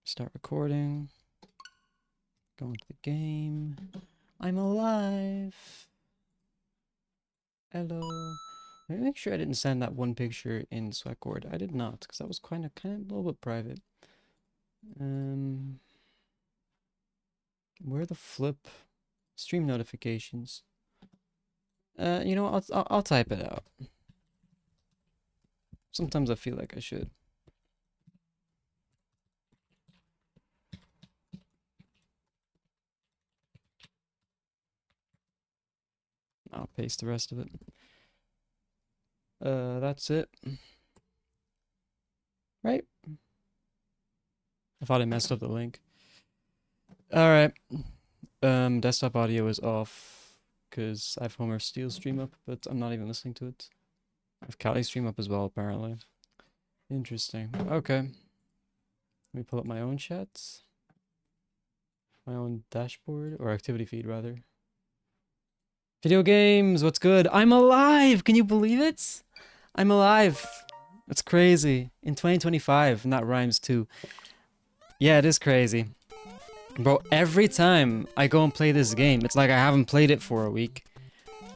Start recording. Go into the game. I'm alive. Hello. Let me make sure I didn't send that one picture in Sweatcord. I did not, because that was kind of a little bit private. Where the flip? Stream notifications. You know, I'll type it out. Sometimes I feel like I should. I'll paste the rest of it. That's it. Right? I thought I messed up the link. Alright. Desktop audio is off because I have Homer Steel stream up, but I'm not even listening to it. I have Kali stream up as well, apparently. Interesting. Okay. Let me pull up my own chats. My own dashboard, or activity feed, rather. Video games, what's good? I'm alive! Can you believe it? I'm alive. It's crazy. In 2025, and that rhymes too. Yeah, it is crazy. Bro, every time I go and play this game, it's like I haven't played it for a week.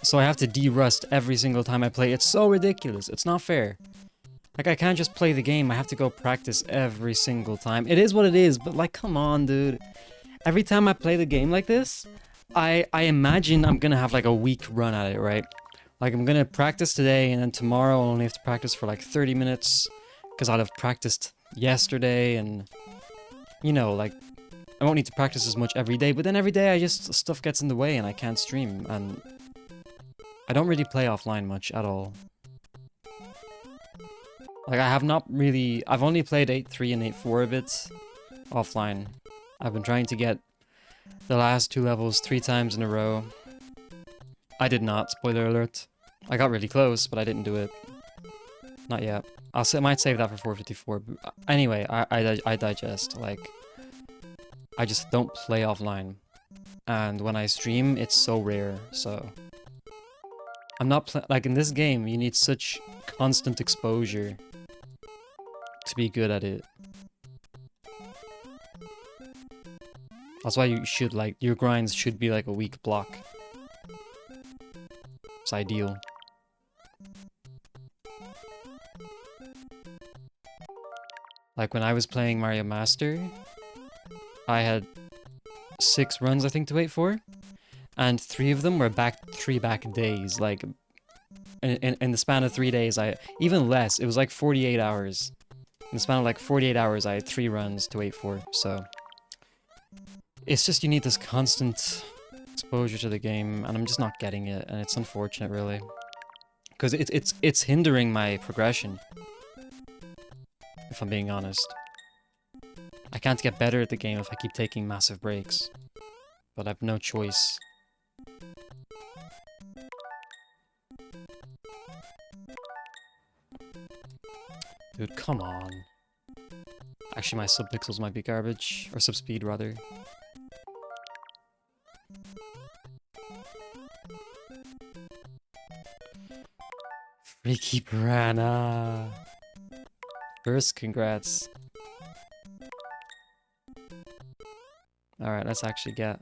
So I have to de-rust every single time I play. It's so ridiculous. It's not fair. Like, I can't just play the game. I have to go practice every single time. It is what it is, but like, come on, dude. Every time I play the game like this, I imagine I'm gonna have like a week run at it, right? Like, I'm gonna practice today, and then tomorrow I'll only have to practice for like 30 minutes. Because I'll have practiced yesterday, and... You know, like... I won't need to practice as much every day, but then every day stuff gets in the way and I can't stream, and I don't really play offline much at all. Like, I've only played 8.3 and 8.4 a bit offline. I've been trying to get the last 2 levels 3 times in a row. I did not, spoiler alert. I got really close, but I didn't do it. Not yet. I might save that for 454. But anyway, I digest, like... I just don't play offline. And when I stream, it's so rare, so... I'm not like, in this game, you need such constant exposure to be good at it. That's why you should, like, your grinds should be like a week block. It's ideal. Like, when I was playing Mario Master... I had 6 runs, I think, to wait for, and 3 of them were back days. Like, in the span of 3 days, even less. It was like 48 hours. In the span of like 48 hours, I had 3 runs to wait for. So, it's just you need this constant exposure to the game, and I'm just not getting it, and it's unfortunate, really, because it's hindering my progression. If I'm being honest. I can't get better at the game if I keep taking massive breaks. But I have no choice. Dude, come on. Actually, my subpixels might be garbage. Or subspeed, rather. Freaky Piranha! First, congrats. Alright, let's actually get...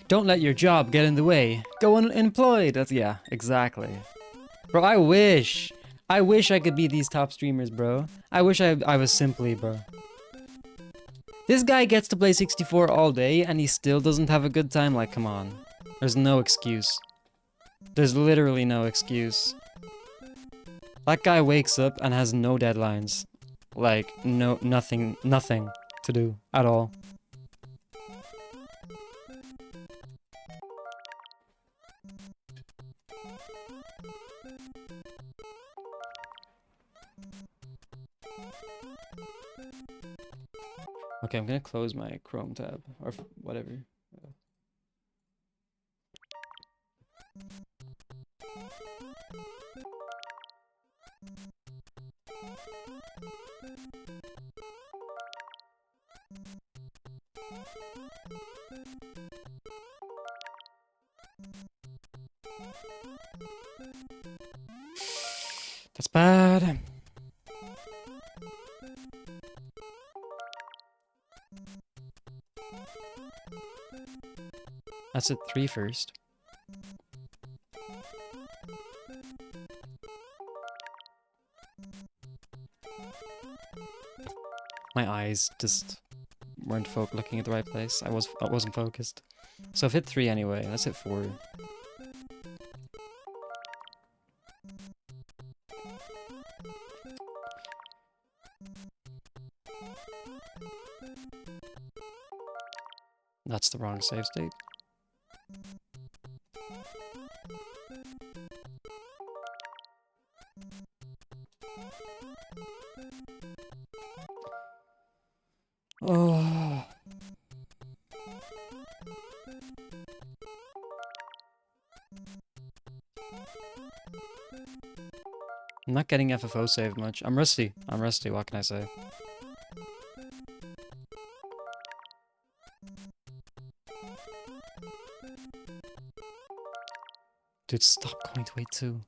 Don't let your job get in the way. Go unemployed. Yeah, exactly. Bro, I wish I could be these top streamers, bro. I wish I was Simply, bro. This guy gets to play 64 all day and he still doesn't have a good time. Like, come on. There's no excuse. There's literally no excuse. That guy wakes up and has no deadlines. Like, nothing to do at all. Okay, I'm gonna close my Chrome tab, or whatever. That's bad. That's at 3 first. My eyes just weren't looking at the right place. I wasn't focused. So I've hit 3 anyway. Let's hit 4. That's the wrong save state. Oh. I'm not getting FFO saved much. I'm rusty. What can I say? Dude, stop going to A2.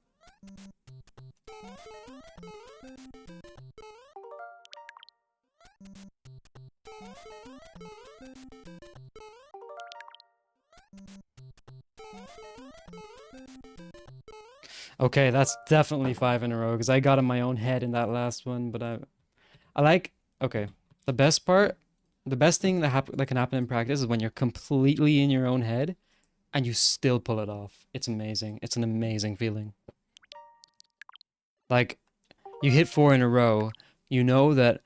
Okay, that's definitely 5 in a row because I got in my own head in that last one. But I like. Okay, the best thing that can happen in practice is when you're completely in your own head and you still pull it off. It's amazing. It's an amazing feeling. Like, you hit 4 in a row, you know that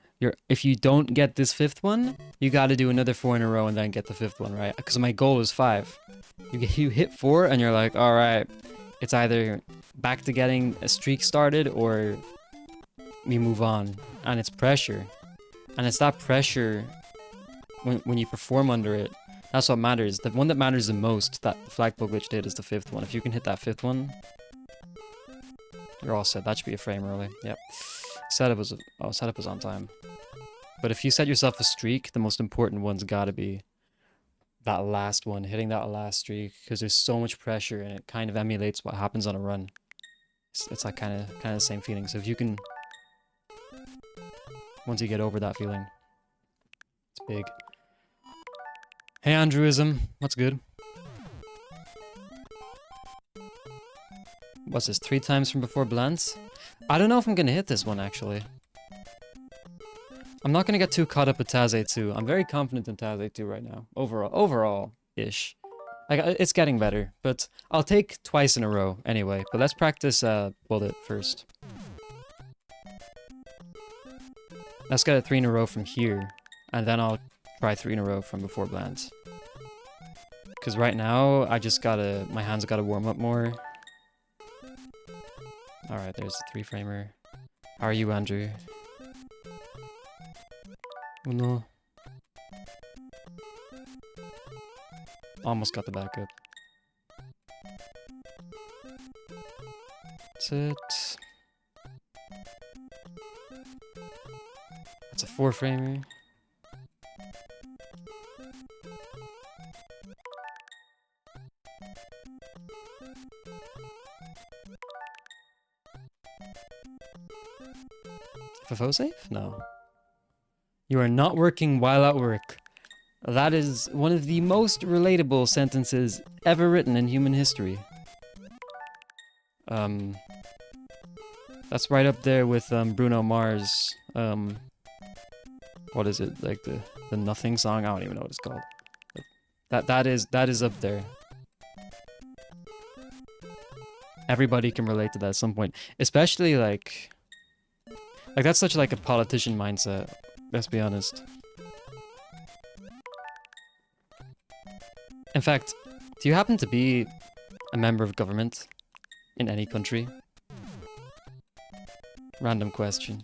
if you don't get this 5th one, you got to do another 4 in a row and then get the 5th one, right? Because my goal is 5. You hit 4 and you're like, all right, it's either back to getting a streak started or we move on. And it's pressure. And it's that pressure when you perform under it. That's what matters. The one that matters the most that the flagpole glitch did is the 5th one. If you can hit that 5th one, you're all set. That should be a frame early. Yep. Setup was on time. But if you set yourself a streak, the most important one's got to be that last one, hitting that last streak, because there's so much pressure and it kind of emulates what happens on a run. It's like kind of the same feeling. So if you can, once you get over that feeling, it's big. Hey Andrewism, what's good? What's this, 3 times from before blends? I don't know if I'm gonna hit this one actually. I'm not gonna get too caught up with Taz 2. I'm very confident in Taz 2 right now. Overall-ish. Like, it's getting better, but I'll take twice in a row anyway. But let's practice bullet first. Let's get a 3 in a row from here, and then I'll try 3 in a row from before blends. Because right now, my hands gotta warm up more. Alright, there's the 3-framer. How are you, Andrew? Oh no. Almost got the backup. That's it. That's a 4-framer. FFO safe? No. You are not working while at work. That is one of the most relatable sentences ever written in human history. That's right up there with Bruno Mars. What is it? Like the Nothing song? I don't even know what it's called. That is up there. Everybody can relate to that at some point, especially like that's such like a politician mindset. Let's be honest. In fact, do you happen to be a member of government in any country? Random question.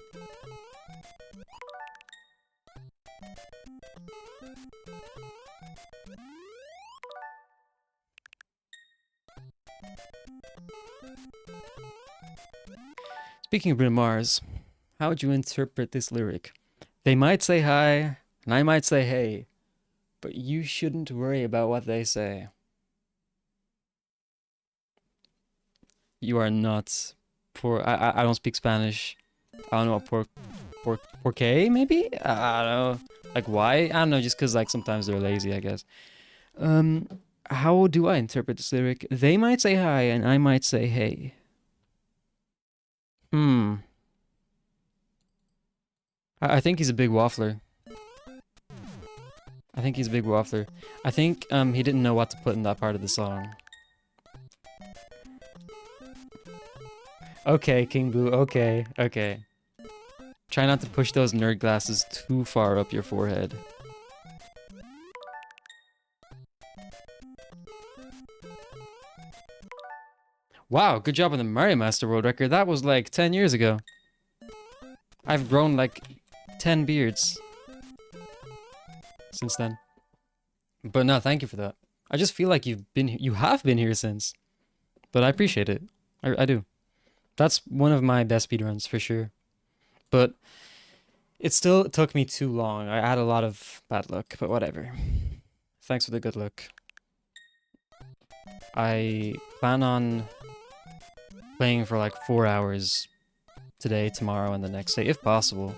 Speaking of Bruno Mars, how would you interpret this lyric? They might say hi, and I might say hey, but you shouldn't worry about what they say. You are not I don't speak Spanish. I don't know what por qué maybe? I don't know. Like why? I don't know, just cuz like sometimes they're lazy, I guess. Um how do I interpret this lyric? They might say hi and I might say hey. Hmm. I think he's a big waffler. I think he's a big waffler. I think he didn't know what to put in that part of the song. Okay, King Boo. Okay, okay. Try not to push those nerd glasses too far up your forehead. Wow, good job on the Mario Master World Record. That was like 10 years ago. I've grown like 10 beards since then. But no, thank you for that. I just feel like you have been here since. But I appreciate it. I do. That's one of my best speedruns for sure. But it still took me too long. I had a lot of bad luck, but whatever. Thanks for the good luck. I plan on playing for like 4 hours today, tomorrow, and the next day, if possible.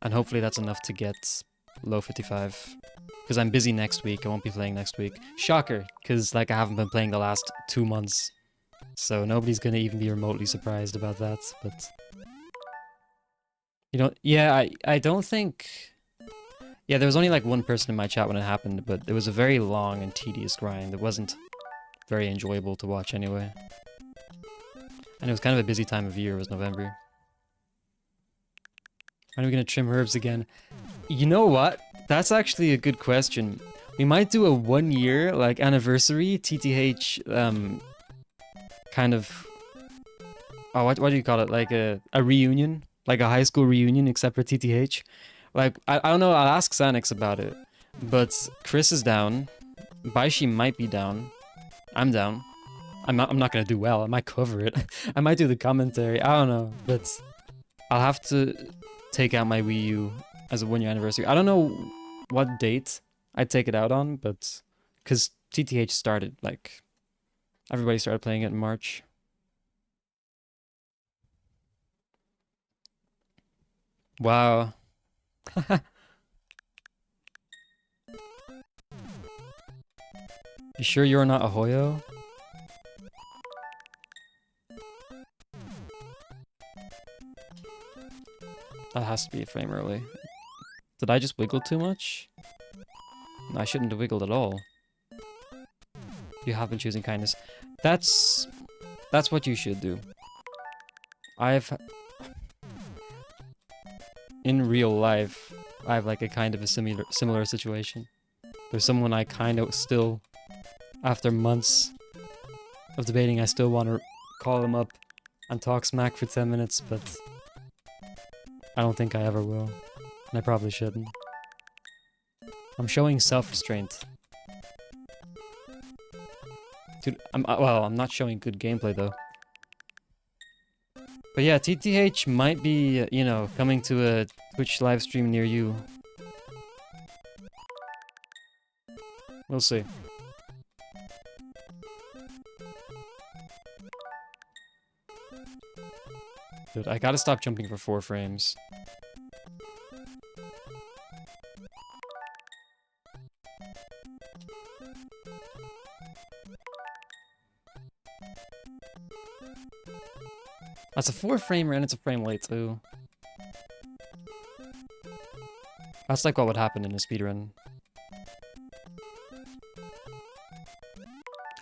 And hopefully that's enough to get low 55. Because I'm busy next week, I won't be playing next week. Shocker, because like I haven't been playing the last 2 months. So nobody's gonna even be remotely surprised about that, but... You know, yeah, I don't think... Yeah, there was only like one person in my chat when it happened, but it was a very long and tedious grind. It wasn't very enjoyable to watch anyway. And it was kind of a busy time of year, it was November. When are we gonna trim herbs again? You know what? That's actually a good question. We might do a 1 year, like, anniversary TTH, kind of... Oh, what do you call it? Like a reunion? Like a high school reunion, except for TTH? Like, I don't know, I'll ask Sanix about it. But Chris is down. Baishi might be down. I'm down. I'm not gonna do well. I might cover it. I might do the commentary. I don't know. But I'll have to take out my Wii U as a 1 year anniversary. I don't know what date I'd take it out on, but... Because TTH started, like... Everybody started playing it in March. Wow. You sure you're not a Hoyo? That has to be a frame early. Did I just wiggle too much? I shouldn't have wiggled at all. You have been choosing kindness. That's what you should do. In real life, I have like a kind of a similar situation. There's someone I kind of still, after months of debating, I still want to call them up and talk smack for 10 minutes, but I don't think I ever will. And I probably shouldn't. I'm showing self-restraint. Dude, I'm not showing good gameplay though. But yeah, TTH might be, you know, coming to a Twitch live stream near you. We'll see. Dude, I gotta stop jumping for 4 frames. That's a 4 framer and it's a frame late too. That's like what would happen in a speedrun.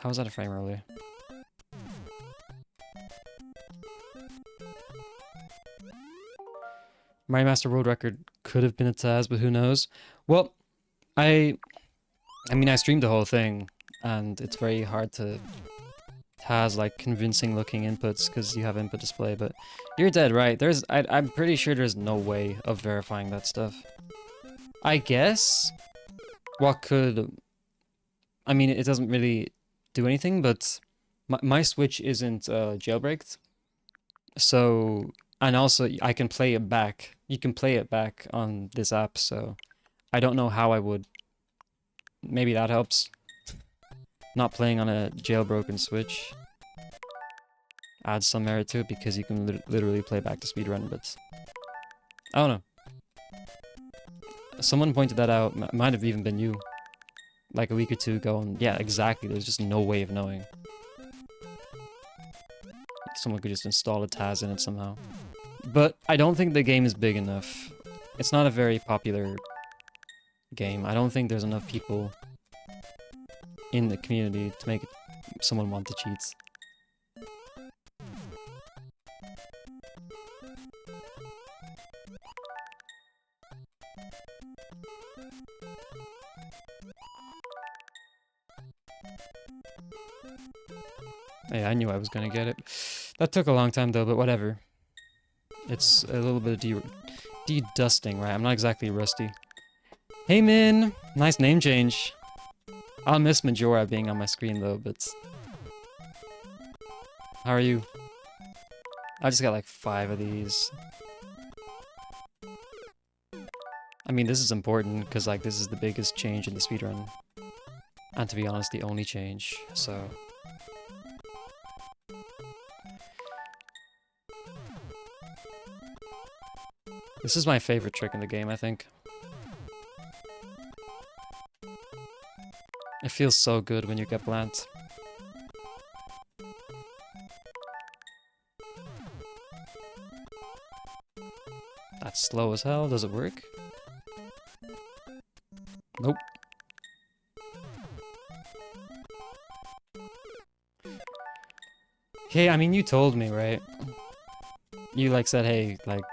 How was that a frame early? Mario Master World Record could have been a Taz, but who knows? Well, I mean, I streamed the whole thing, and it's very hard to Taz like convincing looking inputs because you have input display, but you're dead right. I'm pretty sure there's no way of verifying that stuff. I guess what could... I mean, it doesn't really do anything, but my Switch isn't jailbreaked. So, and also I can play it back. You can play it back on this app, so I don't know how I would. Maybe that helps. Not playing on a jailbroken Switch. adds some merit to it because you can literally play back the speedrun, but I don't know. Someone pointed that out, might have even been you, like a week or two ago, and yeah, exactly, there's just no way of knowing. Someone could just install a Taz in it somehow. But I don't think the game is big enough. It's not a very popular game. I don't think there's enough people in the community to make someone want the cheats. Yeah, I knew I was gonna get it. That took a long time though, but whatever. It's a little bit of de-dusting, right? I'm not exactly rusty. Hey Min! Nice name change. I'll miss Majora being on my screen though, but... How are you? I just got like 5 of these. I mean, this is important, because like, this is the biggest change in the speedrun. And to be honest, the only change, so... This is my favorite trick in the game, I think. It feels so good when you get Blant. That's slow as hell. Does it work? Nope. Okay, I mean, you told me, right? You like said, hey, like,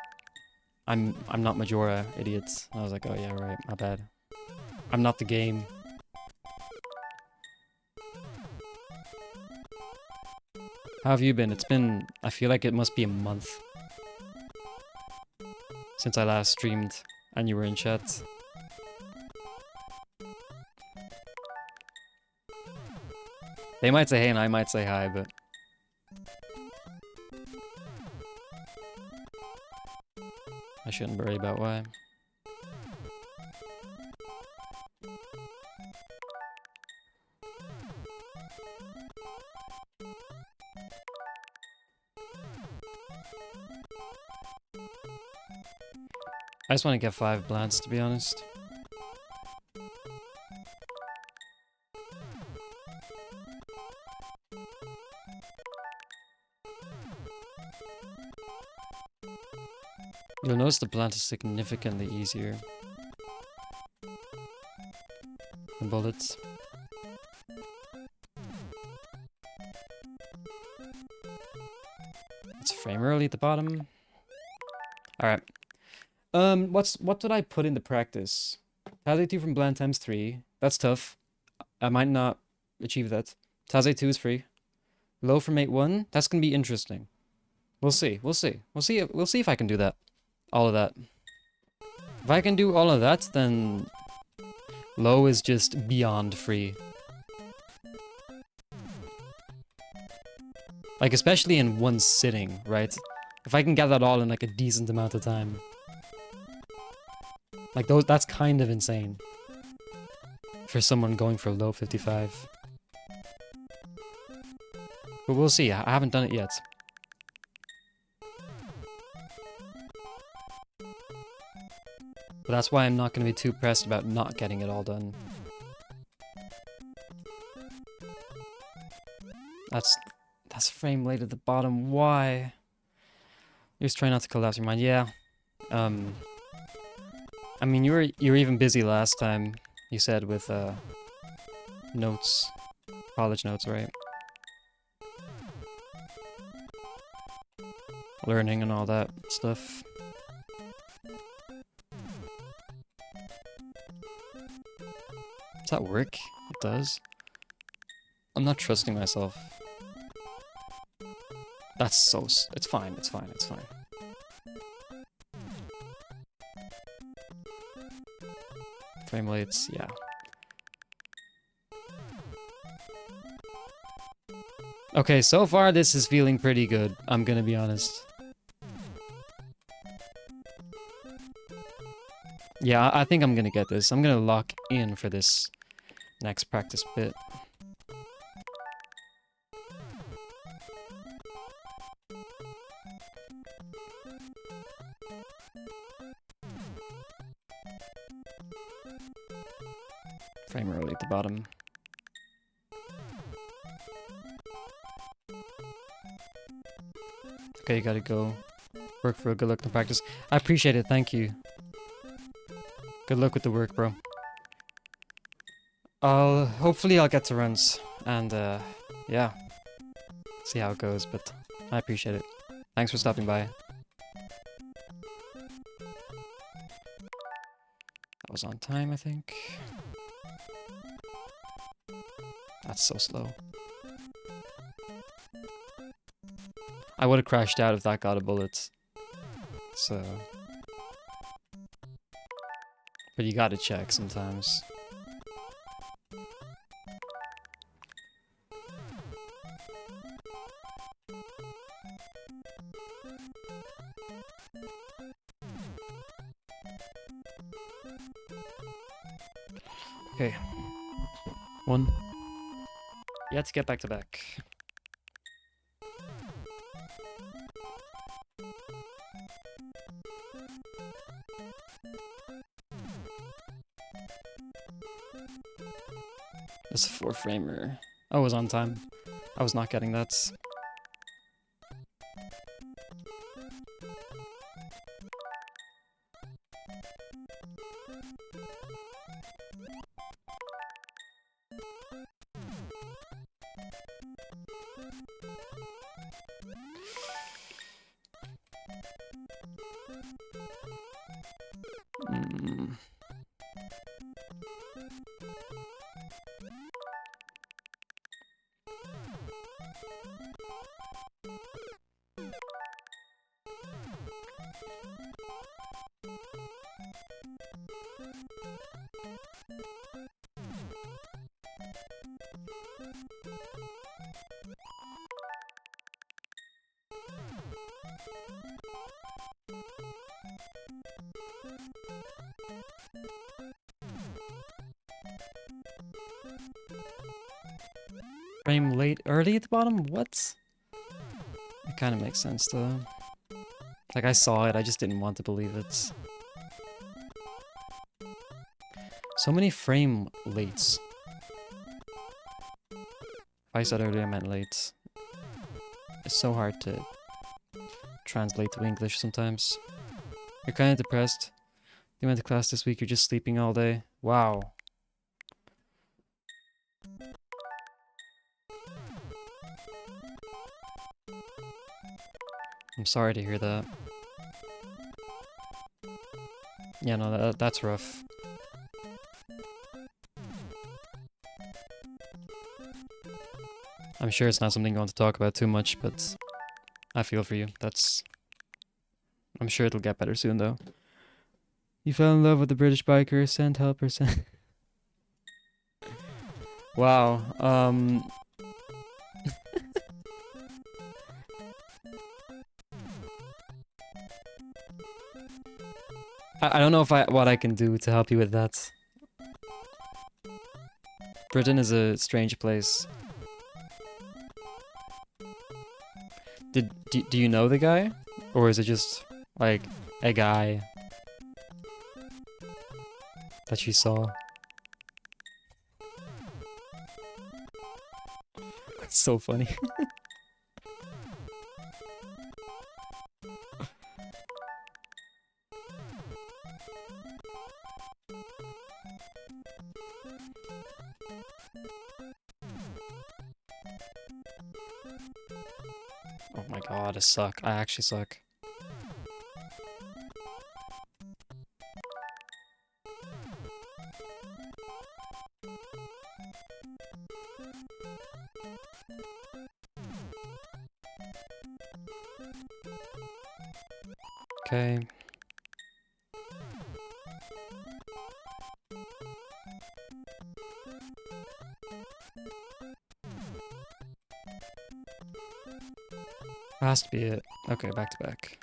I'm not Majora, idiots. I was like, oh yeah, right, my bad. I'm not the game. How have you been? It's been, I feel like it must be a month since I last streamed and you were in chat. They might say hey and I might say hi, but... I shouldn't worry about why. I just want to get 5 Blants, to be honest. You'll notice the Blant is significantly easier than bullets. It's frame early at the bottom. Alright. What did I put into practice? Taze 2 from Blant times 3. That's tough. I might not achieve that. Taze 2 is free. Low from 8-1. That's gonna be interesting. We'll see. We'll see. We'll see if I can do that. All of that. If I can do all of that, then low is just beyond free. Like, especially in one sitting, right? If I can get that all in like a decent amount of time. Like, that's kind of insane. For someone going for low 55. But we'll see. I haven't done it yet. But that's why I'm not going to be too pressed about not getting it all done. That's frame rate at the bottom. Why? You're just trying not to collapse your mind. Yeah. I mean, you were even busy last time. You said with notes, college notes, right? Learning and all that stuff. Does that work? It does. I'm not trusting myself. That's so... It's fine, it's fine, it's fine. Frame rates, yeah. Okay, so far this is feeling pretty good, I'm gonna be honest. Yeah, I think I'm gonna get this. I'm gonna lock in for this next practice bit. bottom. Okay, you gotta go. Work for a good luck in practice. I appreciate it, thank you. Good luck with the work, bro. Hopefully I'll get to runs, and yeah, see how it goes, but I appreciate it. Thanks for stopping by. That was on time, I think. That's so slow. I would have crashed out if that got a bullet. So... But you gotta check sometimes. Okay. One. You have to get back to back. That's a 4-framer. I was on time. I was not getting that. Frame late, early at the bottom? What? It kind of makes sense though. Like I saw it, I just didn't want to believe it. So many frame lates. If I said early, I meant late. It's so hard to translate to English sometimes. You're kind of depressed. You went to class this week, you're just sleeping all day. Wow. I'm sorry to hear that. Yeah, no, that's rough. I'm sure it's not something you want to talk about too much, but I feel for you. I'm sure it'll get better soon, though. You fell in love with the British biker, send help or send... Wow, I don't know what I can do to help you with that. Britain is a strange place. Do you know the guy? Or is it just, like, a guy that you saw? It's so funny. Oh my god, I suck. I actually suck. Okay. Has to be it. Okay, back to back.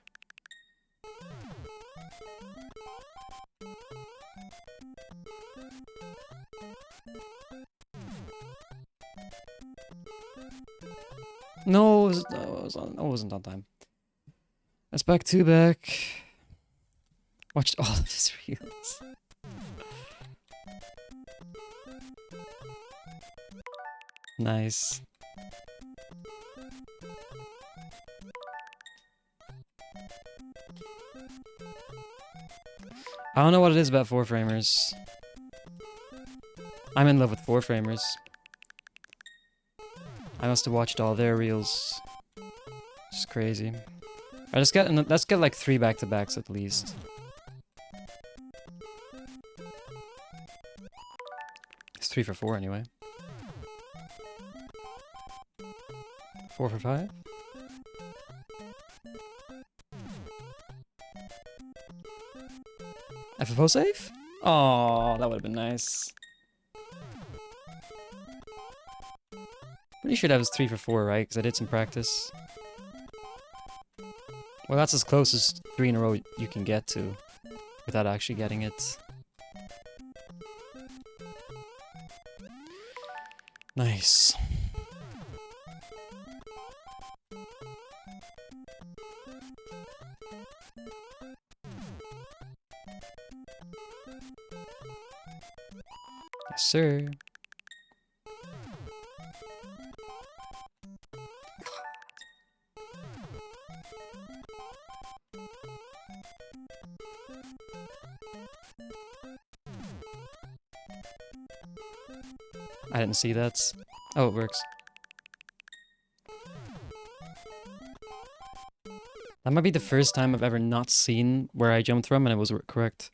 No, it wasn't on time. Let's back to back. Watched all of his reels. Nice. I don't know what it is about 4-framers. I'm in love with 4-framers. I must have watched all their reels. It's crazy. Alright, let's get like 3 back-to-backs at least. It's 3 for 4 anyway. 4 for 5? FFO save? Oh, that would have been nice. Pretty sure that was 3 for 4, right? Because I did some practice. Well, that's as close as 3 in a row you can get to without actually getting it. Nice. Yes, sir. I didn't see that. Oh, it works. That might be the first time I've ever not seen where I jumped from and it was correct.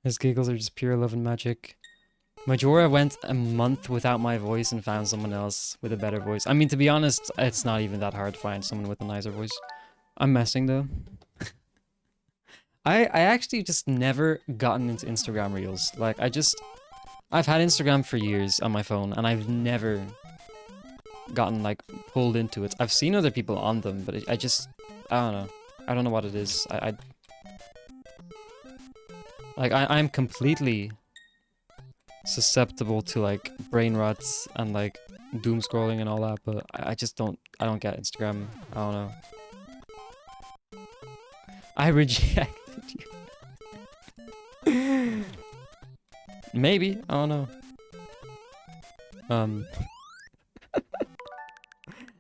His giggles are just pure love and magic. Majora went a month without my voice and found someone else with a better voice. I mean, to be honest, it's not even that hard to find someone with a nicer voice. I'm messing though. I actually just never gotten into Instagram Reels. Like, I've had Instagram for years on my phone and I've never gotten, like, pulled into it. I've seen other people on them, but I don't know. I don't know what it is. I'm completely susceptible to, like, brain rots and, like, doom scrolling and all that, but I don't get Instagram. I don't know. I rejected you. Maybe, I don't know.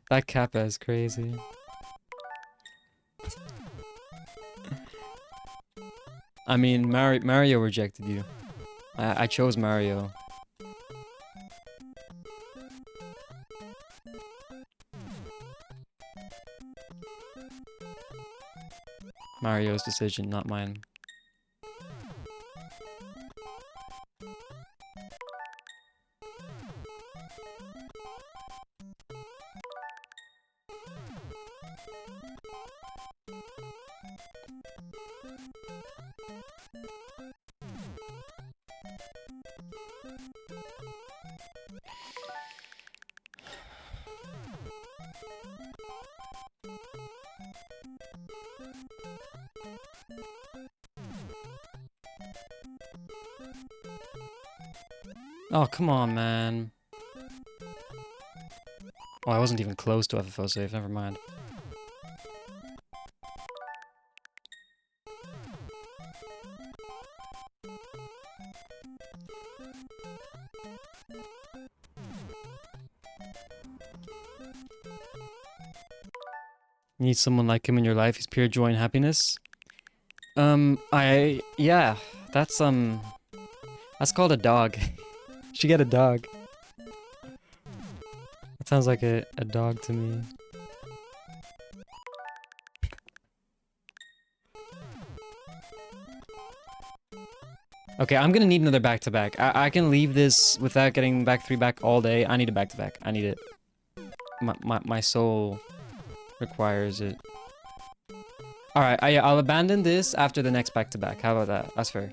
That Kappa is crazy. I mean, Mario rejected you. I chose Mario. Mario's decision, not mine. Oh, come on, man. Oh, I wasn't even close to FFO save, never mind. You need someone like him in your life, he's pure joy and happiness. Yeah, that's called a dog. You should get a dog. That sounds like a dog to me. Okay, I'm gonna need another back-to-back. I can leave this without getting back 3 back all day. I need a back-to-back. I need it. My soul requires it. Alright, I'll abandon this after the next back-to-back. How about that? That's fair.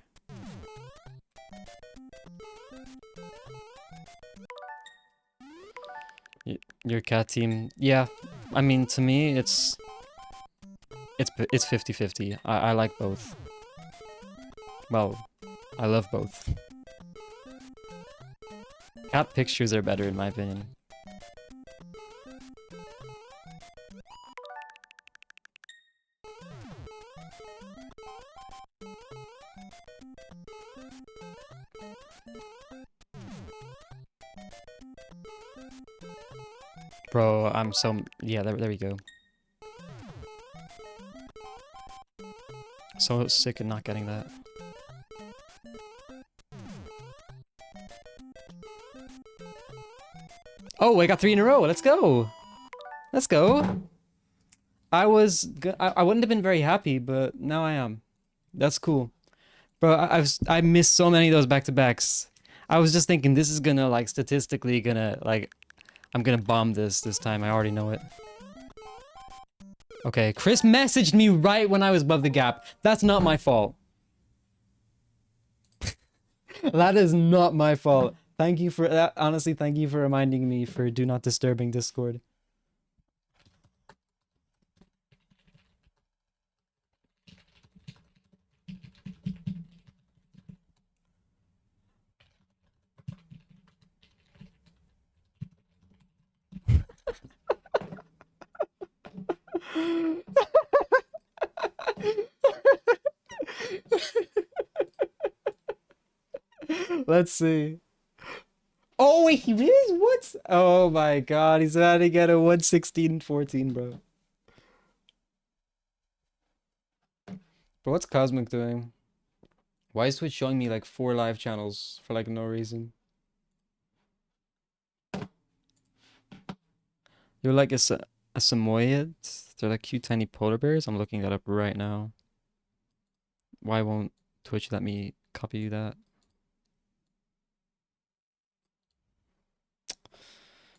Your cat team. Yeah, I mean, to me, it's 50-50. I like both. Well, I love both. Cat pictures are better in my opinion. Bro, I'm so... Yeah, there we go. So sick of not getting that. Oh, I got 3 in a row. Let's go. Let's go. I wouldn't have been very happy, but now I am. That's cool. Bro, I missed so many of those back-to-backs. I was just thinking this is gonna, like, statistically gonna, like, I'm gonna bomb this time. I already know it. Okay, Chris messaged me right when I was above the gap. That's not my fault. That is not my fault. Thank you for that. Honestly, thank you for reminding me for do not disturbing Discord. Let's see. Oh, wait, he is? What? Oh my god, he's about to get a 116-14, bro. But what's Cosmic doing? Why is Twitch showing me like 4 live channels for like no reason? You're like a Samoyed? They're like cute tiny polar bears? I'm looking that up right now. Why won't Twitch let me copy that?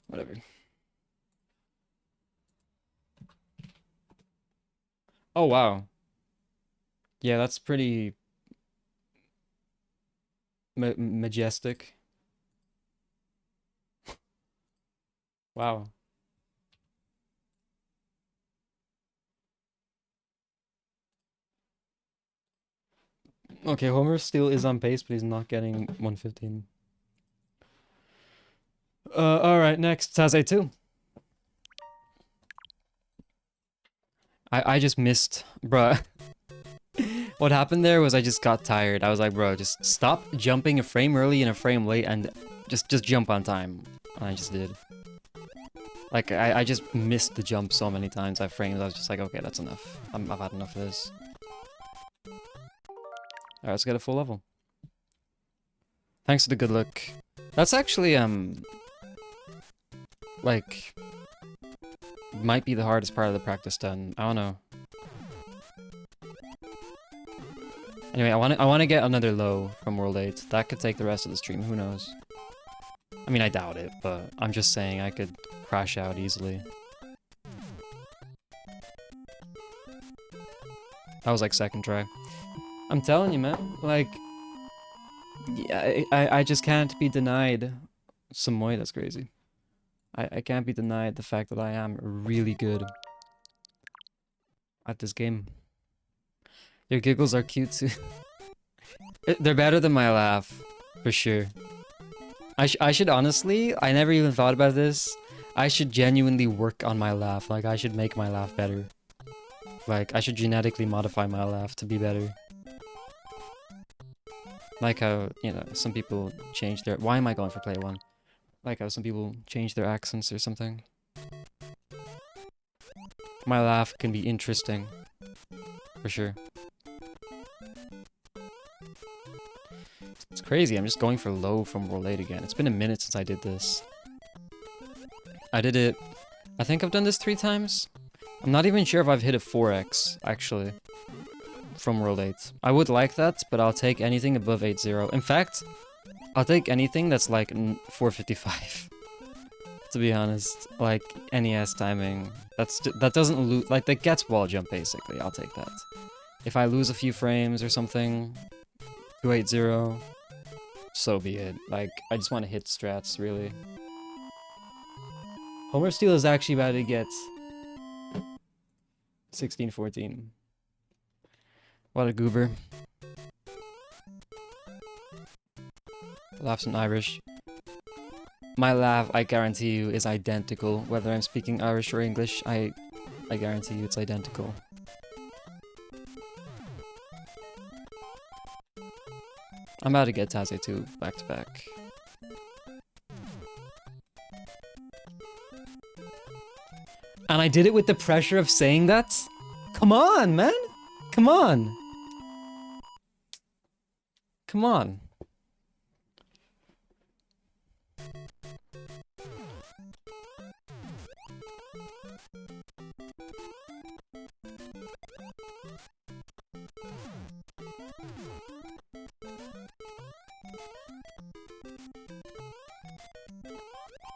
Whatever. Oh, wow. Yeah, that's pretty majestic. Wow. Okay, Homer still is on pace, but he's not getting 115. Alright, next, Taze 2. I just missed, bruh. What happened there was I just got tired. I was like, bro, just stop jumping a frame early and a frame late and just jump on time. And I just did. Like, I just missed the jump so many times. I frames, I was just like, okay, that's enough. I've had enough of this. Alright, let's get a full level. Thanks for the good luck. That's actually, like, might be the hardest part of the practice done. I don't know. Anyway, I want to get another low from World 8. That could take the rest of the stream, who knows? I mean, I doubt it, but I'm just saying I could crash out easily. That was like second try. I'm telling you, man, like, yeah, I just can't be denied some way. That's crazy. I can't be denied the fact that I am really good at this game. Your giggles are cute too. They're better than my laugh, for sure. I should honestly, I never even thought about this. I should genuinely work on my laugh. Like, I should make my laugh better. Like, I should genetically modify my laugh to be better. Like how, you know, some people change their... Why am I going for play 1? Like how some people change their accents or something. My laugh can be interesting. For sure. It's crazy, I'm just going for low from World 8 again. It's been a minute since I did this. I did it... I think I've done this 3 times. I'm not even sure if I've hit a 4x, actually. From World 8. I would like that, but I'll take anything above 8-0. In fact, I'll take anything that's like 455. To be honest. Like, NES timing. That doesn't lose... Like, that gets wall jump, basically. I'll take that. If I lose a few frames or something... 280... So be it. Like, I just want to hit strats, really. Homer Steel is actually about to get 16-14. What a goober. Laughs in Irish. My laugh, I guarantee you, is identical. Whether I'm speaking Irish or English, I guarantee you it's identical. I'm about to get Taze 2 back to back. And I did it with the pressure of saying that? Come on, man! Come on! Come on.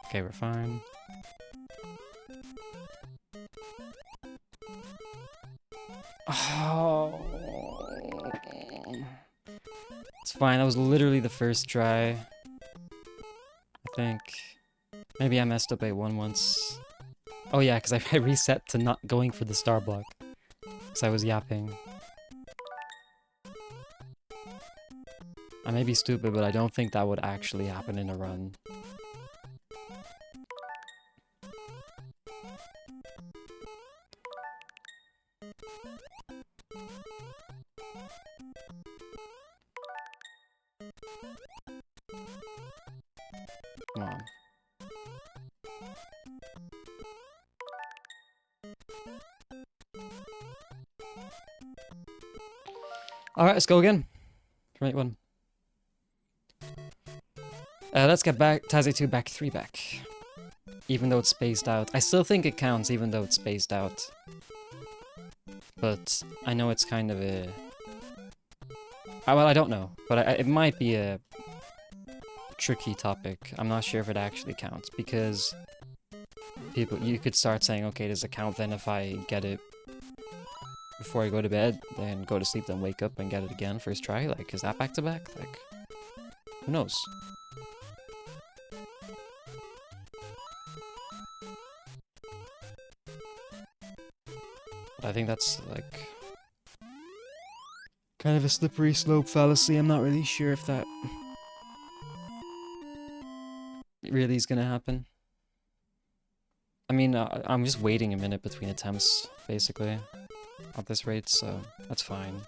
Okay, we're fine. Oh. It's fine, that was literally the first try. I think. Maybe I messed up A1 once. Oh yeah, because I reset to not going for the star block. Because I was yapping. I may be stupid, but I don't think that would actually happen in a run. Come on. Alright, let's go again. Right one. Let's get back Tazi 2 back 3 back. Even though it's spaced out. I still think it counts even though it's spaced out. But I know it's kind of a... well, I don't know. But it might be a tricky topic. I'm not sure if it actually counts. Because you could start saying, okay, does it count then if I get it before I go to bed, then go to sleep, then wake up and get it again first try? Like, is that back to back? Like, who knows? But I think that's, like, kind of a slippery slope fallacy. I'm not really sure if that really is gonna happen. I mean, I'm just waiting a minute between attempts, basically, at this rate, so that's fine.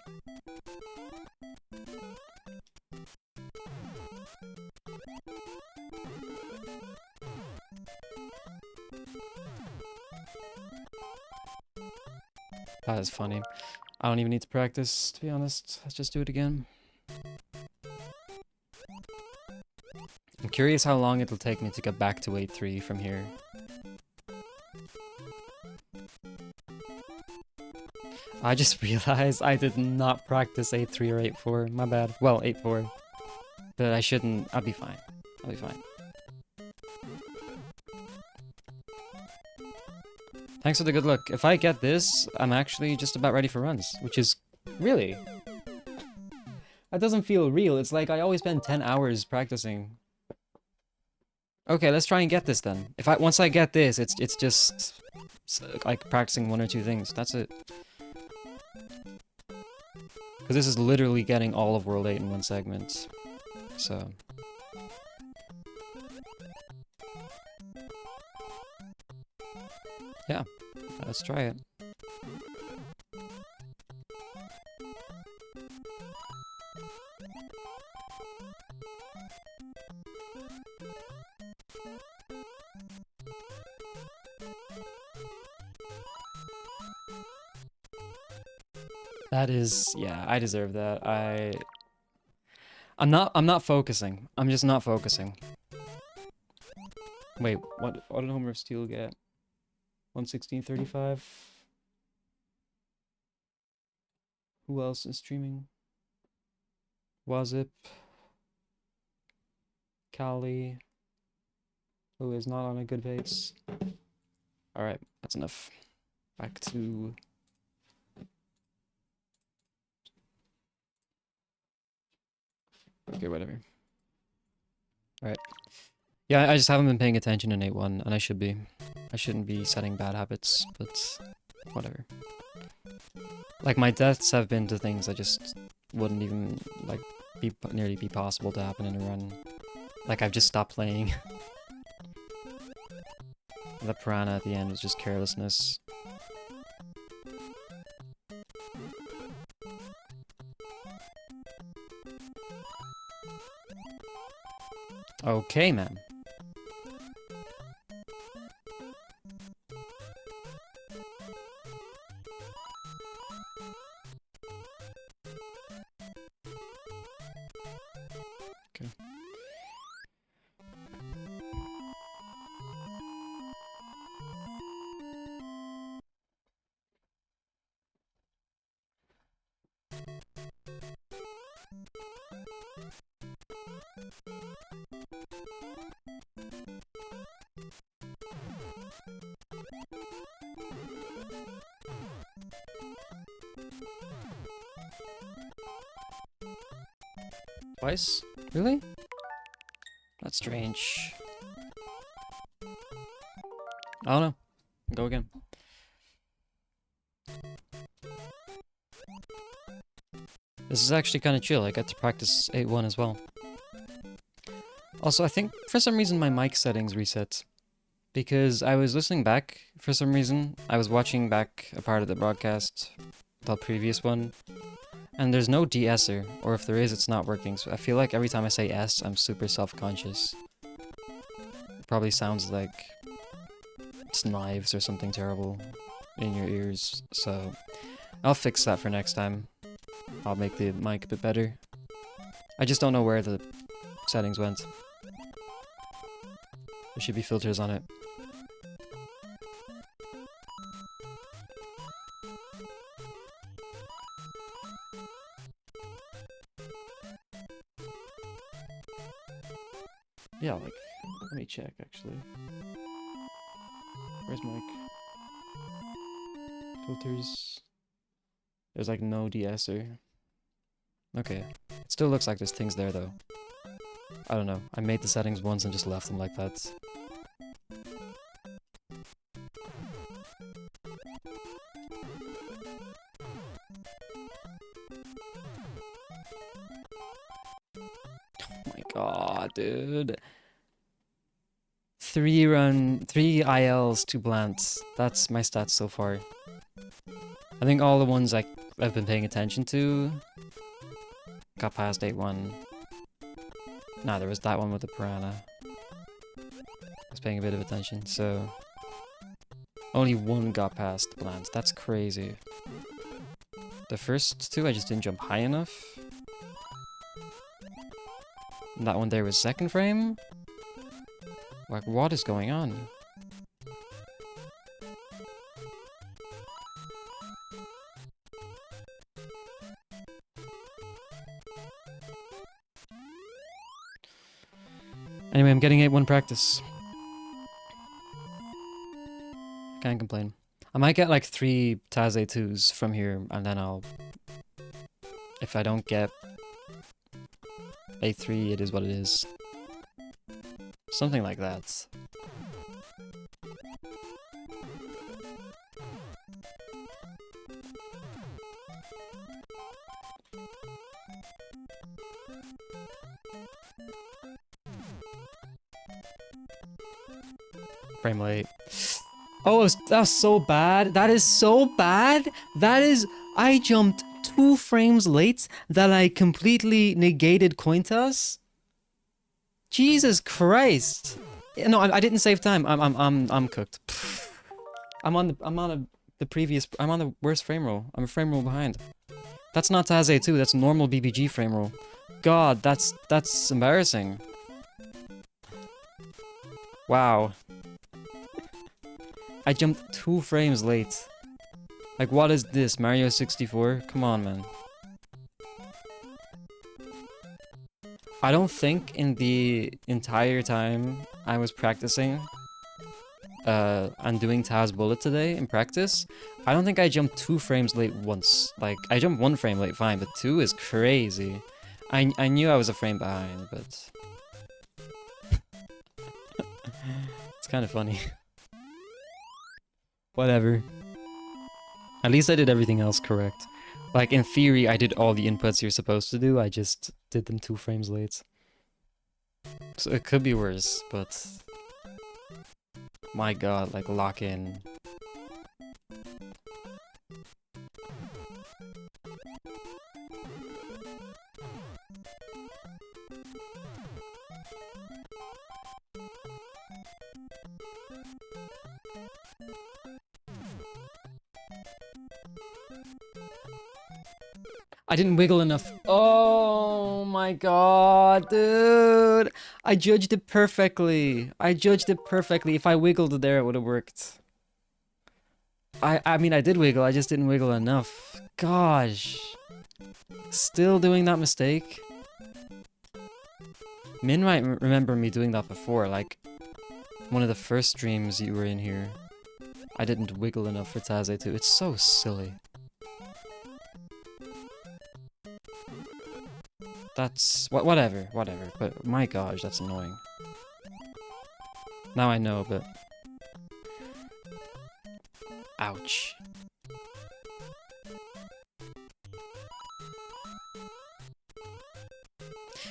That is funny. I don't even need to practice, to be honest. Let's just do it again. I'm curious how long it'll take me to get back to 8-3 from here. I just realized I did not practice 8-3 or 8-4. My bad. Well, 8-4. But I shouldn't. I'll be fine. I'll be fine. Thanks for the good luck. If I get this, I'm actually just about ready for runs, which is... Really? That doesn't feel real. It's like I always spend 10 hours practicing. Okay, let's try and get this then. Once I get this, it's just like practicing 1 or 2 things. That's it. Because this is literally getting all of World 8 in one segment. So... yeah, let's try it. That is, yeah, I deserve that. I'm not focusing. I'm just not focusing. Wait, what did Homer of Steel get? 116.35. Who else is streaming? Wazip. Kali. Who is not on a good pace. Alright, that's enough. Back to... okay, whatever. Alright. Yeah, I just haven't been paying attention in 8-1, and I should be. I shouldn't be setting bad habits, but whatever. Like, my deaths have been to things that just wouldn't even, like, nearly be possible to happen in a run. Like, I've just stopped playing. The piranha at the end was just carelessness. Okay, man. Twice? Really? That's strange. I don't know. Go again. This is actually kind of chill. I get to practice 8-1 as well. Also, I think for some reason my mic settings reset. Because I was listening back for some reason. I was watching back a part of the broadcast, the previous one. And there's no de-esser, or if there is, it's not working. So I feel like every time I say S, I'm super self-conscious. It probably sounds like it's knives or something terrible in your ears. So I'll fix that for next time. I'll make the mic a bit better. I just don't know where the settings went. There should be filters on it. Yeah, like, let me check actually. Where's mic? Filters. There's like no de-esser. Okay. It still looks like there's things there though. I don't know. I made the settings once and just left them like that. Oh my god, dude. 3 ILs, 2 blants. That's my stats so far. I think all the ones I've been paying attention to got past 8-1. Nah, there was that one with the piranha. I was paying a bit of attention, so only 1 got past bland. That's crazy. The first 2 I just didn't jump high enough. And that one there was 2nd frame? Like, what is going on? Anyway, I'm getting 8-1 practice. Can't complain. I might get like 3 Taz A2s from here, and then I'll... If I don't get A3, it is what it is. Something like that. Frame rate. Oh, that's so bad. That is so bad. That is... I jumped 2 frames late that I completely negated coin toss. Jesus Christ. No, I didn't save time. I'm cooked. I'm on the worst frame roll. I'm a frame roll behind. That's not Taz A2, that's normal BBG frame roll. God, that's embarrassing. Wow. I jumped 2 frames late. Like, what is this? Mario 64? Come on, man. I don't think in the entire time I was practicing and doing Taz Bullet today in practice, I don't think I jumped 2 frames late once. Like, I jumped 1 frame late, fine, but 2 is crazy. I knew I was a frame behind, but... It's kind of funny. Whatever. At least I did everything else correct. Like, in theory, I did all the inputs you're supposed to do, I just did them 2 frames late. So it could be worse, but... My god, like, lock in. I didn't wiggle enough. Oh my god, dude. I judged it perfectly. I judged it perfectly. If I wiggled there, it would have worked. I mean, I did wiggle. I just didn't wiggle enough. Gosh. Still doing that mistake? Min might remember me doing that before. Like, one of the first streams you were in here. I didn't wiggle enough for Taz A2. It's so silly. That's whatever, whatever. But my gosh, that's annoying. Now I know, but ouch.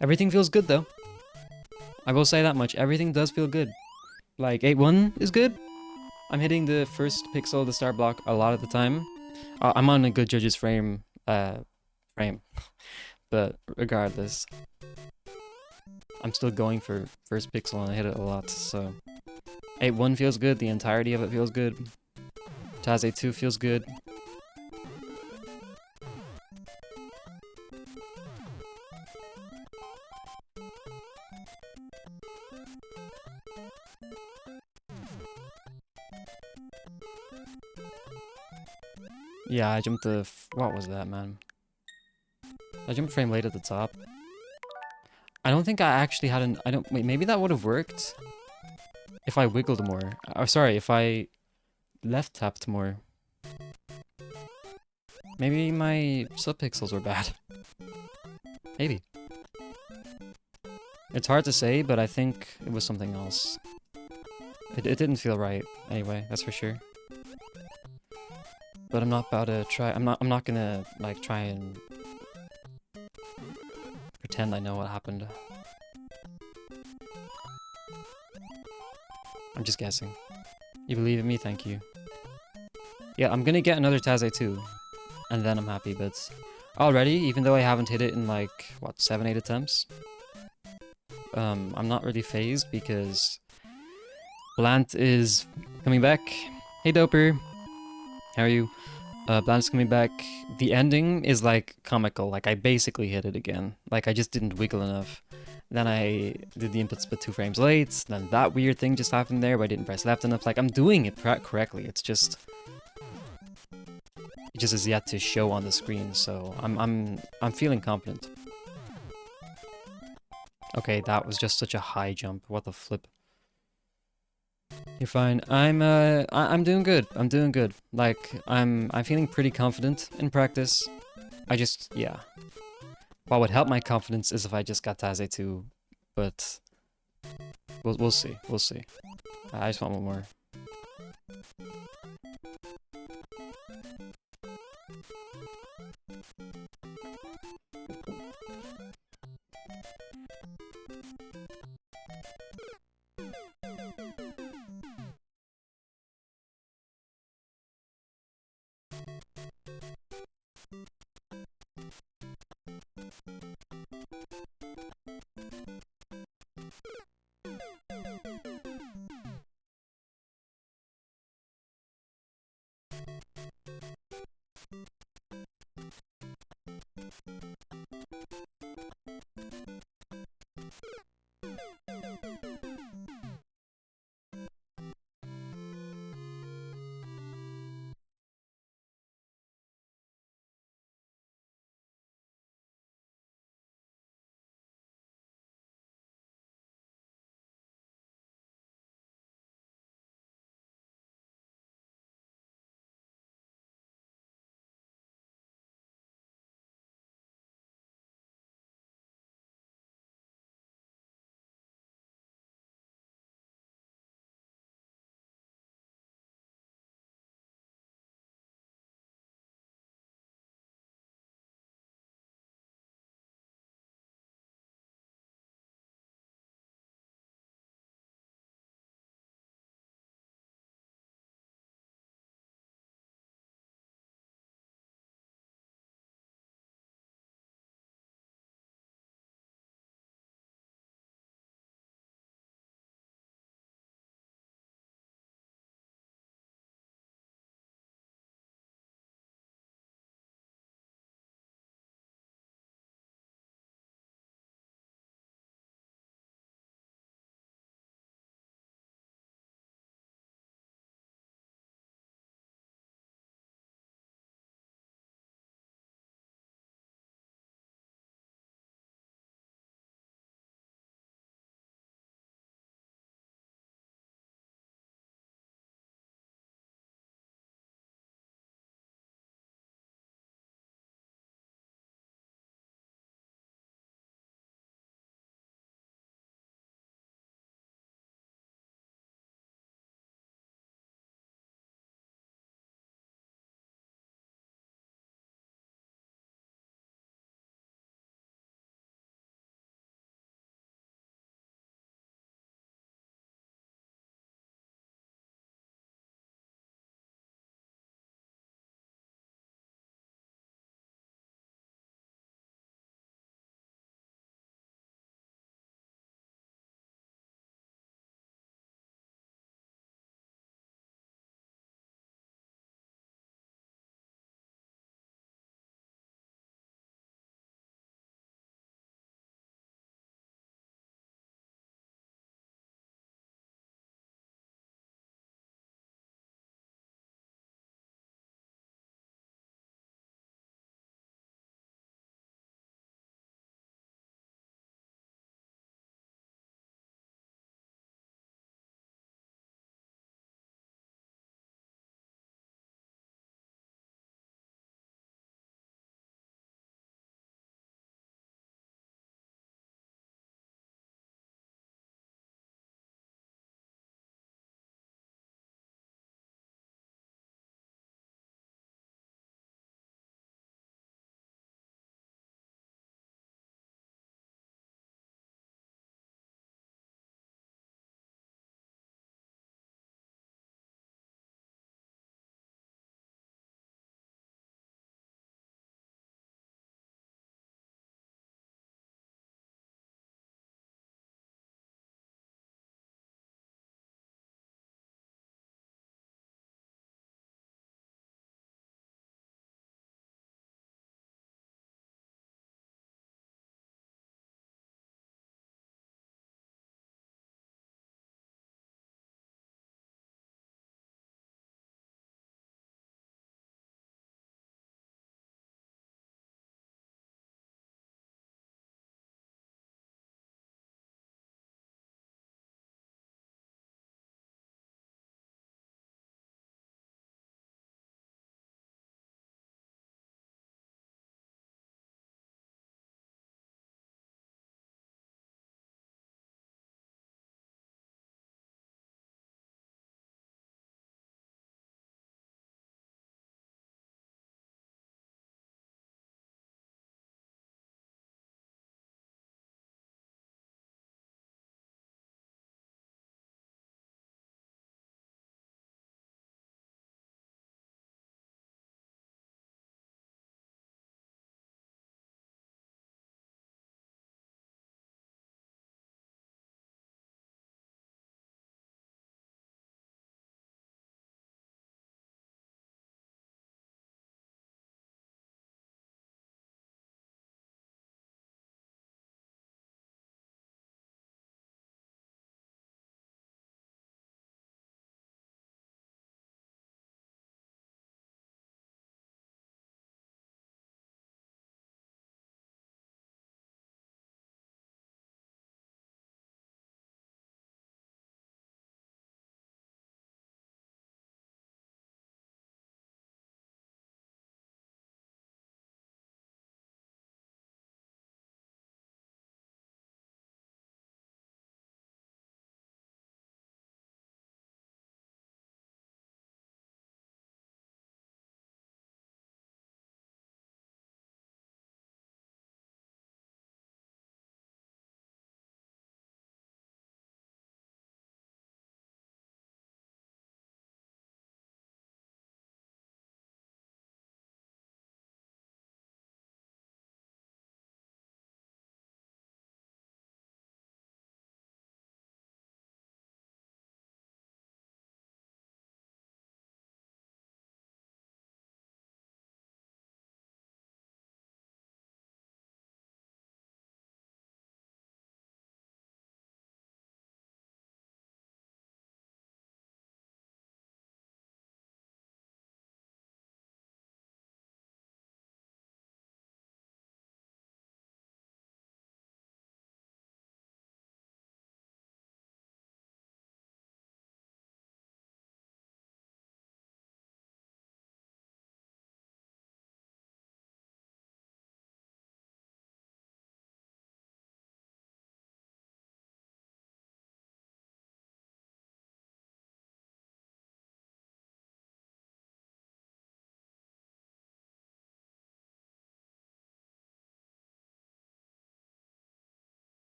Everything feels good though. I will say that much. Everything does feel good. Like 8-1 is good. I'm hitting the first pixel of the start block a lot of the time. I'm on a good judge's frame. But regardless, I'm still going for first pixel and I hit it a lot. So 8-1 feels good. The entirety of it feels good. Taz 8-2 feels good. Yeah, I jumped the... What was that, man? I jumped frame late at the top. I don't think I actually had an... I don't... Wait, maybe that would have worked if I wiggled more. Or sorry, if I left tapped more. Maybe my subpixels were bad. Maybe. It's hard to say, but I think it was something else. It didn't feel right, anyway, that's for sure. But I'm not about to try... I'm not gonna, like, try and pretend I know what happened. I'm just guessing. You believe in me? Thank you. Yeah, I'm gonna get another Taz 2, and then I'm happy, but already, even though I haven't hit it in like, what, 7-8 attempts, I'm not really phased because Blant is coming back. Hey Doper, how are you? Blant's coming back. The ending is like comical, like I basically hit it again. Like I just didn't wiggle enough. Then I did the input split 2 frames late, then that weird thing just happened there where I didn't press left enough. Like I'm doing it correctly, it's just... It just is yet to show on the screen, so I'm feeling confident. Okay, that was just such a high jump. What the flip? You're fine. I'm doing good. I'm doing good. Like I'm feeling pretty confident in practice. I just, yeah. What would help my confidence is if I just got Taze 2, but we'll see. We'll see. I just want one more.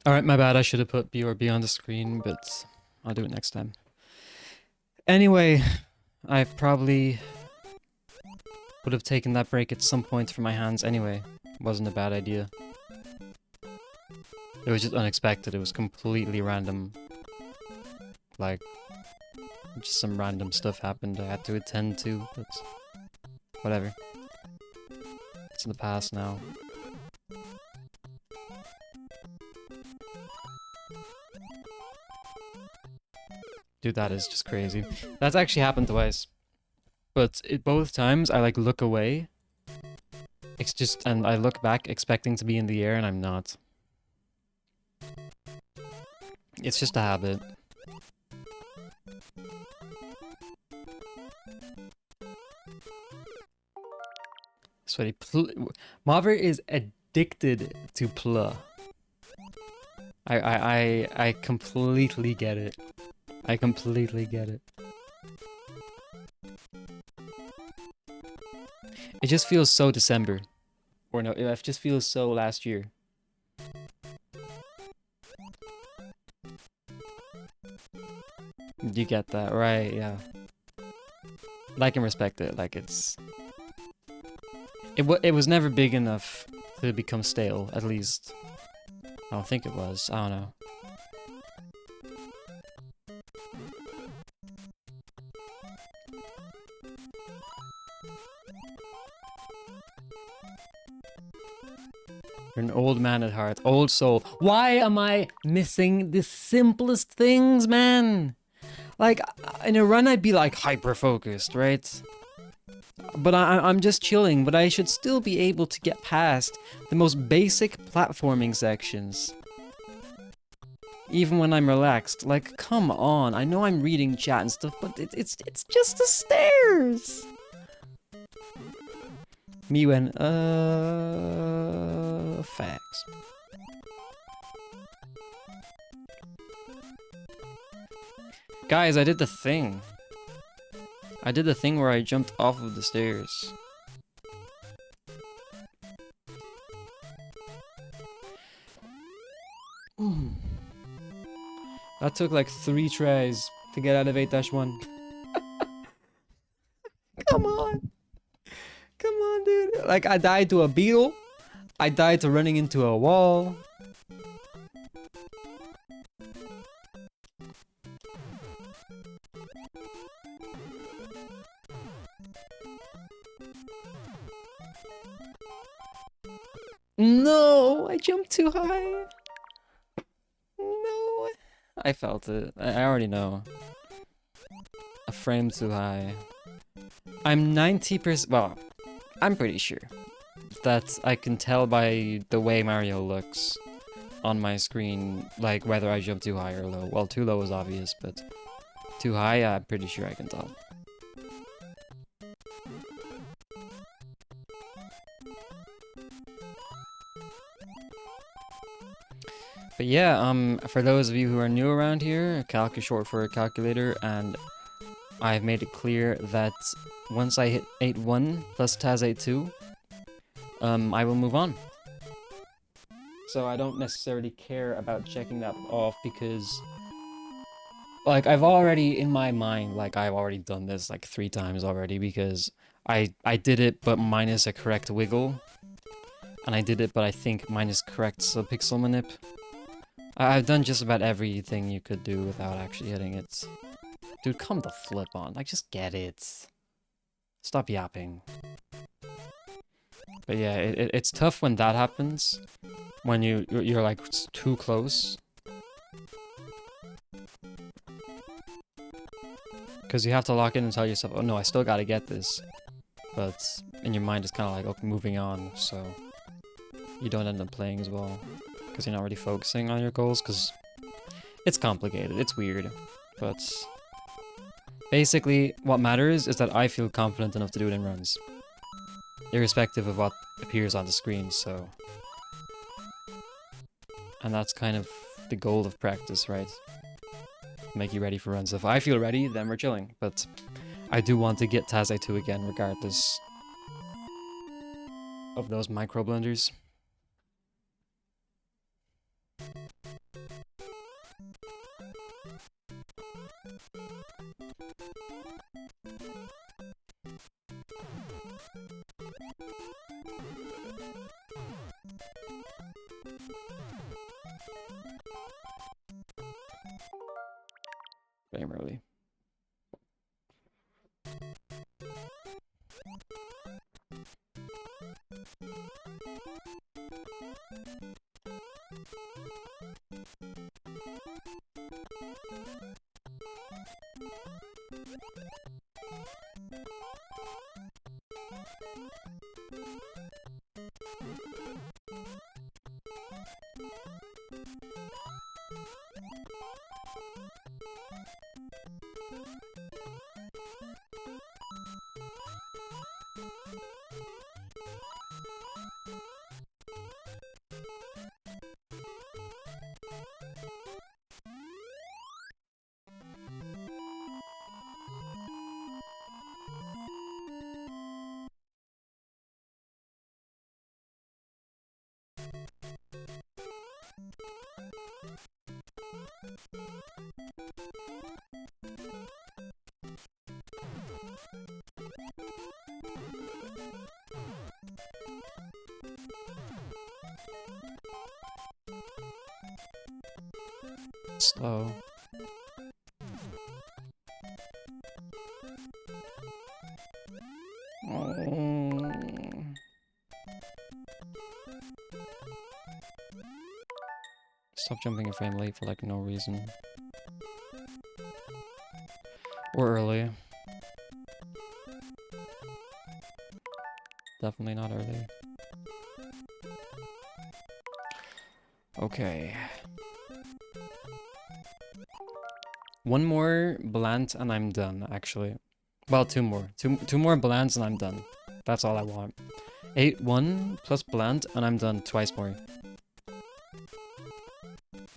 Alright, my bad. I should have put BRB on the screen, but I'll do it next time. Anyway, I probably would have taken that break at some point from my hands anyway. Wasn't a bad idea. It was just unexpected. It was completely random. Like, just some random stuff happened I had to attend to, but whatever. It's in the past now. Dude, that is just crazy. That's actually happened twice. But both times I like look away. It's just, and I look back expecting to be in the air and I'm not. It's just a habit. Sweaty Maver is addicted to Pla. I completely get it. I completely get it. It just feels so December. Or no, it just feels so last year. You get that, right? Yeah. Like and respect it. Like it's... It was never big enough to become stale, at least. I don't think it was. I don't know. You're an old man at heart. Old soul. Why am I missing the simplest things, man? Like, in a run I'd be like hyper-focused, right? But I'm just chilling, but I should still be able to get past the most basic platforming sections. Even when I'm relaxed. Like, come on. I know I'm reading chat and stuff, but it's just the stairs! Miwen, facts. Guys, I did the thing. I did the thing where I jumped off of the stairs. That took like 3 tries to get out of 8-1. Come on. Come on, dude. Like, I died to a beetle. I died to running into a wall. No, I jumped too high. No. I felt it. I already know. A frame too high. I'm 90%, well, I'm pretty sure that I can tell by the way Mario looks on my screen, like whether I jump too high or low. Well, too low is obvious, but too high, I'm pretty sure I can tell. But yeah, for those of you who are new around here, calc is short for a calculator, and I've made it clear that once I hit 8-1 plus Taz 8-2, I will move on. So I don't necessarily care about checking that off because, like, I've already, in my mind, like, I've already done this, like, 3 times already because I did it but minus a correct wiggle, and I did it but I think minus correct subpixel manip. I've done just about everything you could do without actually hitting it. Dude, come the flip on. Like, just get it. Stop yapping. But yeah, it's tough when that happens. When you're like too close. Because you have to lock in and tell yourself, oh no, I still gotta get this. But in your mind, it's kind of like, okay, moving on, so you don't end up playing as well. Because you're not really focusing on your goals, because it's complicated, it's weird. But basically, what matters is that I feel confident enough to do it in runs. Irrespective of what appears on the screen, so... And that's kind of the goal of practice, right? Make you ready for runs. If I feel ready, then we're chilling. But I do want to get Taz 2 again, regardless of those micro blunders. frame early. Slow. Stop jumping a frame late for like no reason. Or early. Definitely not early. Okay. One more Blant and I'm done, actually. Well, two more. Two more Blants and I'm done. That's all I want. 8-1 plus Blant and I'm done twice more.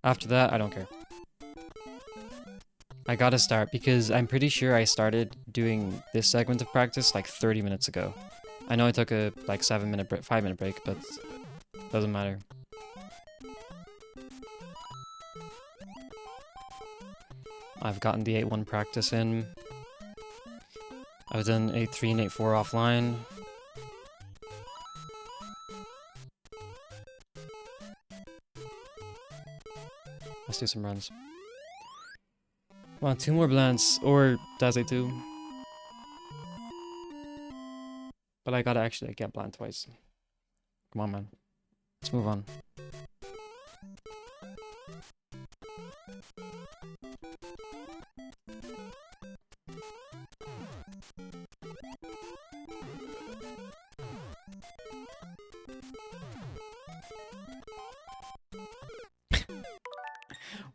After that, I don't care. I gotta start because I'm pretty sure I started doing this segment of practice like 30 minutes ago. I know I took a like 5-minute break, but doesn't matter. I've gotten the 8-1 practice in. I've done 8-3 and 8-4 offline. Let's do some runs. Come on, 2 more Blants, or Daze 2. But I gotta actually get Blant twice. Come on, man. Let's move on.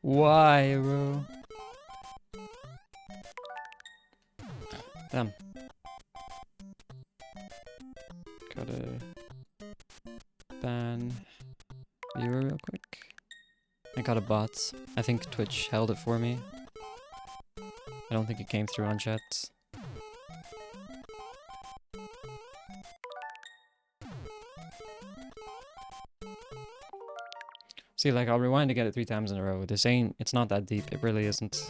Why, bro? Damn. Gotta ban viewer real quick. I got a bot. I think Twitch held it for me. I don't think it came through on chat. See, like, I'll rewind to get it 3 times in a row. This ain't, it's not that deep. It really isn't.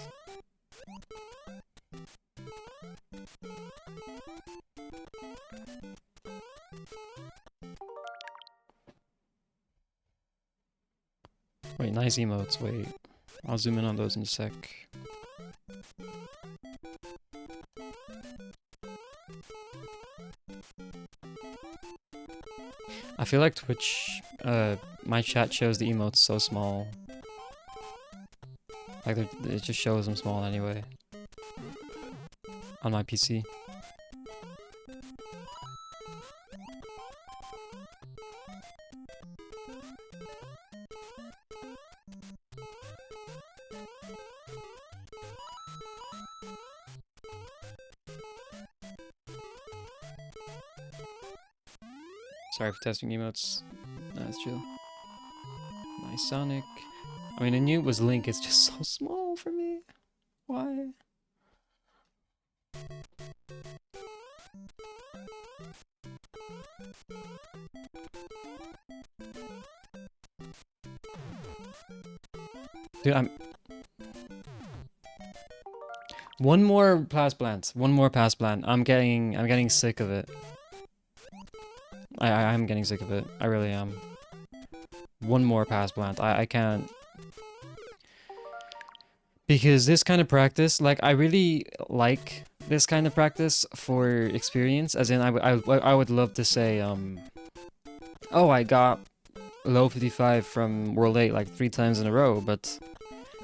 Wait, nice emotes. Wait. I'll zoom in on those in a sec. I feel like Twitch, my chat shows the emotes so small. Like, it just shows them small anyway. On my PC. Sorry for testing emotes. That's chill. Nice Sonic. I mean, I knew it was Link, it's just so small for me. Why? Dude, I'm... One more pass plant. One more pass plant. I'm getting sick of it. I'm getting sick of it. I really am. One more pass plant. I can't... Because this kind of practice, like, I really like this kind of practice for experience, as in I would love to say, oh, I got low 55 from World 8 like 3 times in a row, but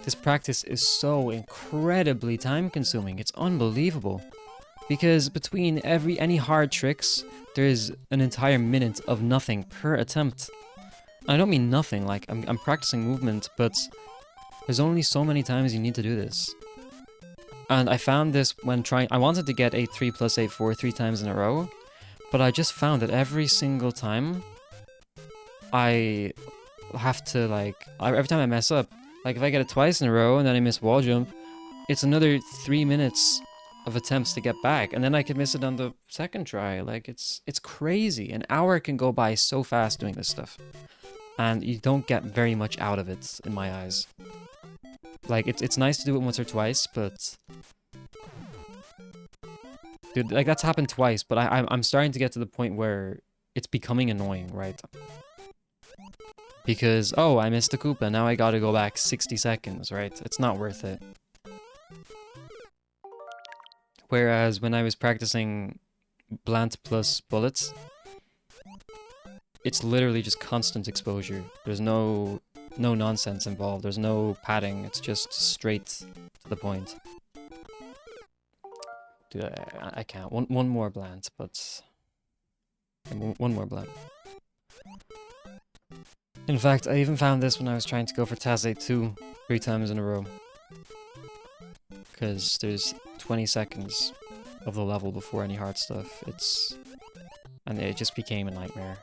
this practice is so incredibly time consuming. It's unbelievable. Because between any hard tricks, there's an entire minute of nothing per attempt. I don't mean nothing, like I'm practicing movement, but there's only so many times you need to do this. And I found this when I wanted to get 8-3 plus 8-4 3 times in a row, but I just found that every single time I have to, like, every time I mess up, like if I get it twice in a row and then I miss wall jump, it's another 3 minutes of attempts to get back, and then I could miss it on the second try. Like, it's crazy. An hour can go by so fast doing this stuff, and you don't get very much out of it, in my eyes. Like, it's nice to do it once or twice, but dude, like, that's happened twice, but I'm starting to get to the point where it's becoming annoying, right? Because, oh, I missed the Koopa, now I gotta go back 60 seconds, right? It's not worth it. Whereas when I was practicing Blant plus bullets, it's literally just constant exposure. There's no nonsense involved. There's no padding. It's just straight to the point. Dude, I can't. One more Blant, but one more Blant. In fact, I even found this when I was trying to go for Taz 2 3 times in a row. Because there's 20 seconds of the level before any hard stuff. And it just became a nightmare.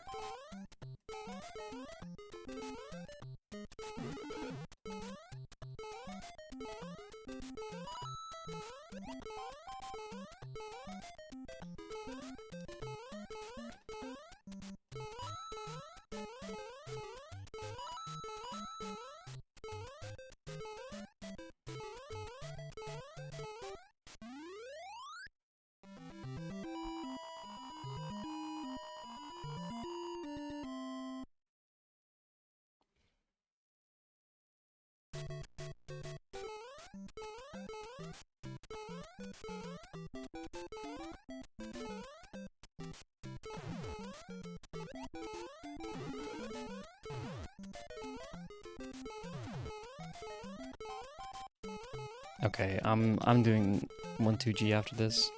Okay, I'm doing 1-2G after this.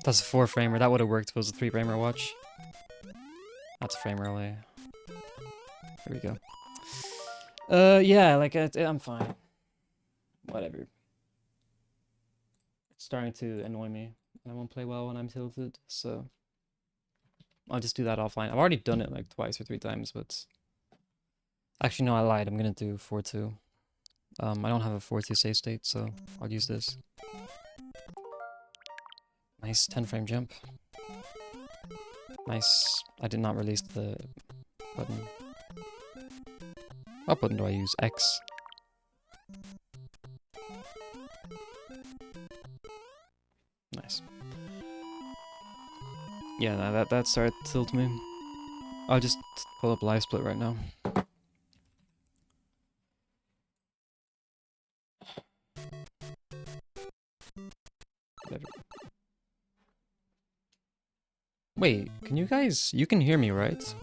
That's a 4-framer. That would have worked if it was a 3-framer watch. That's a framer away. There we go. Yeah, like, I'm fine. Whatever. It's starting to annoy me. I won't play well when I'm tilted, so I'll just do that offline. I've already done it like twice or 3 times, but actually no, I lied. I'm gonna do 4-2. I don't have a 4-2 save state, so I'll use this. Nice 10-frame jump. Nice. I did not release the button. What button do I use? X. Nice. Yeah, that started to tilt me. I'll just pull up live split right now. Whatever. Wait, you can hear me, right?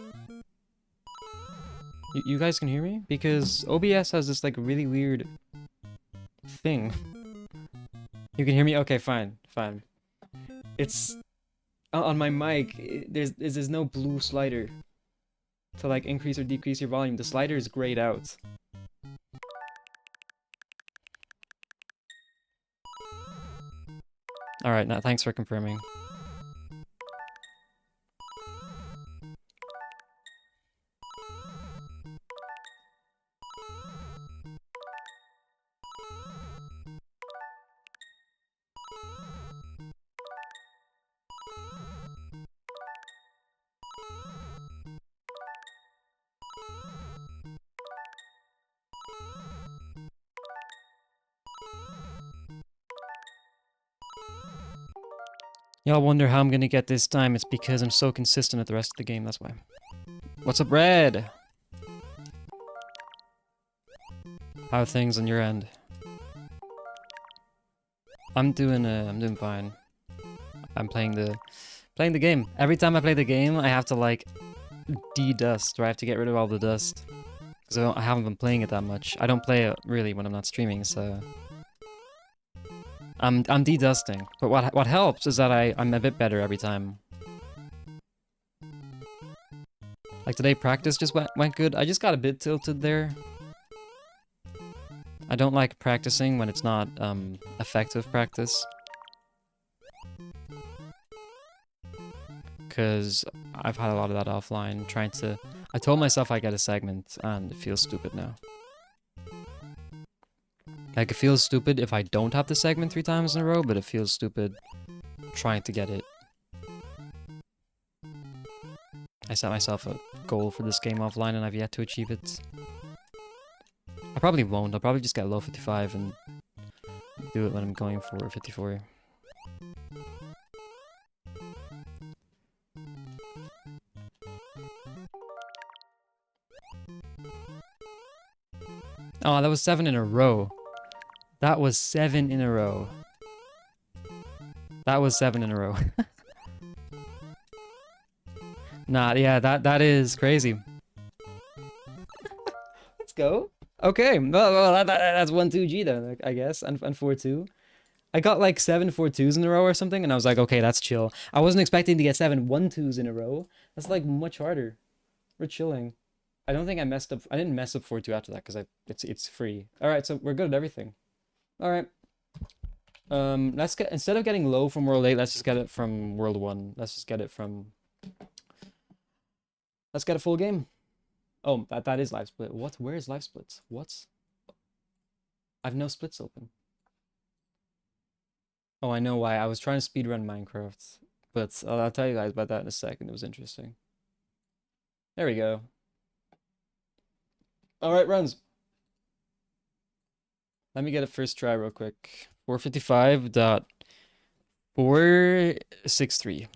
You guys can hear me? Because OBS has this, like, really weird thing. You can hear me? Okay, fine. It's on my mic, there's no blue slider to, like, increase or decrease your volume. The slider is grayed out. Alright, now thanks for confirming. Y'all wonder how I'm gonna get this time. It's because I'm so consistent at the rest of the game, that's why. What's up, Red? How are things on your end? I'm doing fine. I'm playing the game. Every time I play the game, I have to like de-dust, or I have to get rid of all the dust. Because I haven't been playing it that much. I don't play it really when I'm not streaming, so I'm de-dusting. But what helps is that I'm a bit better every time. Like today, practice just went good. I just got a bit tilted there. I don't like practicing when it's not effective practice. Because I've had a lot of that offline, trying to... I told myself I get a segment, and it feels stupid now. Like, it feels stupid if I don't have the segment 3 times in a row, but it feels stupid trying to get it. I set myself a goal for this game offline, and I've yet to achieve it. I probably won't. I'll probably just get low 55 and do it when I'm going for 54. Oh, that was 7 in a row. That was 7 in a row. That was 7 in a row. Nah, yeah, that is crazy. Let's go. Okay, well that's 1-2G then, I guess, and 4-2. I got like 7 4-2s in a row or something, and I was like, okay, that's chill. I wasn't expecting to get 7 1-2s in a row. That's like much harder. We're chilling. I don't think I messed up. I didn't mess up 4-2 after that because it's free. All right, so we're good at everything. All right. Let's get, instead of getting low from World 8, let's just get it from World 1. Let's just get it from... Let's get a full game. Oh, that is live split. What? Where is live splits? What? I've no splits open. Oh, I know why. I was trying to speedrun Minecraft. But I'll tell you guys about that in a second. It was interesting. There we go. Alright, runs. Let me get a first try real quick. 455.463.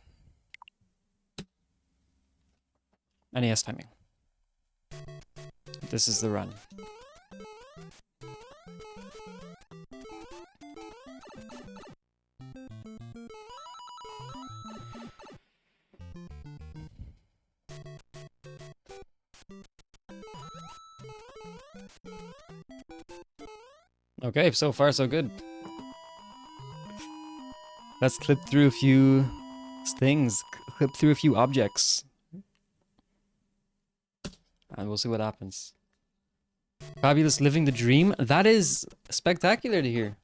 NES timing. This is the run. Okay, so far so good. Let's clip through a few things, clip through a few objects. And we'll see what happens. Fabulous living the dream. That is spectacular to hear.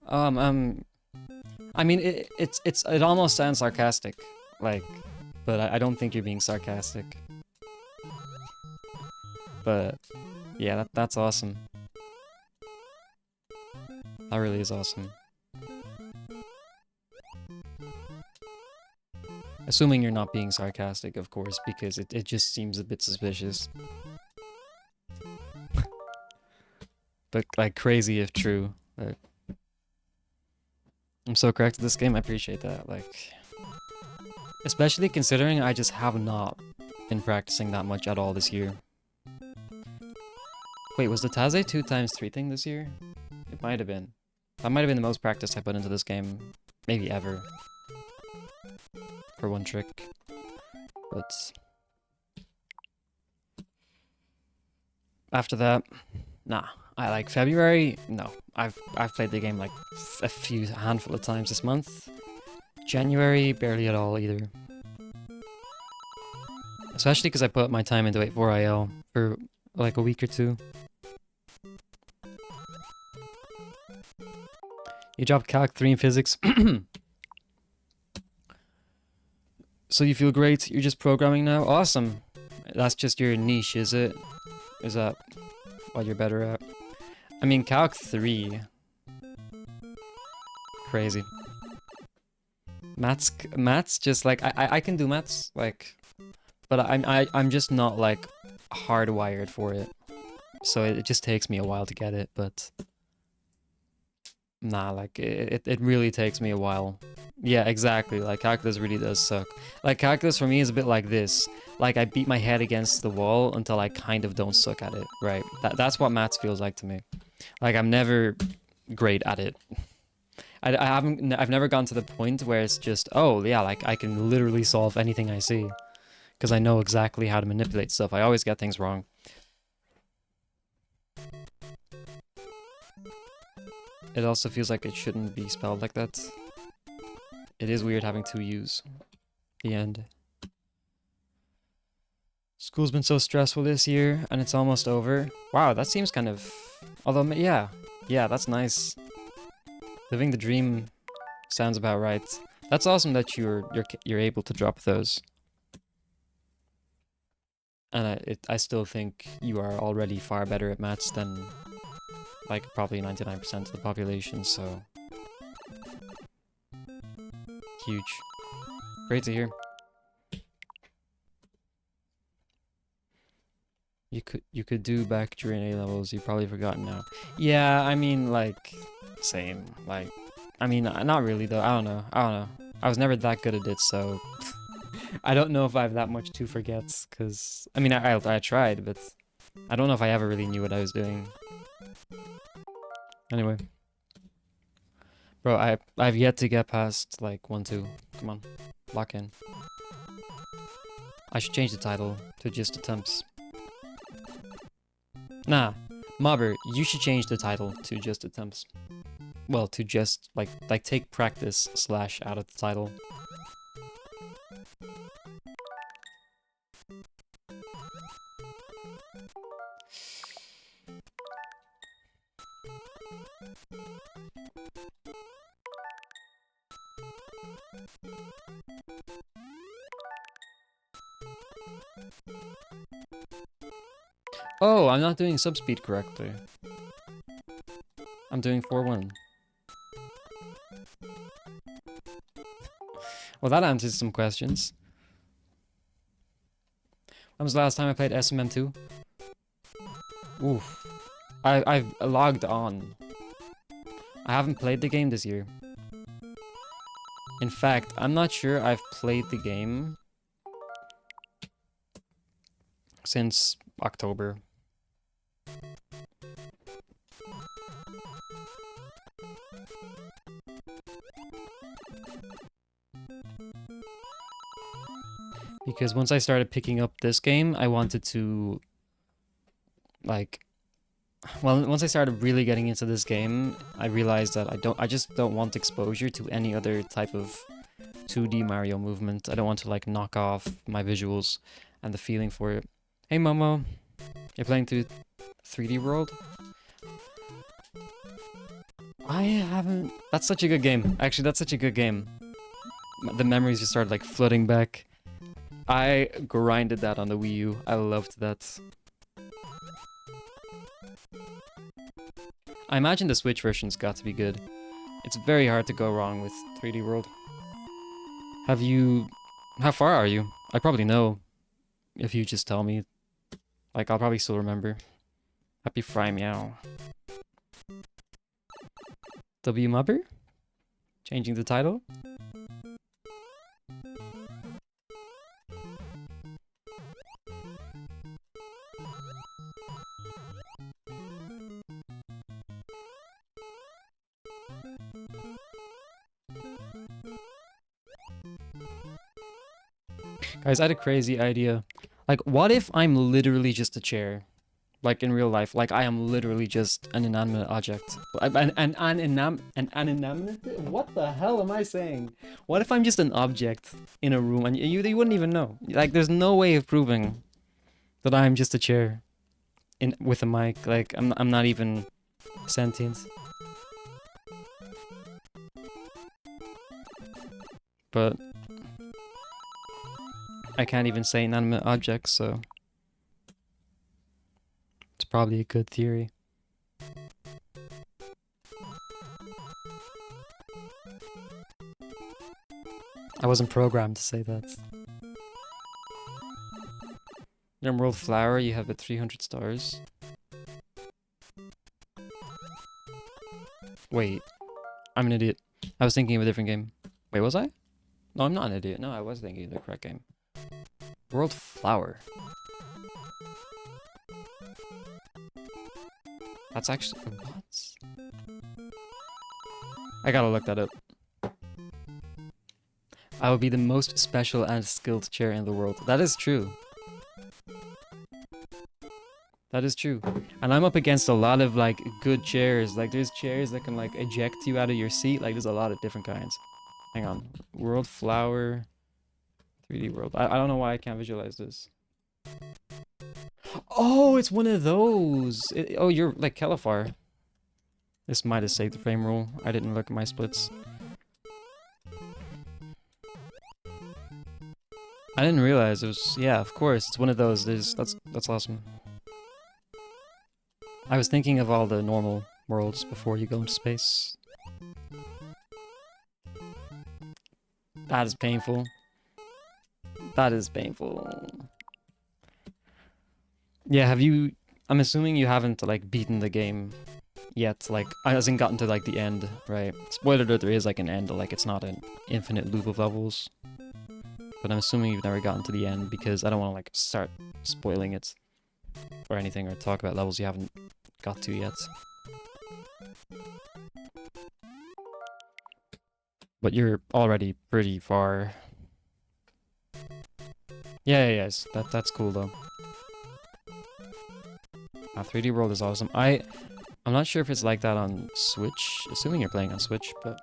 I mean, it almost sounds sarcastic, like, but I don't think you're being sarcastic. But yeah, that's awesome. That really is awesome. Assuming you're not being sarcastic, of course, because it just seems a bit suspicious. But, like, crazy if true. I'm so correct at this game, I appreciate that, like... Especially considering I just have not been practicing that much at all this year. Wait, was the Taze 2x3 thing this year? It might have been. That might have been the most practice I put into this game, maybe ever. For one trick. But... After that, nah. I like February, no. I've played the game like a handful of times this month. January, barely at all either. Especially because I put my time into 84IL for like a week or two. You dropped Calc 3 in physics. So you feel great, you're just programming now? Awesome. That's just your niche, is it? Is that what you're better at? I mean, Calc 3. Crazy. Maths just like, I can do maths, like, but I'm just not like hardwired for it. So it just takes me a while to get it, but nah, like it really takes me a while Yeah, exactly. Like calculus really does suck. Like calculus for me is a bit like this. Like I beat my head against the wall until I kind of don't suck at it, right? That's what maths feels like to me. Like I'm never great at it. I've never gone to the point where it's just, oh yeah, like I can literally solve anything I see because I know exactly how to manipulate stuff. I always get things wrong. It also feels like it shouldn't be spelled like that. It is weird having two U's. The end. School's been so stressful this year, and it's almost over. Wow, that seems kind of... Although, yeah. Yeah, that's nice. Living the dream sounds about right. That's awesome that you're able to drop those. And I still think you are already far better at maths than, like, probably 99% of the population, so... Huge. Great to hear. You could do back during A levels. You've probably forgotten now. Yeah, I mean, like, same. Like, I mean, not really though. I don't know. I was never that good at it, so I don't know if I have that much to forget. Cause I mean, I tried, but I don't know if I ever really knew what I was doing. Anyway, bro, I've yet to get past like 1-2. Come on, lock in. I should change the title to just attempts. Nah, Mobber, you should change the title to just attempts. Well, to just, like take practice / out of the title. Oh, I'm not doing subspeed correctly. I'm doing 4-1. Well, that answers some questions. When was the last time I played SMM2? Oof. I've logged on. I haven't played the game this year. In fact, I'm not sure I've played the game since October. Because once I started picking up this game, I wanted to, like, well, once I started really getting into this game, I realized that I just don't want exposure to any other type of 2D Mario movement. I don't want to, like, knock off my visuals and the feeling for it. Hey, Momo. You're playing through 3D World? I haven't... That's such a good game. Actually, that's such a good game. The memories just started, like, flooding back. I grinded that on the Wii U. I loved that. I imagine the Switch version's got to be good. It's very hard to go wrong with 3D World. Have you... How far are you? I probably know. If you just tell me. Like, I'll probably still remember. Happy Fry Meow. W Mubber? Changing the title? Guys, I had a crazy idea. Like, what if I'm literally just a chair? Like, in real life. Like, I am literally just an inanimate object. An inanimate? What the hell am I saying? What if I'm just an object in a room and you wouldn't even know? Like, there's no way of proving that I'm just a chair with a mic. Like, I'm not even sentient. But I can't even say inanimate objects, so it's probably a good theory. I wasn't programmed to say that. Emerald Flower, you have 300 stars. Wait, I'm an idiot. I was thinking of a different game. Wait, was I? No, I'm not an idiot. No, I was thinking the correct game. World Flower. That's actually... What? I gotta look that up. I would be the most special and skilled chair in the world. That is true. That is true. And I'm up against a lot of, like, good chairs. Like, there's chairs that can, like, eject you out of your seat. Like, there's a lot of different kinds. Hang on. World Flower. 3D World. I don't know why I can't visualize this. Oh, it's one of those. Oh, you're, like, Kelifar. This might have saved the frame rule. I didn't look at my splits. I didn't realize it was... Yeah, of course. It's one of those. That's awesome. I was thinking of all the normal worlds before you go into space. That is painful. That is painful. Yeah, have you... I'm assuming you haven't, like, beaten the game yet. Like, I hasn't gotten to, like, the end, right? Spoiler alert, there is, like, an end. Like, it's not an infinite loop of levels. But I'm assuming you've never gotten to the end because I don't want to, like, start spoiling it or anything or talk about levels you haven't got to yet. But you're already pretty far. Yeah, yes, that's cool though. 3D World is awesome. I'm not sure if it's like that on Switch, assuming you're playing on Switch, but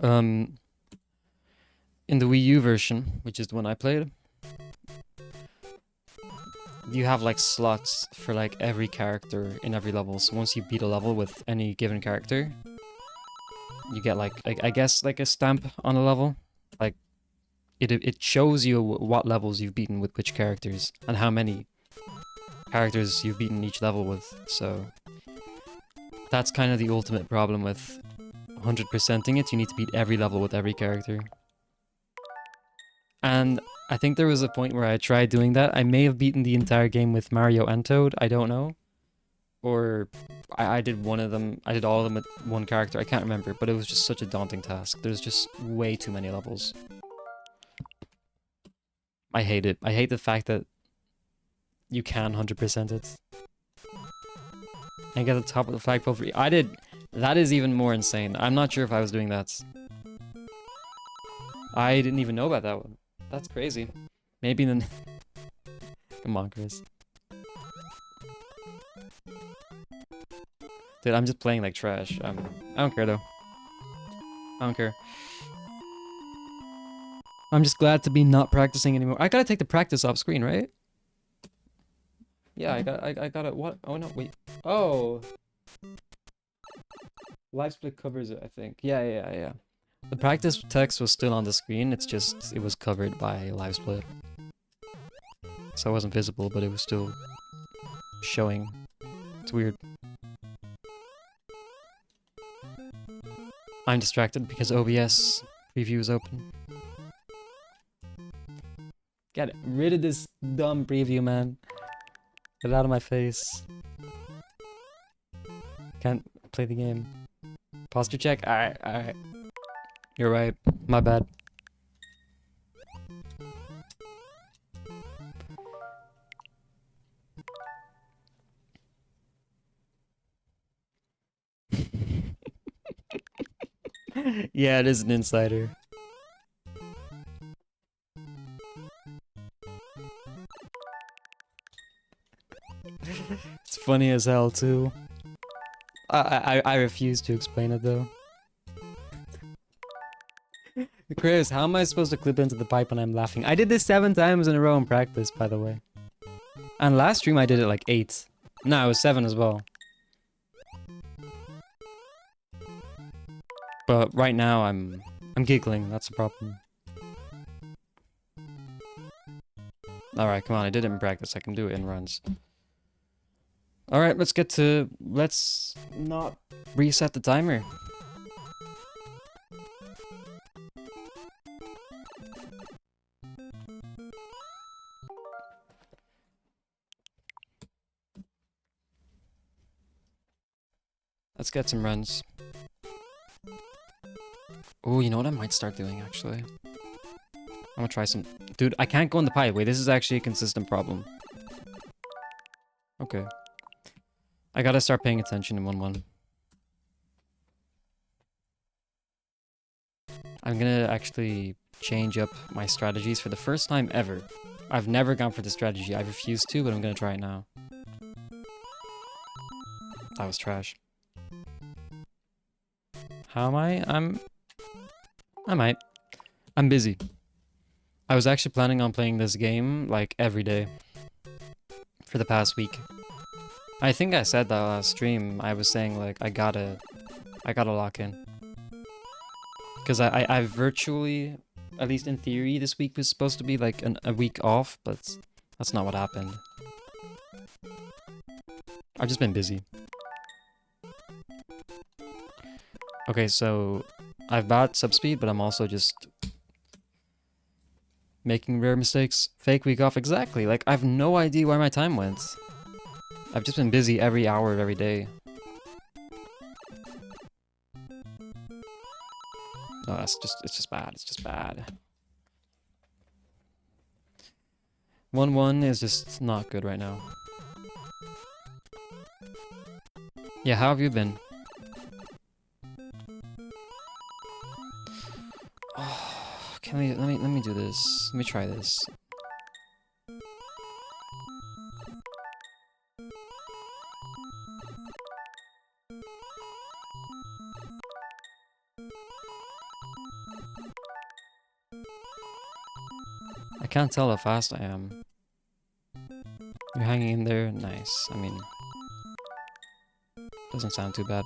in the Wii U version, which is the one I played, you have like slots for like every character in every level. So once you beat a level with any given character, you get like I guess like a stamp on a level. Like it shows you what levels you've beaten with which characters and how many characters you've beaten each level with. So that's kind of the ultimate problem with 100%ing it. You need to beat every level with every character. And I think there was a point where I tried doing that. I may have beaten the entire game with Mario and Toad, I don't know. Or I did one of them, I did all of them with one character, I can't remember, but it was just such a daunting task. There's just way too many levels. I hate it. I hate the fact that you can 100% it. And get the top of the flagpole for... I did... That is even more insane. I'm not sure if I was doing that. I didn't even know about that one. That's crazy. Maybe then... Come on, Chris. Dude, I'm just playing like trash. I don't care, though. I don't care. I'm just glad to be not practicing anymore. I gotta take the practice off screen, right? Yeah, I gotta... What? Oh, no, wait. Oh! Live split covers it, I think. Yeah. The practice text was still on the screen, it's just, it was covered by live split. So it wasn't visible, but it was still showing. It's weird. I'm distracted because OBS preview is open. Get rid of this dumb preview, man. Get it out of my face. Can't play the game. Posture check? Alright. You're right. My bad. Yeah, it is an insider. It's funny as hell, too. I refuse to explain it, though. Chris, how am I supposed to clip into the pipe when I'm laughing? I did this 7 times in a row in practice, by the way. And last stream I did it like 8. No, it was 7 as well. But right now I'm giggling, that's the problem. Alright, come on, I did it in practice, I can do it in runs. Alright, let's not reset the timer. Let's get some runs. Oh, you know what I might start doing, actually? I'm gonna try some... Dude, I can't go in the pipe. Wait, this is actually a consistent problem. Okay. I gotta start paying attention in 1-1. I'm gonna actually change up my strategies for the first time ever. I've never gone for this strategy. I refused to, but I'm gonna try it now. That was trash. How am I? I might. I'm busy. I was actually planning on playing this game, like, every day. For the past week. I think I said that last stream. I was saying, like, I gotta lock in. Because I virtually, at least in theory, this week was supposed to be, like, a week off, but that's not what happened. I've just been busy. Okay, so I've bought subspeed, but I'm also just making rare mistakes. Fake week off, exactly. Like, I have no idea where my time went. I've just been busy every hour of every day. No, it's just bad. It's just bad. 1-1 is just not good right now. Yeah, how have you been? Oh, let me do this. Let me try this. I can't tell how fast I am. You're hanging in there? Nice. I mean, doesn't sound too bad.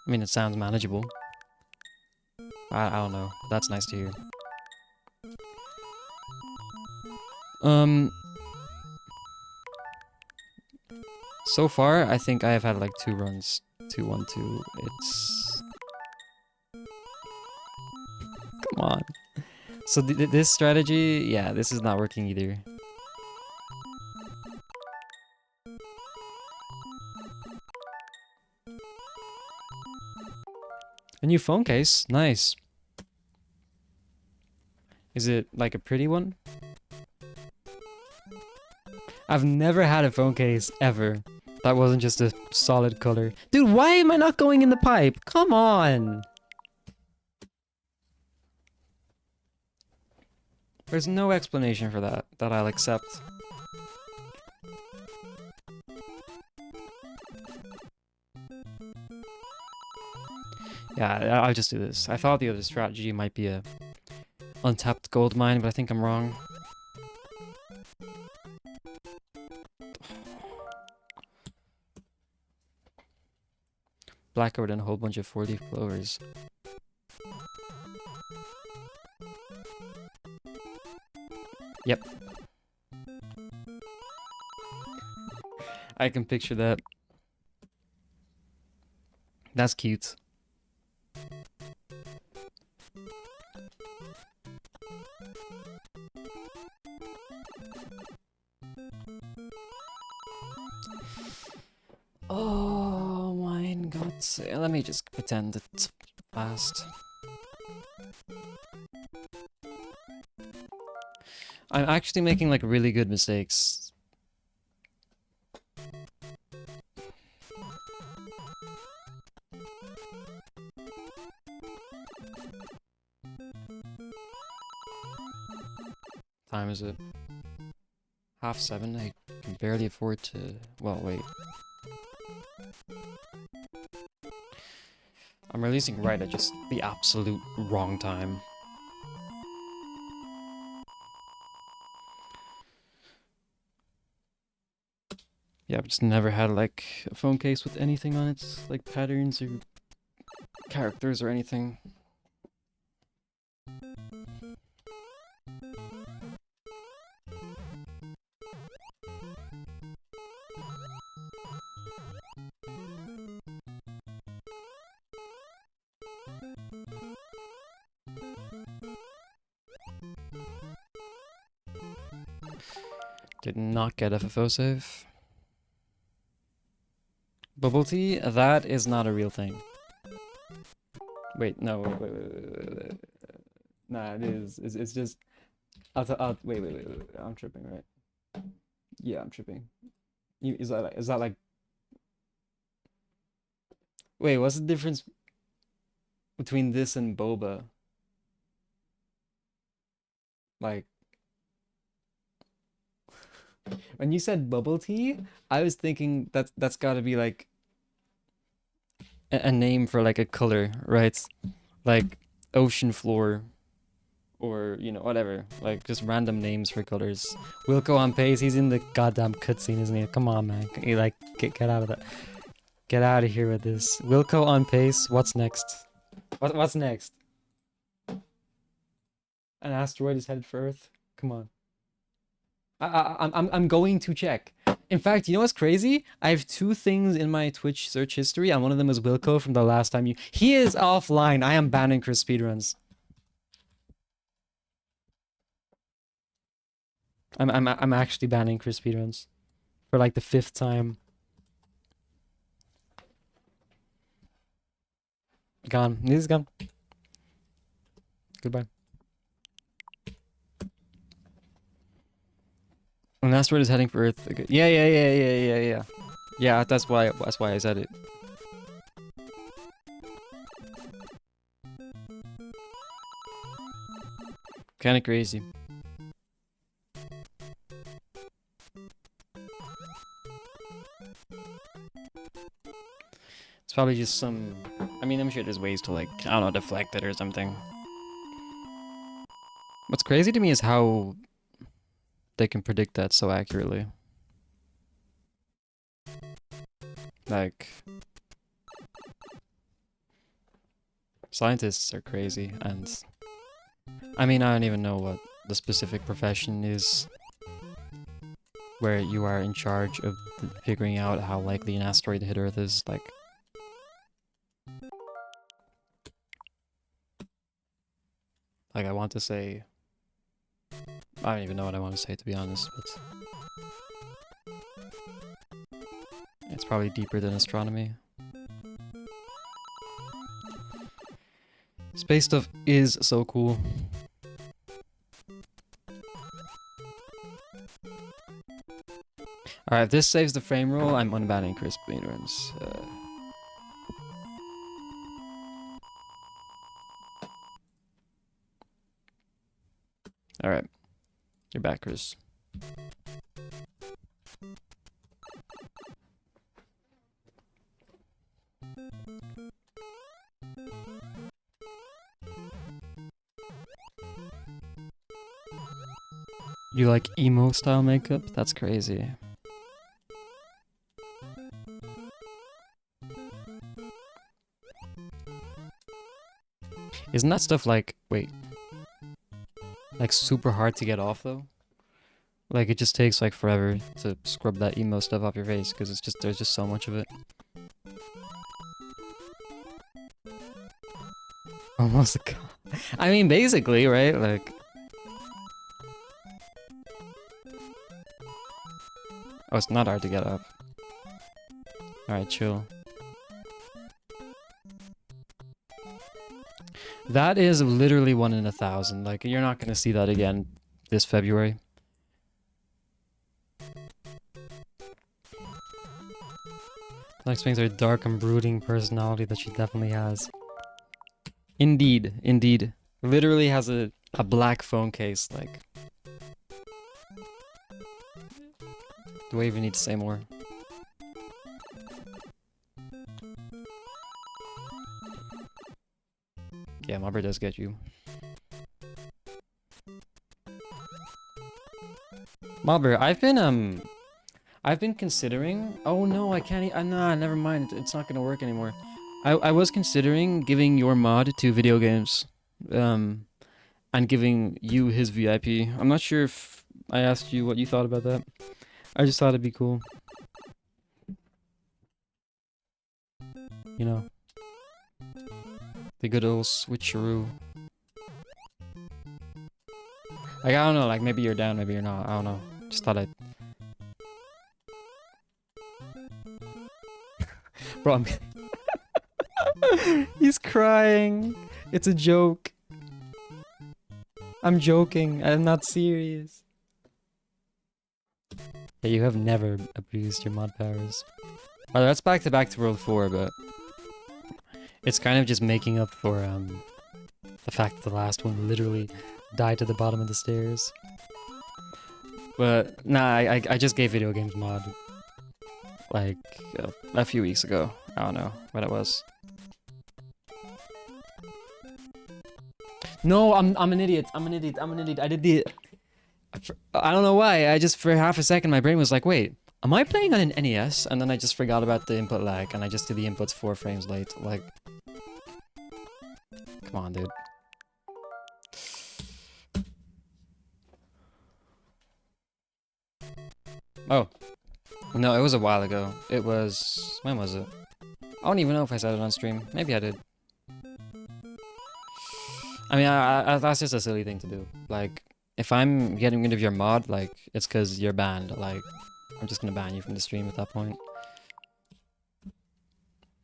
I mean, it sounds manageable. I don't know. That's nice to hear. So far, I think I have had like 2 runs. 2-1-2. It's... Come on. So this strategy, yeah, this is not working either. A new phone case? Nice. Is it like a pretty one? I've never had a phone case, ever. That wasn't just a solid color. Dude, why am I not going in the pipe? Come on! There's no explanation for that I'll accept. Yeah, I'll just do this. I thought the other strategy might be a untapped gold mine, but I think I'm wrong. Blackboard and a whole bunch of 4-leaf clovers. Yep. I can picture that. That's cute. Oh my god. Let me just pretend it's fast. I'm actually making like really good mistakes. Time is it? 7:30. I can barely afford to... Well, wait. I'm releasing right at just the absolute wrong time. Yeah, I've just never had like a phone case with anything on it, like patterns or characters or anything. Did not get FFO save. Bubble tea? That is not a real thing. Wait, no, wait. Nah, it is. It's just. Wait. I'm tripping, right? Yeah, I'm tripping. Is that like? Wait, what's the difference between this and boba? Like, when you said bubble tea, I was thinking that's got to be like a name for like a color, right? Like ocean floor or whatever, like just random names for colors. Wilco on pace, he's in the goddamn cutscene, isn't he? Come on, man. You like get out of that. Get out of here with this. Wilco on pace. What's next? What's next? An asteroid is headed for Earth. Come on. I'm going to check. In fact, you know what's crazy? I have two things in my Twitch search history, and one of them is Wilco from the last time you. He is offline. I am banning Chris speedruns. I'm actually banning Chris speedruns for like the 5th time. Gone. He's gone. Goodbye. An asteroid is heading for Earth. Okay. Yeah. Yeah, that's why I said it. Kinda crazy. It's probably just some... I mean, I'm sure there's ways to, like, I don't know, deflect it or something. What's crazy to me is how they can predict that so accurately. Like... Scientists are crazy, and... I mean, I don't even know what the specific profession is where you are in charge of figuring out how likely an asteroid to hit Earth is, like... Like, I want to say... I don't even know what I want to say, to be honest, but... It's probably deeper than astronomy. Space stuff is so cool. Alright, if this saves the frame roll, I'm unbanning Chris speedruns. Alright. You're back, Chris. You like emo style makeup? That's crazy. Isn't that stuff like, wait, like super hard to get off though? Like it just takes like forever to scrub that emo stuff off your face because there's just so much of it. Almost a I mean, basically, right? Like... Oh, it's not hard to get off. Alright, chill. That is literally 1 in 1,000. Like, you're not gonna see that again this February. That explains her dark and brooding personality that she definitely has. Indeed. Literally has a black phone case, like... Do I even need to say more? Yeah, Mobber does get you. Mobber, I've been considering... Oh no, I can't... Nah, never mind. It's not gonna work anymore. I was considering giving your mod to video games. And giving you his VIP. I'm not sure if I asked you what you thought about that. I just thought it'd be cool. You know. The good old switcheroo. Like, I don't know, like, maybe you're down, maybe you're not. I don't know. Just thought I'd... Bro, He's crying. It's a joke. I'm joking. I'm not serious. Yeah, you have never abused your mod powers. Well, that's back to World 4, but it's kind of just making up for the fact that the last one literally died to the bottom of the stairs. But nah, I just gave video games mod like a few weeks ago. I don't know what it was. No, I'm an idiot. I'm an idiot. I did the. I don't know why. I just for half a second my brain was like, wait, am I playing on an NES? And then I just forgot about the input lag, and I just did the inputs 4 frames late. Like, come on, dude. Oh. No, it was a while ago. It was... When was it? I don't even know if I said it on stream. Maybe I did. I mean, that's just a silly thing to do. Like, if I'm getting rid of your mod, like, it's because you're banned. Like, I'm just gonna ban you from the stream at that point.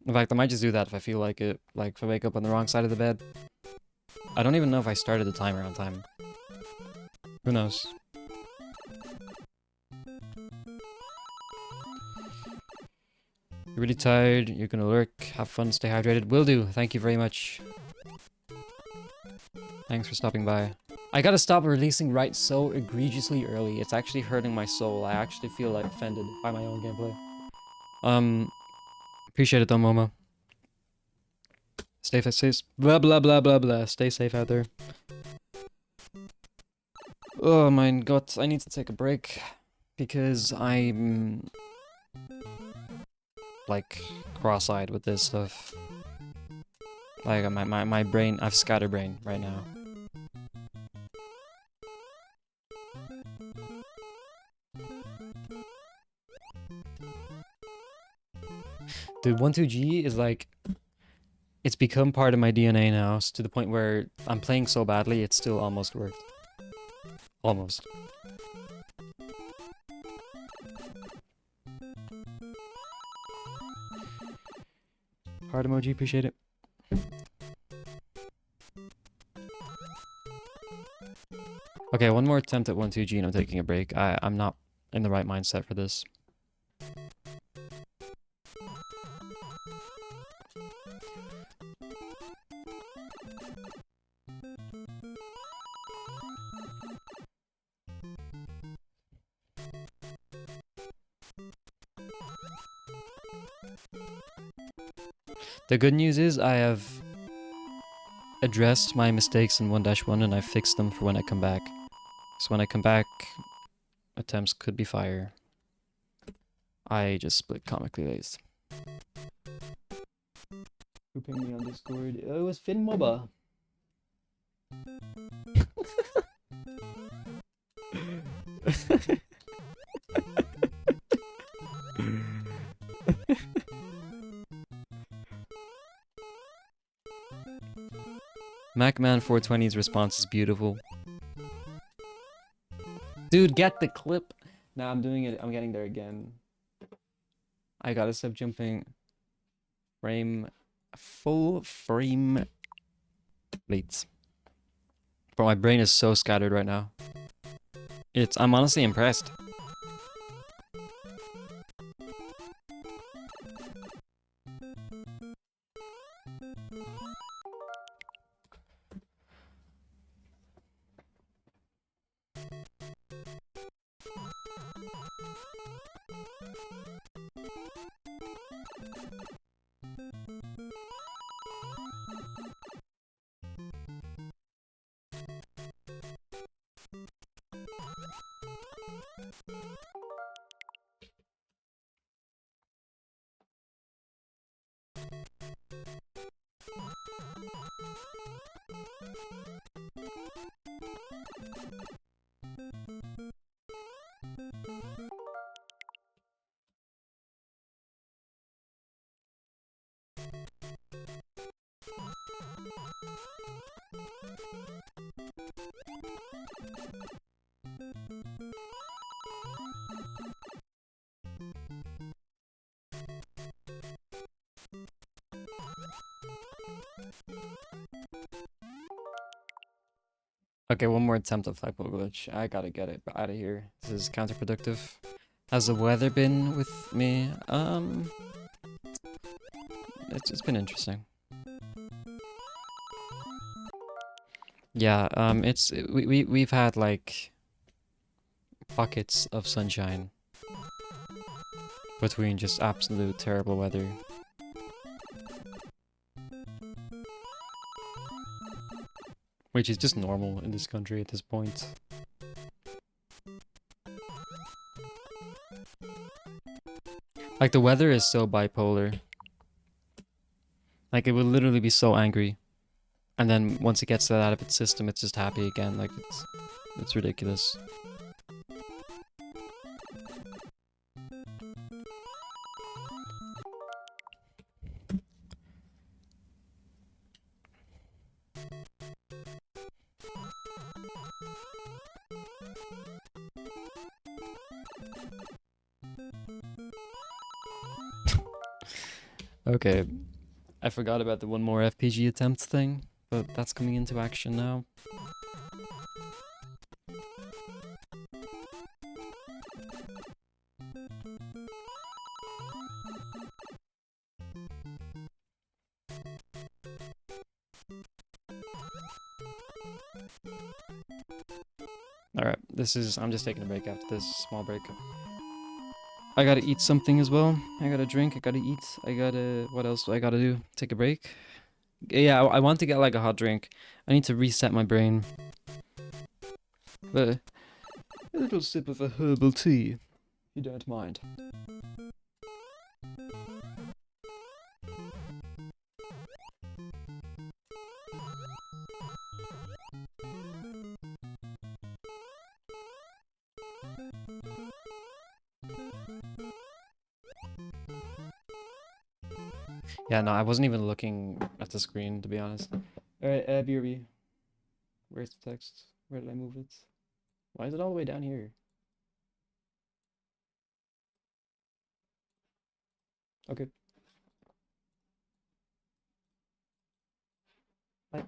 In fact, I might just do that if I feel like it. Like, if I wake up on the wrong side of the bed. I don't even know if I started the timer on time. Who knows? You're really tired, you're gonna lurk, have fun, stay hydrated. Will do, thank you very much. Thanks for stopping by. I gotta stop releasing right so egregiously early. It's actually hurting my soul. I actually feel like offended by my own gameplay. Appreciate it though, Momo. Stay safe. Blah blah blah blah blah. Stay safe out there. Oh my god, I need to take a break because I'm like cross-eyed with this stuff. Like my brain, I've scatterbrain right now. Dude, 12G is like, it's become part of my DNA now, to the point where I'm playing so badly, it still almost worked. Almost. Heart emoji, appreciate it. Okay, one more attempt at 12G and I'm taking a break. I'm not in the right mindset for this. The good news is I have addressed my mistakes in 1-1 and I fixed them for when I come back. So when I come back, attempts could be fire. I just split comically laced. Who pinged me on Discord? It was Finn Moba. MacMan420's response is beautiful. Dude, get the clip. Nah, I'm doing it. I'm getting there again. I gotta stop jumping. Full frame rates. Bro, my brain is so scattered right now. I'm honestly impressed. Okay, one more attempt of Flagpole Glitch. I gotta get it out of here. This is counterproductive. How's the weather been with me? It's been interesting. Yeah, we've had like pockets of sunshine between just absolute terrible weather. Which is just normal in this country at this point. Like, the weather is so bipolar. Like, it would literally be so angry. And then once it gets that out of its system, it's just happy again. Like, it's ridiculous. Okay, I forgot about the one more FPG attempt thing, but that's coming into action now. Alright, I'm just taking a break after this small break. I gotta eat something as well. I gotta drink, I gotta eat, what else do I gotta do? Take a break? Yeah, I want to get like a hot drink. I need to reset my brain. But a little sip of a herbal tea, if you don't mind. Yeah, no, I wasn't even looking at the screen, to be honest. Alright, BRB. Where's the text? Where did I move it? Why is it all the way down here? Okay. Bye.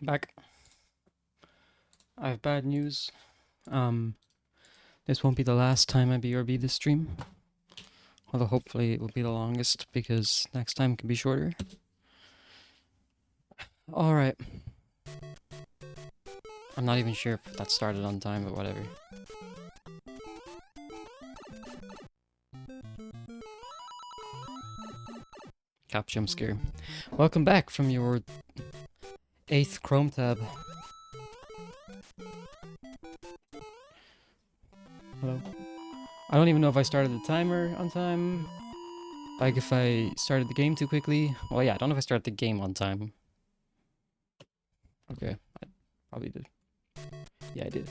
Back. I have bad news. This won't be the last time I BRB this stream. Although hopefully it will be the longest because next time can be shorter. Alright. I'm not even sure if that started on time, but whatever. Cap jump scare. Welcome back from your 8th Chrome tab. Hello. I don't even know if I started the timer on time. Like if I started the game too quickly. Well, yeah, I don't know if I started the game on time. Okay, I probably did. Yeah, I did.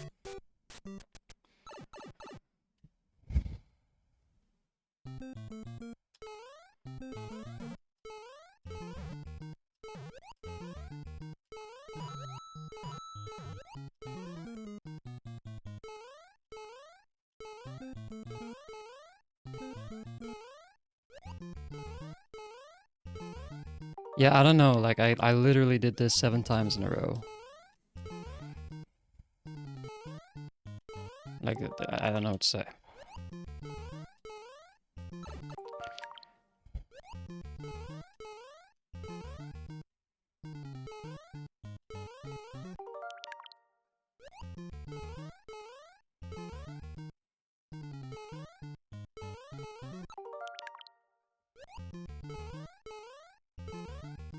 Yeah, I don't know, like I literally did this 7 times in a row. Like, I don't know what to say.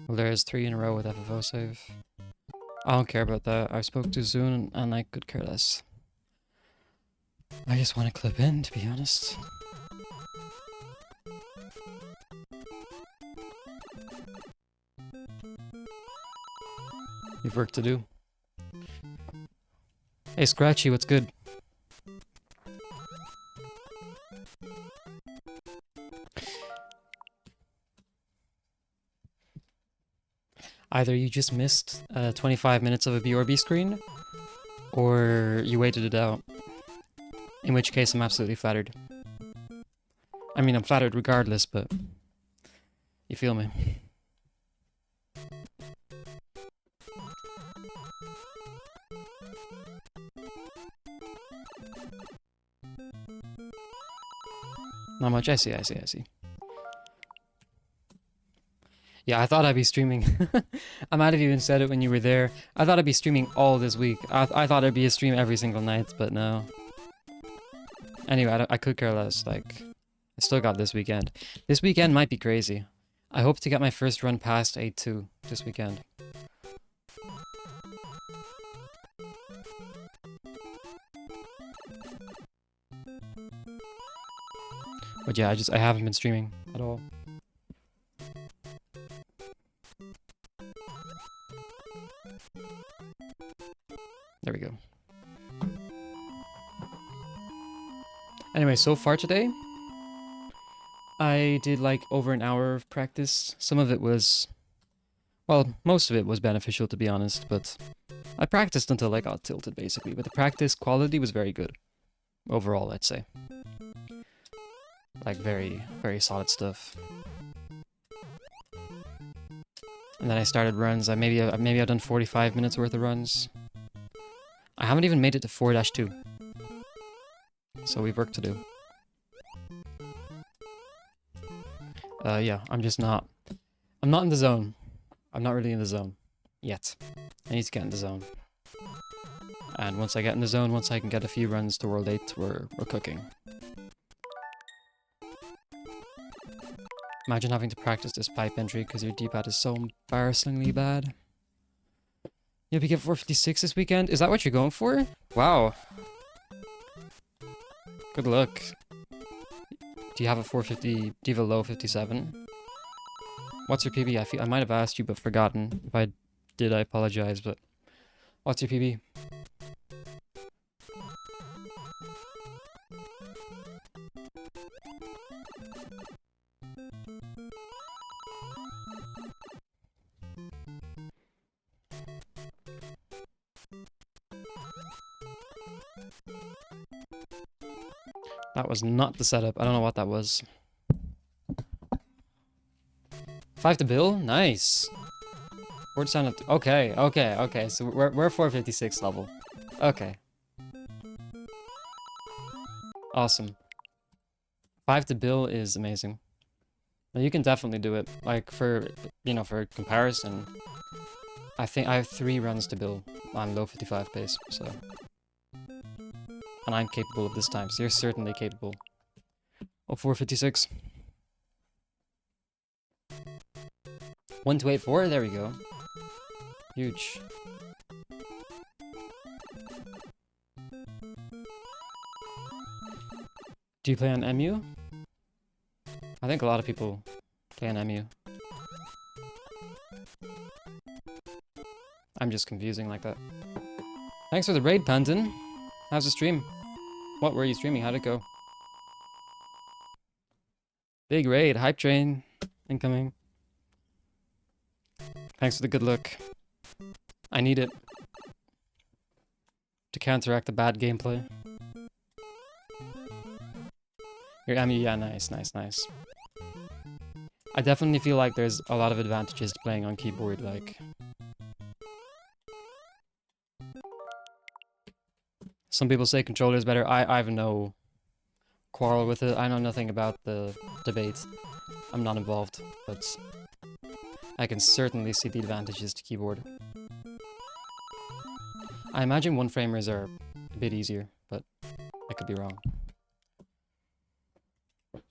Well, there's 3 in a row with FFO save. I don't care about that. I spoke too soon and I could care less. I just want to clip in, to be honest. You've work to do. Hey, Scratchy, what's good? Either you just missed 25 minutes of a BRB screen, or you waited it out. In which case, I'm absolutely flattered. I mean, I'm flattered regardless, but you feel me. Not much. I see. Yeah, I thought I'd be streaming. I might have even said it when you were there. I thought I'd be streaming all this week. I thought I'd be a stream every single night, but no. Anyway, I could care less. Like, I still got this weekend. This weekend might be crazy. I hope to get my first run past 8-2 this weekend. But yeah, I haven't been streaming at all. There we go. Anyway, so far today, I did like over an hour of practice. Some of it was, well, most of it was beneficial to be honest, but I practiced until I got tilted basically. But the practice quality was very good. Overall, I'd say. Like very, very solid stuff. And then I started runs. Maybe I've done 45 minutes worth of runs. I haven't even made it to 4-2. So we've work to do. Yeah, I'm not in the zone. I'm not really in the zone. Yet. I need to get in the zone. And once I get in the zone, once I can get a few runs to World 8, we're cooking. Imagine having to practice this pipe entry because your D-pad is so embarrassingly bad. You'll be getting 456 this weekend? Is that what you're going for? Wow. Good luck. Do you have a 450? Do you have a low 57? What's your PB? I might have asked you but forgotten. If I did, I apologize, but what's your PB? That was not the setup. I don't know what that was. 5 to Bill? Nice. Board's down at... Okay. So we're 456 level. Okay. Awesome. 5 to bill is amazing. Now you can definitely do it. Like, for, you know, for comparison, I think I have 3 runs to bill on low 55 pace, so... And I'm capable of this time, so you're certainly capable of 456. 1284, there we go. Huge. Do you play on MU? I think a lot of people play on MU. I'm just confusing like that. Thanks for the raid, Panton. How's the stream? What were you streaming? How'd it go? Big raid, hype train, incoming. Thanks for the good look. I need it to counteract the bad gameplay. Your MU, yeah, nice. I definitely feel like there's a lot of advantages to playing on keyboard, like... Some people say controller is better. I have no quarrel with it. I know nothing about the debate. I'm not involved, but I can certainly see the advantages to keyboard. I imagine one-framers are a bit easier, but I could be wrong.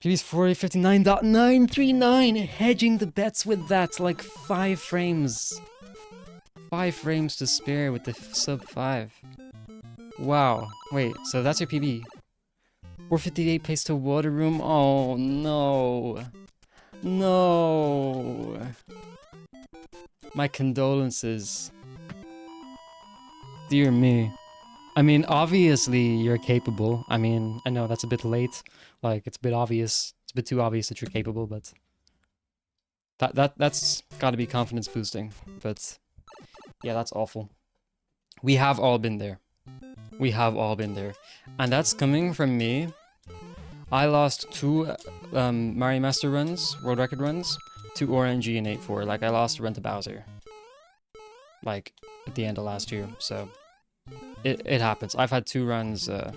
PB's 4059.939, hedging the bets with that, like 5 frames. 5 frames to spare with the sub 5. Wow. Wait, so that's your PB. 458 pace to water room? Oh, no. No. My condolences. Dear me. I mean, obviously you're capable. I mean, I know that's a bit late. Like, it's a bit obvious. It's a bit too obvious that you're capable, but... That's gotta be confidence boosting. But, yeah, that's awful. We have all been there. We have all been there. And that's coming from me. I lost 2 Mario Master runs, world record runs, to RNG and 8-4. Like, I lost a run to Bowser. Like, at the end of last year, so... It happens. I've had 2 runs, I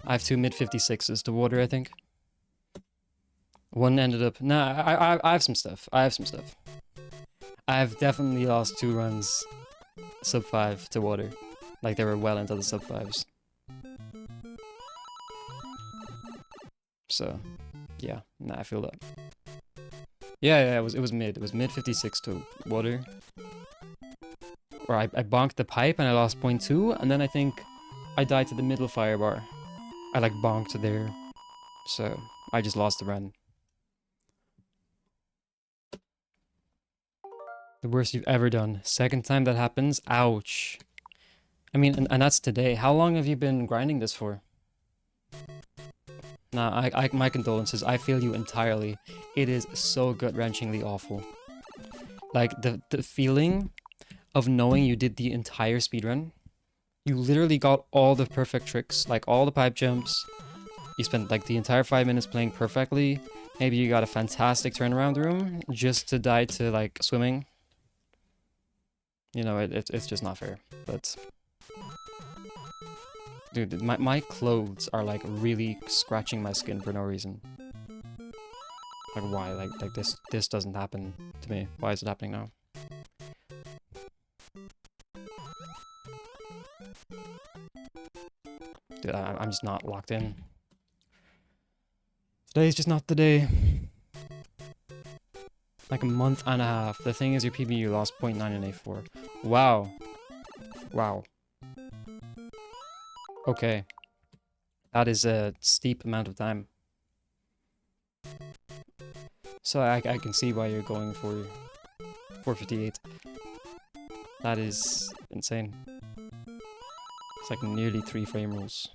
have 2 mid-56s to water, I think. One ended up... Nah, I have some stuff. I've definitely lost 2 runs sub 5 to water. Like, they were well into the sub 5s. So, yeah. Nah, I feel that. Yeah, it was mid. It was mid 56 to water. Or I bonked the pipe and I lost 0.2, and then I think I died to the middle fire bar. I like bonked there. So, I just lost the run. The worst you've ever done. Second time that happens, ouch. I mean, and that's today. How long have you been grinding this for? Nah, my condolences. I feel you entirely. It is so gut-wrenchingly awful. Like, the feeling of knowing you did the entire speedrun. You literally got all the perfect tricks, like all the pipe jumps. You spent like the entire 5 minutes playing perfectly. Maybe you got a fantastic turnaround room just to die to like swimming. You know, it's just not fair, but... Dude, my clothes are like really scratching my skin for no reason. Like why? Like this doesn't happen to me. Why is it happening now? Dude, I'm just not locked in. Today's just not the day. Like a month and a half. The thing is, your PB, you lost 0.9 and A4. Wow. Wow. Okay. That is a steep amount of time. So I can see why you're going for 458. That is insane. It's like nearly 3 frame rules.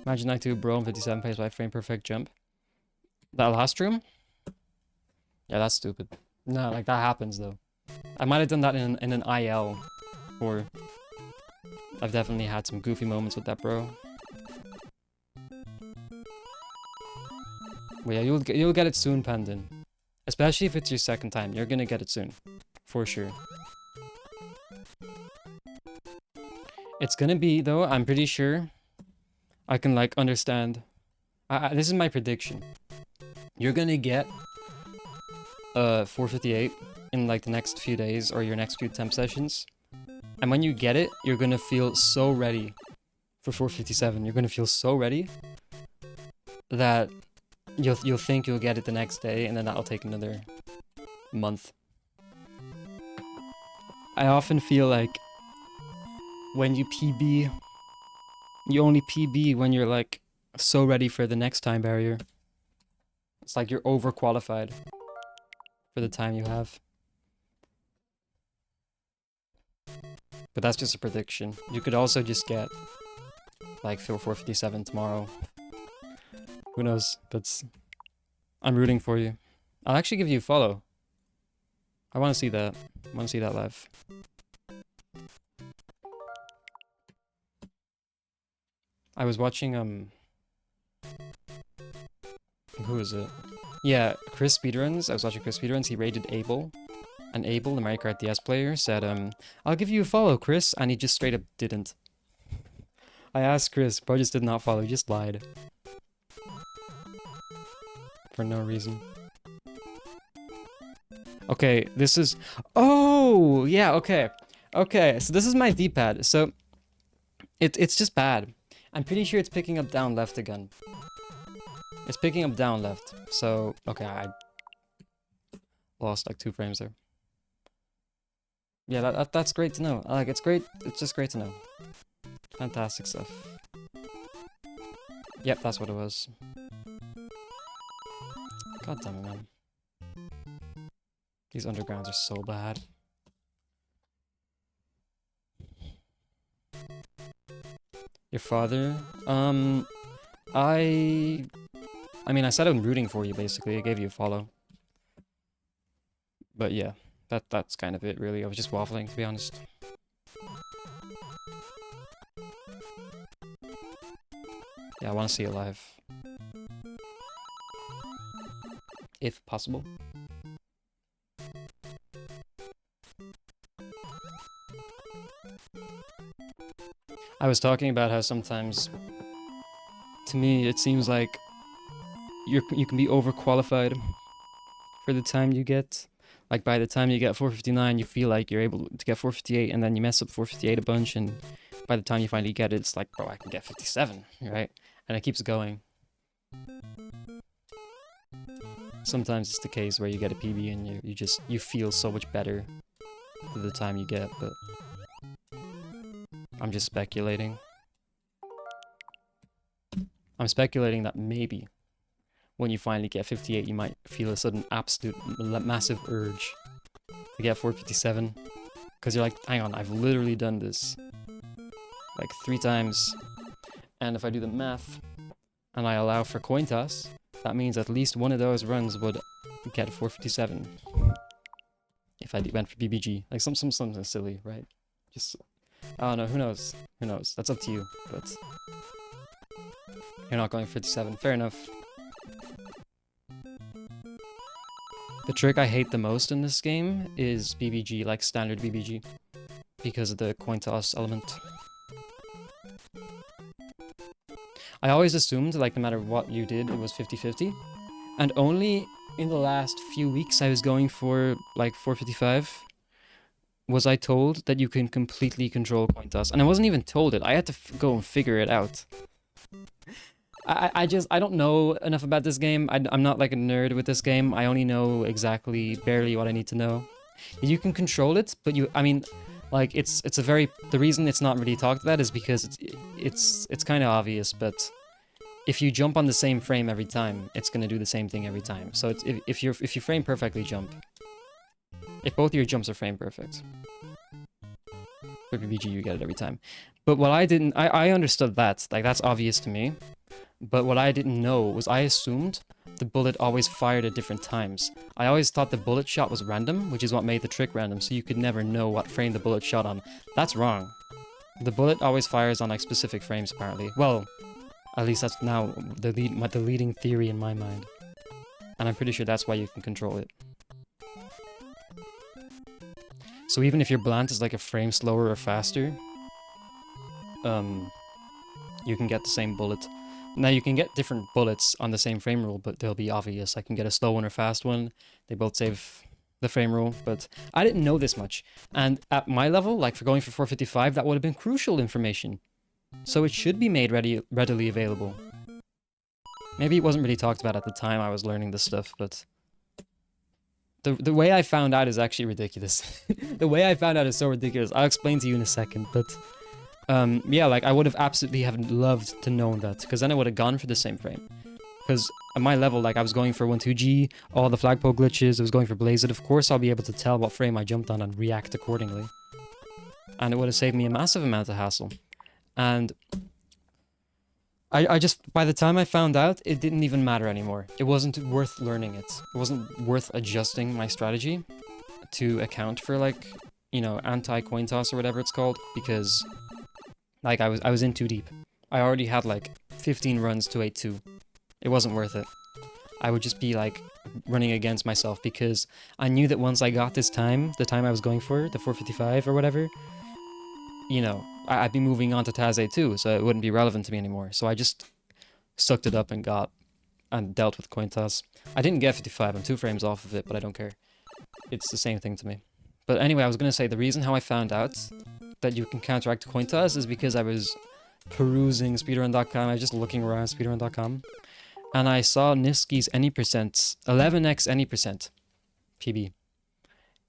Imagine I 2 bro and 57 pace by frame perfect jump. That last room? Yeah, that's stupid. No, like that happens though. I might have done that in an IL, or I've definitely had some goofy moments with that bro. Well, yeah, you'll get it soon, Pandin. Especially if it's your second time, you're gonna get it soon, for sure. It's gonna be though. I'm pretty sure. I can like understand. This is my prediction. You're gonna get 458 in like the next few days or your next few temp sessions, and when you get it, you're gonna feel so ready for 457. You're gonna feel so ready that you'll think you'll get it the next day, and then that'll take another month. I often feel like when you PB, you only PB when you're like so ready for the next time barrier. It's like you're overqualified for the time you have. But that's just a prediction. You could also just get like Phil 457 tomorrow. Who knows? But I'm rooting for you. I'll actually give you a follow. I want to see that. I want to see that live. I was watching who is it? Yeah, Chris Speedruns. I was watching Chris Speedruns. He rated Abel. And Abel, the Mario Kart DS player, said, I'll give you a follow, Chris. And he just straight up didn't. I asked Chris, bro just did not follow. He just lied. For no reason. Okay, this is... Oh! Yeah, okay. Okay, so this is my D-pad. So, it's just bad. I'm pretty sure it's picking up down left again. It's picking up down left. So, okay, I lost like 2 frames there. Yeah, that's great to know. Like, it's great. It's just great to know. Fantastic stuff. Yep, that's what it was. God damn it, man. These undergrounds are so bad. Your father? I mean, I said I'm rooting for you, basically. I gave you a follow. But yeah, that's kind of it, really. I was just waffling, to be honest. Yeah, I want to see it live. If possible. I was talking about how sometimes, to me, it seems like you can be overqualified for the time you get. Like, by the time you get 459, you feel like you're able to get 458, and then you mess up 458 a bunch, and by the time you finally get it, it's like, bro, I can get 57, right? And it keeps going. Sometimes it's the case where you get a PB and you feel so much better for the time you get, but I'm just speculating. I'm speculating that maybe when you finally get 58, you might feel a sudden absolute massive urge to get 457. Because you're like, hang on, I've literally done this like 3 times. And if I do the math and I allow for coin toss, that means at least one of those runs would get 457. If I went for BBG. Like something silly, right? Just, I don't know, who knows? Who knows? That's up to you, but you're not going 57. Fair enough. The trick I hate the most in this game is BBG, like standard BBG, because of the coin toss element. I always assumed, like, no matter what you did, it was 50-50, and only in the last few weeks I was going for, like, 455, was I told that you can completely control coin toss, and I wasn't even told it, I had to go and figure it out. I don't know enough about this game. I'm not like a nerd with this game. I only know exactly barely what I need to know. You can control it, but I mean, like it's a very, the reason it's not really talked about is because it's kind of obvious, but if you jump on the same frame every time, it's gonna do the same thing every time. So it's, if you frame perfectly jump, if both of your jumps are frame perfect, for PBG you get it every time. But what I understood that, like that's obvious to me. But what I didn't know was I assumed the bullet always fired at different times. I always thought the bullet shot was random, which is what made the trick random, so you could never know what frame the bullet shot on. That's wrong. The bullet always fires on like specific frames, apparently. Well, at least that's now the leading theory in my mind. And I'm pretty sure that's why you can control it. So even if your Blant is like a frame slower or faster, you can get the same bullet. Now you can get different bullets on the same frame rule, but they'll be obvious. I can get a slow one or fast one. They both save the frame rule, but I didn't know this much. And at my level, like for going for 455, that would have been crucial information. So it should be made readily available. Maybe it wasn't really talked about at the time I was learning this stuff, but the way I found out is actually ridiculous. The way I found out is so ridiculous. I'll explain to you in a second, but yeah, like I would have absolutely have loved to know that, because then I would have gone for the same frame. Because at my level, like I was going for 1-2G, all the flagpole glitches, I was going for Blazed. Of course I'll be able to tell what frame I jumped on and react accordingly. And it would have saved me a massive amount of hassle. And I just, by the time I found out, it didn't even matter anymore. It wasn't worth learning it. It wasn't worth adjusting my strategy to account for, like, you know, anti-coin toss or whatever it's called, because like I was in too deep. I already had like 15 runs to 8-2. It wasn't worth it. I would just be like running against myself, because I knew that once I got this time, the time I was going for, the 455 or whatever, you know, I'd be moving on to Taz 8-2, so it wouldn't be relevant to me anymore. So I just sucked it up and dealt with coin toss. I didn't get 55, I'm 2 frames off of it, but I don't care. It's the same thing to me. But anyway, I was going to say, the reason how I found out that you can counteract coin toss is because I was perusing speedrun.com, I was just looking around speedrun.com, and I saw Nifsky's any percent, 11x any percent, PB.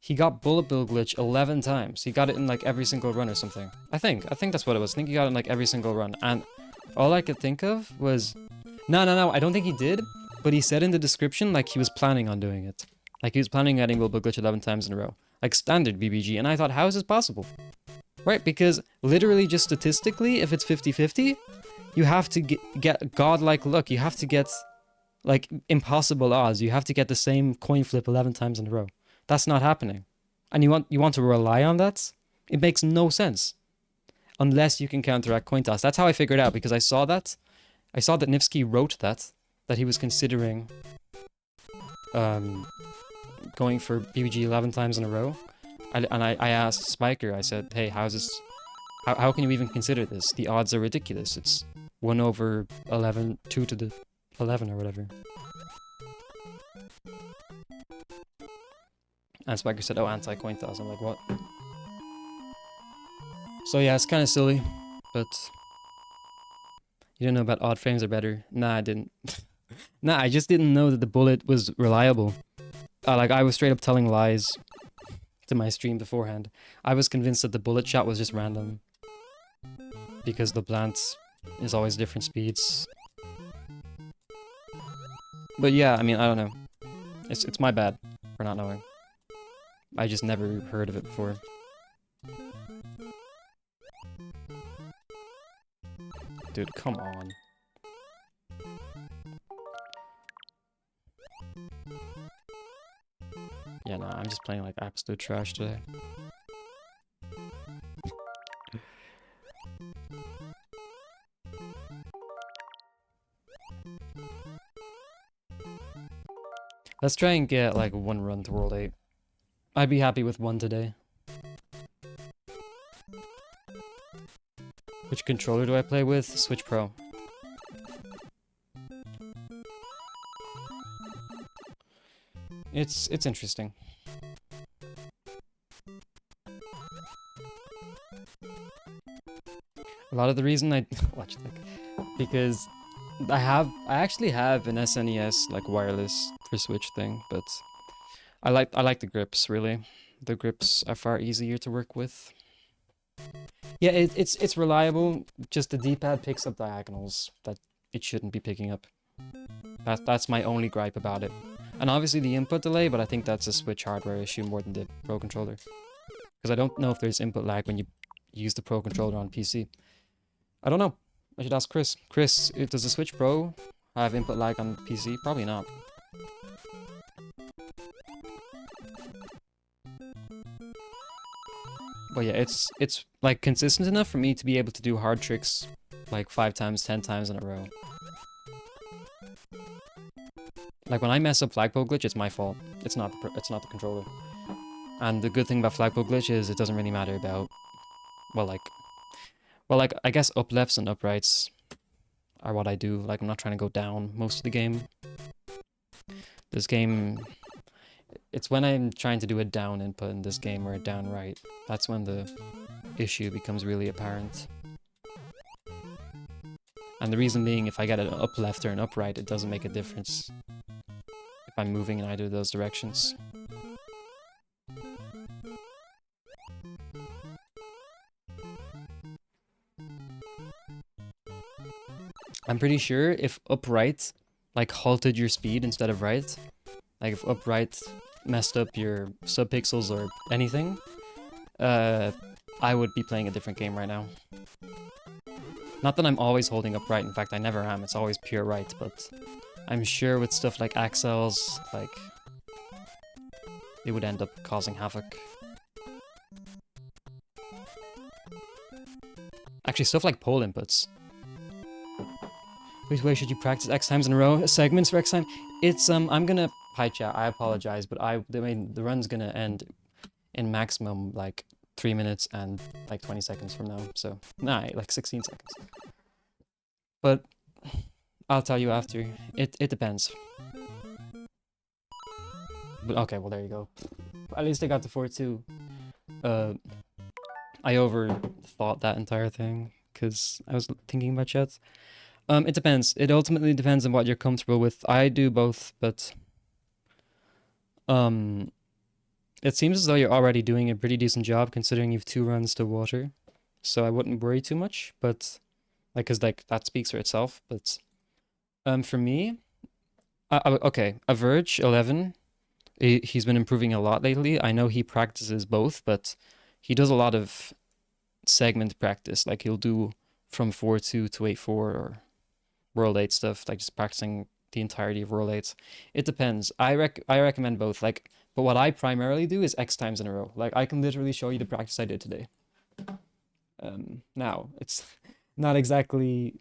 He got Bullet Bill glitch 11 times. He got it in like every single run or something. I think that's what it was. I think he got it in like every single run. And all I could think of was, no, I don't think he did. But he said in the description like he was planning on doing it. Like he was planning on getting Bullet Bill glitch 11 times in a row. Like standard BBG. And I thought, how is this possible? Right, because literally just statistically, if it's 50-50, you have to get godlike luck. You have to get like impossible odds. You have to get the same coin flip 11 times in a row. That's not happening. And you want to rely on that? It makes no sense. Unless you can counteract coin toss. That's how I figured out, because I saw that. I saw that Nifsky wrote that he was considering going for BBG 11 times in a row. I asked Spiker, I said, hey, how's this? How can you even consider this? The odds are ridiculous. It's 1/11, 2 to the 11 or whatever. And Spiker said, oh, anti-coin toss. I'm like, what? So yeah, it's kind of silly, but you didn't know about odd frames are better. Nah, I didn't. Nah, I just didn't know that the bullet was reliable. Like, I was straight up telling lies to my stream beforehand. I was convinced that the bullet shot was just random, because the Blant is always different speeds. But yeah, I mean, I don't know. It's my bad for not knowing. I just never heard of it before. Dude, come on. Yeah, nah, I'm just playing like absolute trash today. Let's try and get like 1 run to World 8. I'd be happy with 1 today. Which controller do I play with? Switch Pro. It's interesting. A lot of the reason I watch because I actually have an SNES like wireless for Switch thing, but I like the grips really. The grips are far easier to work with. Yeah, it's reliable. Just the D-pad picks up diagonals that it shouldn't be picking up. That's my only gripe about it. And obviously the input delay, but I think that's a Switch hardware issue more than the Pro Controller. Because I don't know if there's input lag when you use the Pro Controller on PC. I don't know. I should ask Chris. Chris, does the Switch Pro have input lag on PC? Probably not. But yeah, it's like consistent enough for me to be able to do hard tricks like 5 times, 10 times in a row. Like when I mess up flagpole glitch, it's my fault. It's not the controller. And the good thing about flagpole glitch is it doesn't really matter about, well, like I guess up lefts and up rights are what I do. Like I'm not trying to go down most of the game. This game, it's when I'm trying to do a down input in this game or a down right. That's when the issue becomes really apparent. And the reason being, if I get an up left or an up right, it doesn't make a difference if I'm moving in either of those directions. I'm pretty sure if up right, like, halted your speed instead of right, like if up right messed up your subpixels or anything, I would be playing a different game right now. Not that I'm always holding up right, in fact I never am, it's always pure right, but I'm sure with stuff like Axels, like, it would end up causing havoc. Actually, stuff like pole inputs. Which way should you practice X times in a row? Segments for X time? It's, I'm gonna pie chat, I apologize, but I mean, the run's gonna end in maximum, like, 3 minutes and, like, 20 seconds from now, so, nah, like 16 seconds. But, I'll tell you after. It depends. But, okay, well, there you go. At least I got to 4-2. I overthought that entire thing, because I was thinking about chats. It depends. It ultimately depends on what you're comfortable with. I do both, but it seems as though you're already doing a pretty decent job considering you've 2 runs to water. So I wouldn't worry too much, but like, cause like that speaks for itself. But for me, okay, Averge 11, he's been improving a lot lately. I know he practices both, but he does a lot of segment practice. Like he'll do from 4-2 to 8-4 or World 8 stuff, like just practicing the entirety of World 8. It depends. I recommend both. Like, but what I primarily do is X times in a row. Like I can literally show you the practice I did today. Now it's not exactly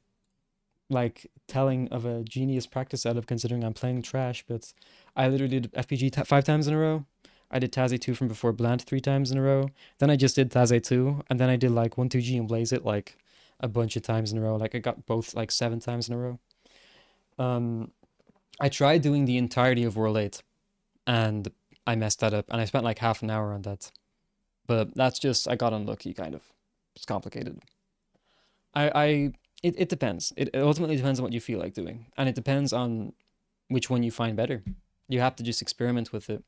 like telling of a genius practice setup considering I'm playing trash, but I literally did FPG 5 times in a row. I did Taze 2 from before Blant 3 times in a row. Then I just did Taze 2, and then I did like 1-2G and Blaze It like a bunch of times in a row. Like I got both like 7 times in a row. I tried doing the entirety of World 8 and I messed that up and I spent like half an hour on that. But that's just, I got unlucky kind of. It's complicated. It depends. It ultimately depends on what you feel like doing. And it depends on which one you find better. You have to just experiment with it.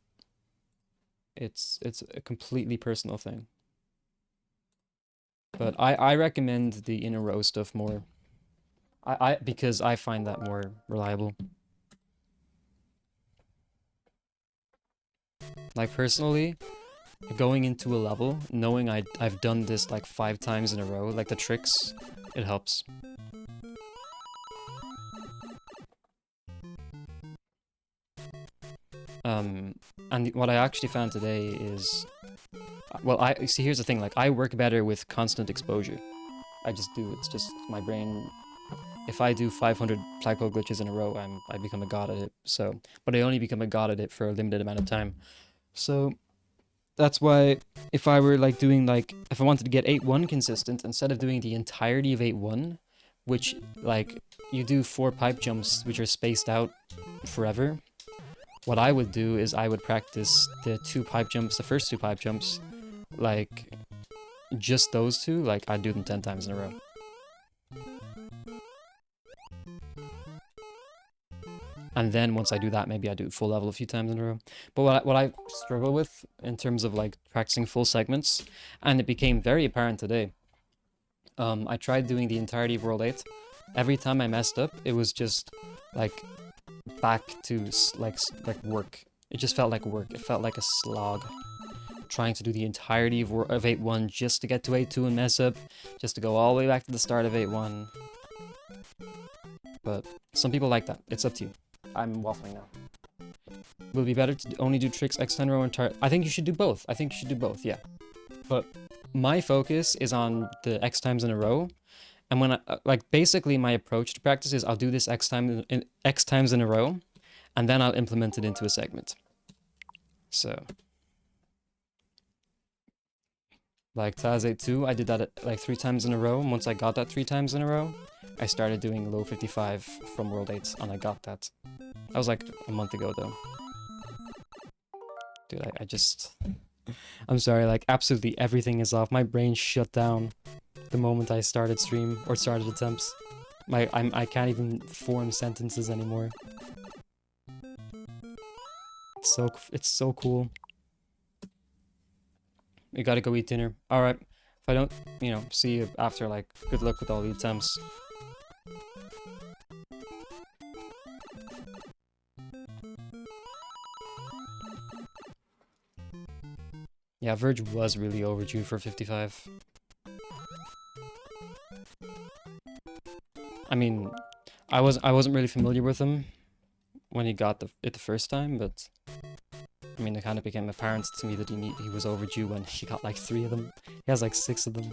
It's a completely personal thing. But I recommend the in a row stuff more. Because I find that more reliable. Like personally, going into a level, knowing I've done this like 5 times in a row, like the tricks, it helps. And what I actually found today is, well, I see, here's the thing, like I work better with constant exposure. I just do, it's just my brain. If I do 500 flagpole glitches in a row, I become a god at it. So, but I only become a god at it for a limited amount of time. So that's why if I were like doing like, if I wanted to get 8-1 consistent, instead of doing the entirety of 8-1, which like you do 4 pipe jumps which are spaced out forever, what I would do is I would practice the 2 pipe jumps, the first 2 pipe jumps, like just those 2, like I'd do them 10 times in a row. And then once I do that, maybe I do full level a few times in a row. But what I struggle with in terms of like practicing full segments, and it became very apparent today. I tried doing the entirety of World 8. Every time I messed up, it was just like back to like work. It just felt like work. It felt like a slog. Trying to do the entirety of 8-1 just to get to 8-2 and mess up, just to go all the way back to the start of 8-1. But some people like that. It's up to you. I'm waffling now. Will it be better to only do tricks X10 row entire? I think you should do both. I think you should do both, yeah. But my focus is on the X times in a row. And when I, like, basically my approach to practice is I'll do this X times in a row. and then I'll implement it into a segment. So, like Taze 2, I did that like 3 times in a row, and once I got that 3 times in a row, I started doing low 55 from World 8, and I got that. That was like a month ago, though. Dude, I just... I'm sorry, like, absolutely everything is off. My brain shut down the moment I started stream, or started attempts. I can't even form sentences anymore. It's so cool. We gotta go eat dinner. Alright, if I don't, you know, see you after, like, good luck with all the attempts. Yeah, Verge was really overdue for 55. I mean, I wasn't really familiar with him when he got it the first time, but I mean, it kind of became apparent to me that he was overdue when he got like 3 of them. He has like 6 of them.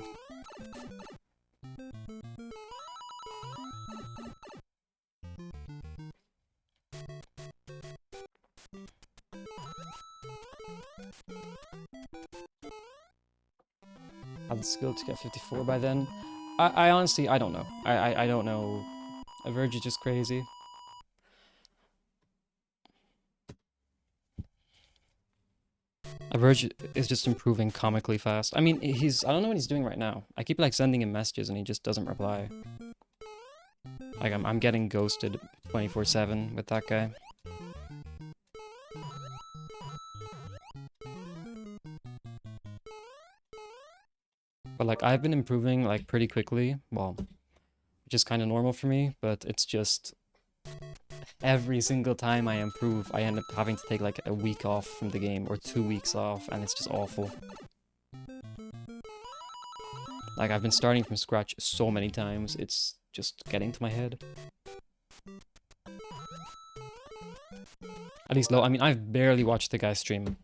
Have the skill to get 54 by then. I honestly, I don't know. I don't know. A Verge is just crazy. A Verge is just improving comically fast. I mean, I don't know what he's doing right now. I keep like sending him messages and he just doesn't reply. Like I'm getting ghosted 24/7 with that guy. But like I've been improving like pretty quickly, well, which is kind of normal for me, but it's just every single time I improve, I end up having to take like a week off from the game or 2 weeks off, and it's just awful. Like I've been starting from scratch so many times, it's just getting to my head. At least low, I mean, I've barely watched the guy stream.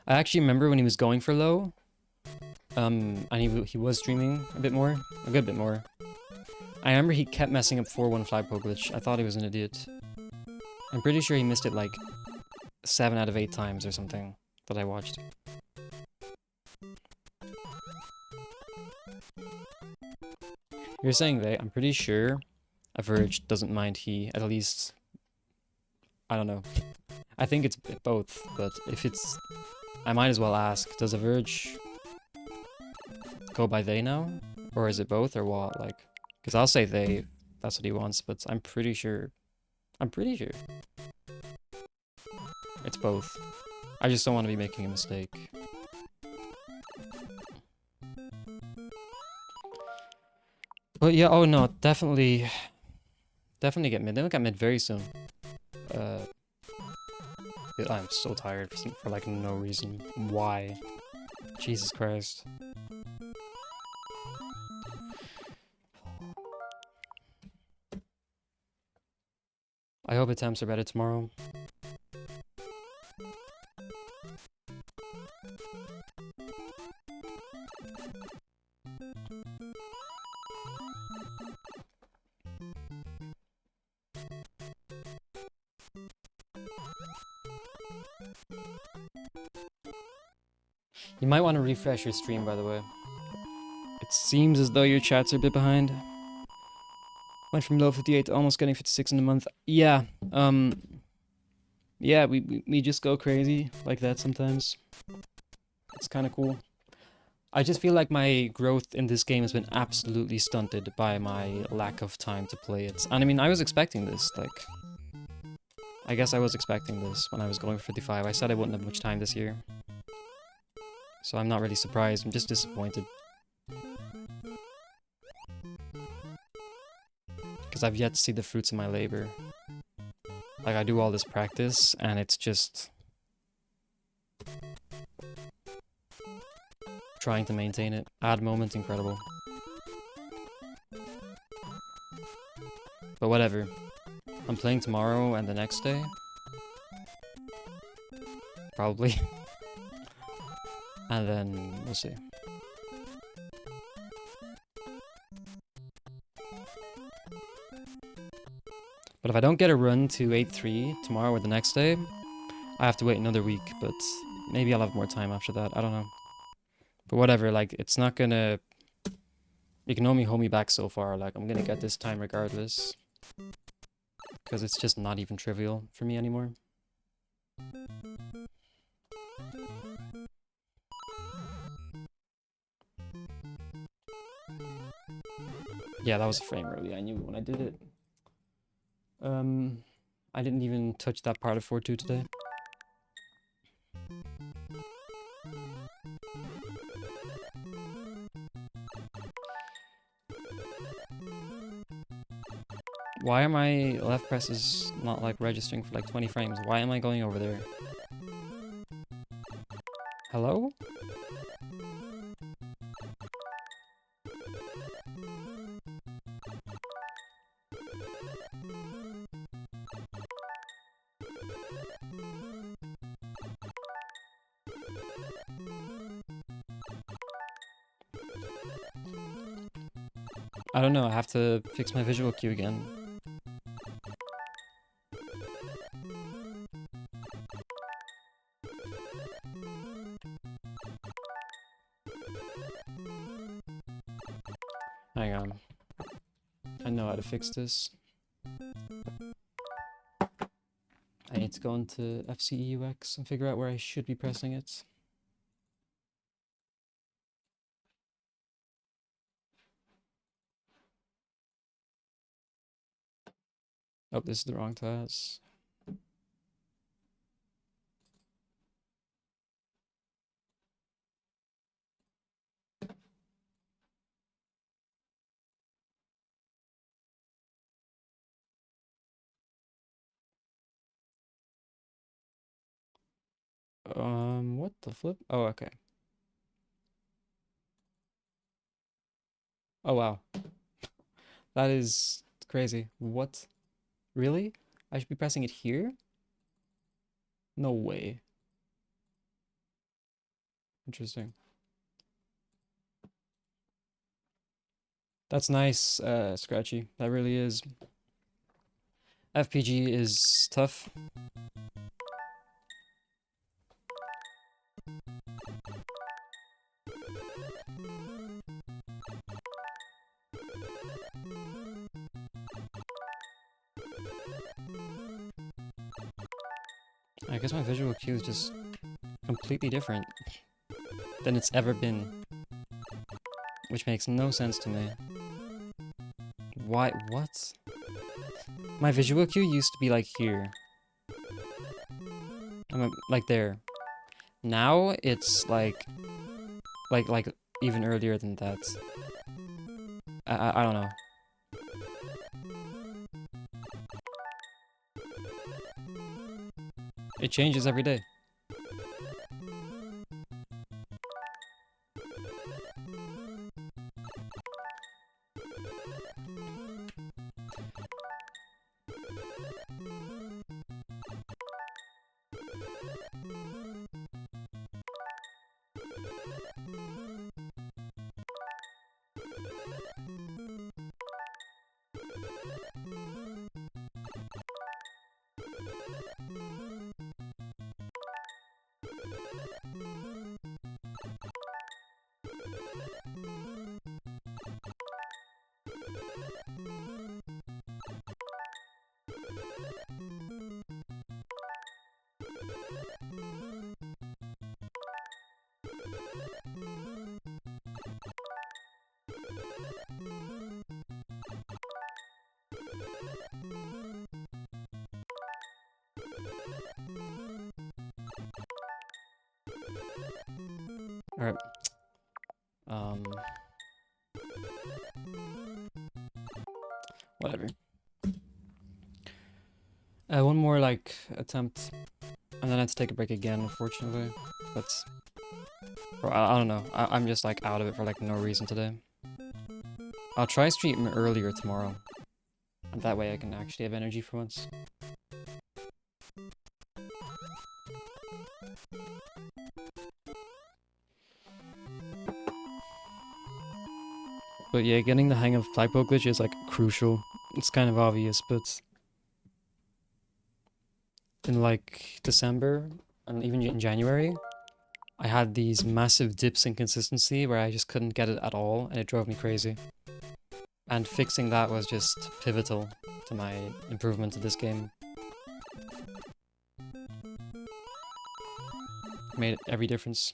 I actually remember when he was going for low, and he was streaming a bit more, a good bit more. I remember he kept messing up 4-1 flag poke glitch. I thought he was an idiot. I'm pretty sure he missed it like 7 out of 8 times or something that I watched. You're saying they, I'm pretty sure a Verge doesn't mind he, at least, I don't know. I think it's both, but if it's, I might as well ask, does a Verge go by they now? Or is it both, or what? Like, because I'll say they, that's what he wants, but I'm pretty sure it's both. I just don't want to be making a mistake. But yeah, oh no, definitely get mid. They'll get mid very soon. I'm so tired for like no reason. Why? Jesus Christ. I hope attempts are better tomorrow. You might want to refresh your stream, by the way. It seems as though your chats are a bit behind. Went from low 58 to almost getting 56 in a month. Yeah, yeah, we just go crazy like that sometimes. It's kind of cool. I just feel like my growth in this game has been absolutely stunted by my lack of time to play it. And I mean, I was expecting this, like... I guess I was expecting this when I was going for 55. I said I wouldn't have much time this year. So I'm not really surprised, I'm just disappointed. Because I've yet to see the fruits of my labor. Like, I do all this practice, and it's just... trying to maintain it. Ad moment, incredible. But whatever. I'm playing tomorrow and the next day. Probably. And then we'll see. But if I don't get a run to 8-3 tomorrow or the next day, I have to wait another week, but maybe I'll have more time after that. I don't know. But whatever, like, it's not gonna... You can only hold me back so far. Like, I'm gonna get this time regardless. Because it's just not even trivial for me anymore. Yeah, that was a frame early. I knew when I did it. I didn't even touch that part of 4-2 today. Why are my left presses not like registering for like 20 frames? Why am I going over there? Hello? I don't know, I have to fix my visual cue again. Hang on. I know how to fix this. I need to go into FCEUX and figure out where I should be pressing it. Oh, this is the wrong task. What the flip? Oh, okay. Oh, wow. That is crazy. What? Really? I should be pressing it here? No way. Interesting. That's nice, Scratchy. That really is. FPG is tough. I guess my visual cue is just completely different than it's ever been. Which makes no sense to me. Why? What? My visual cue used to be like here. Like there. Now it's like even earlier than that. I don't know. It changes every day. Alright. Whatever. One more like attempt, and then I have to take a break again, unfortunately. But I don't know. I'm just like out of it for like no reason today. I'll try stream earlier tomorrow, and that way I can actually have energy for once. But yeah, getting the hang of typo glitch is like crucial. It's kind of obvious, but in like December and even in January, I had these massive dips in consistency where I just couldn't get it at all, and it drove me crazy. And fixing that was just pivotal to my improvement of this game. Made every difference.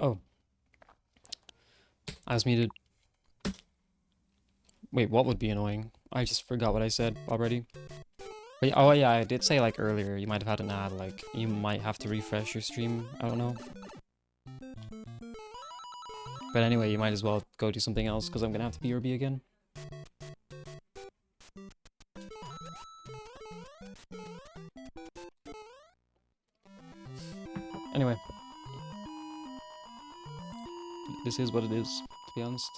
Oh, I was muted. Wait, what would be annoying? I just forgot what I said already. But, oh yeah, I did say like earlier, you might have had an ad, like you might have to refresh your stream, I don't know. But anyway, you might as well go do something else because I'm gonna have to BRB again. Anyway. This is what it is, to be honest.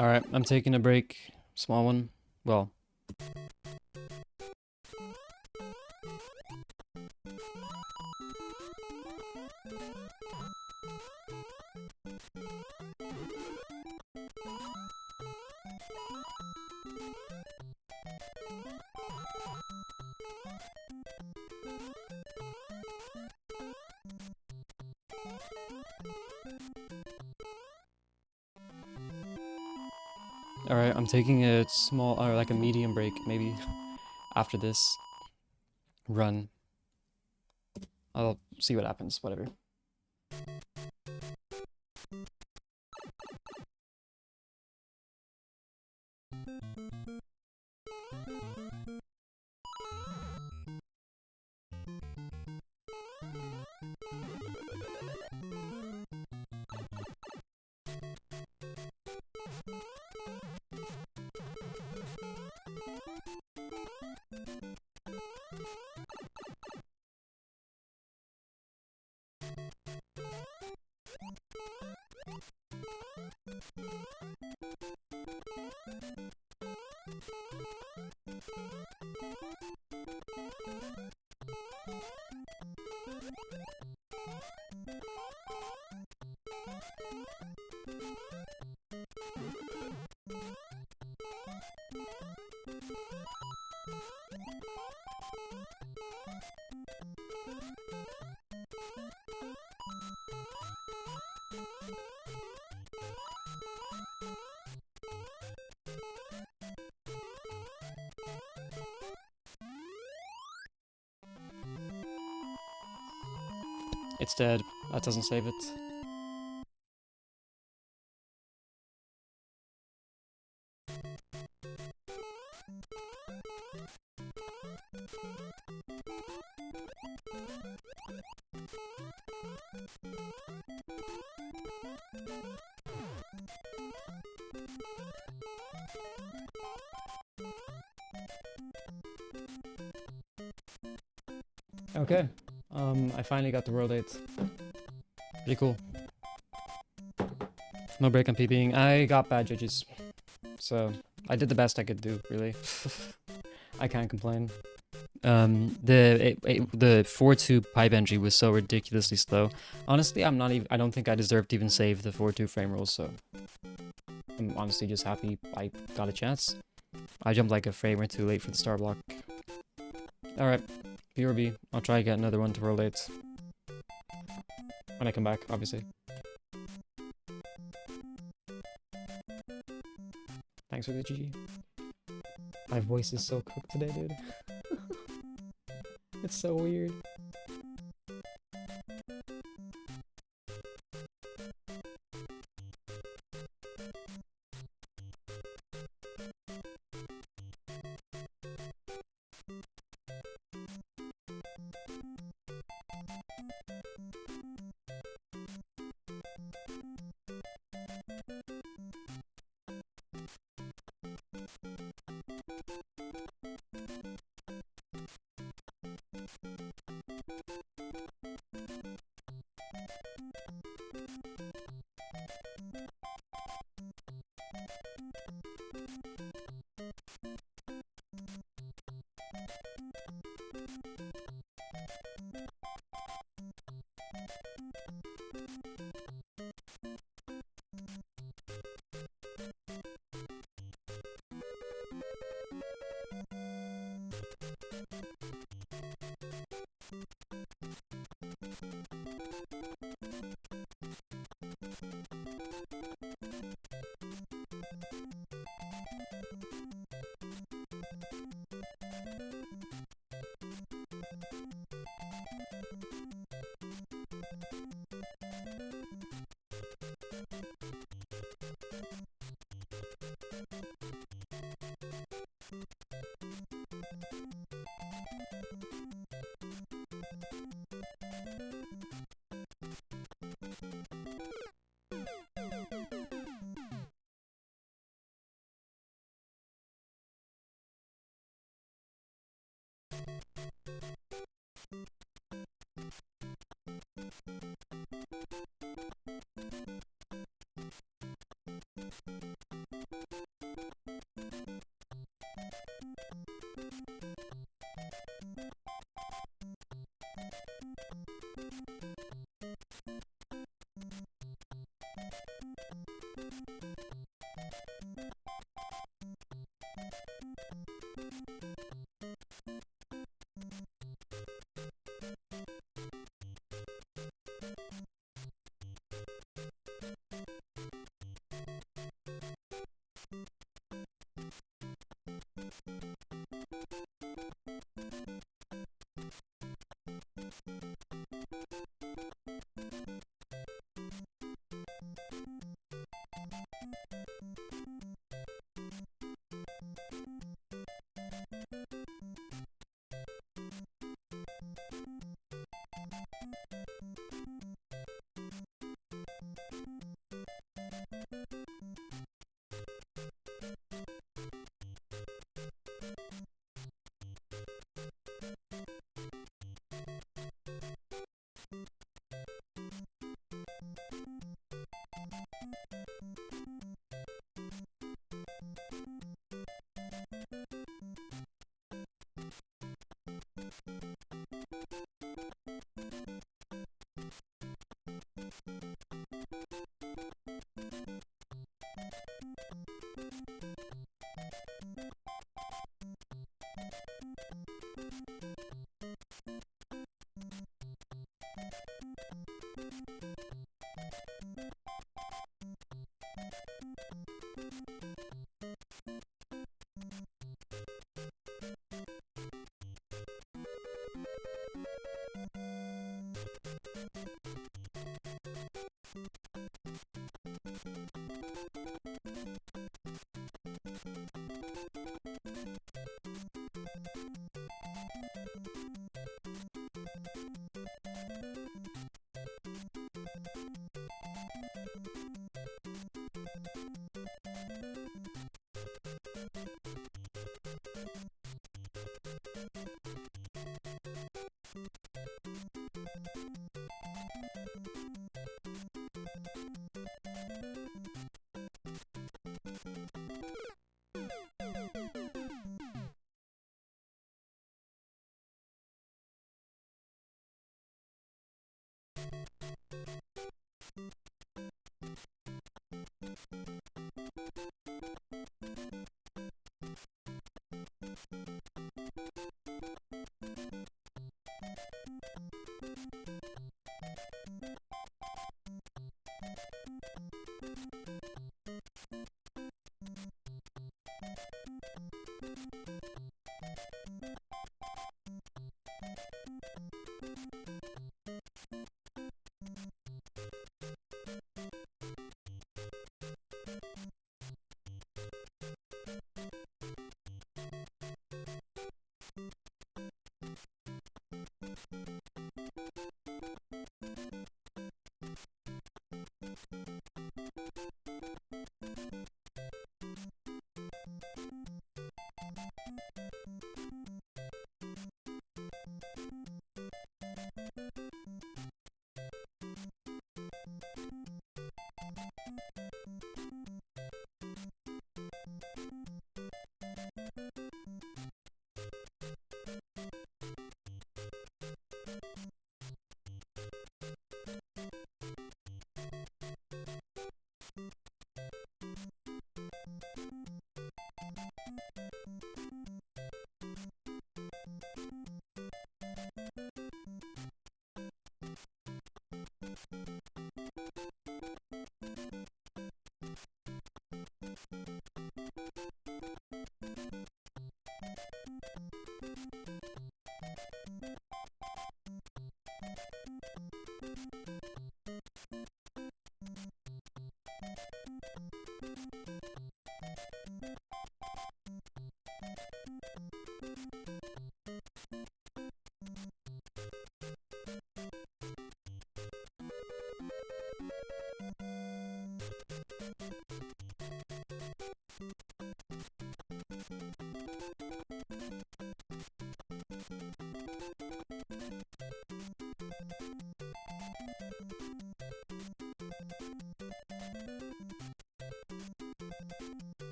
Alright, I'm taking a break. Small one. Well. Alright, I'm taking a small, or like a medium break, maybe, after this run. I'll see what happens, whatever. It's dead. That doesn't save it. Okay. I finally got the World 8. Pretty cool. No break on PBing. I got bad judges. So, I did the best I could do, really. I can't complain. The 4-2 pipe entry was so ridiculously slow. Honestly, I don't think I deserved to even save the 4-2 frame rolls, so I'm honestly just happy I got a chance. I jumped like a frame or two late for the star block. Alright, BRB. I'll try to get another one to World 8. When I come back, obviously. Thanks for the GG. My voice is so cooked today, dude. It's so weird.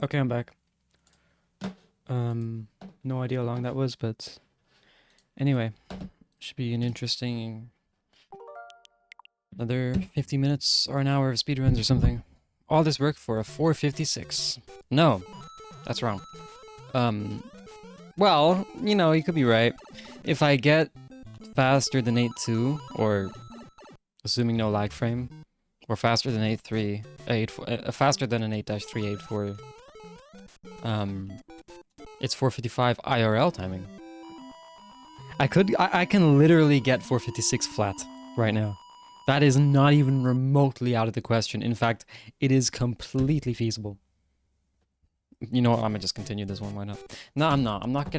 Okay, I'm back. No idea how long that was, but anyway, should be an interesting another 50 minutes or an hour of speedruns or something. All this work for a 456. No, that's wrong. Well, you know, you could be right. If I get faster than 8.2, or assuming no lag frame, or faster than 8.3, faster than an 8-384, it's 455 IRL timing. I can literally get 456 flat right now. That is not even remotely out of the question. In fact, it is completely feasible. You know what? I'm gonna just continue this one. Why not? No, I'm not. I'm not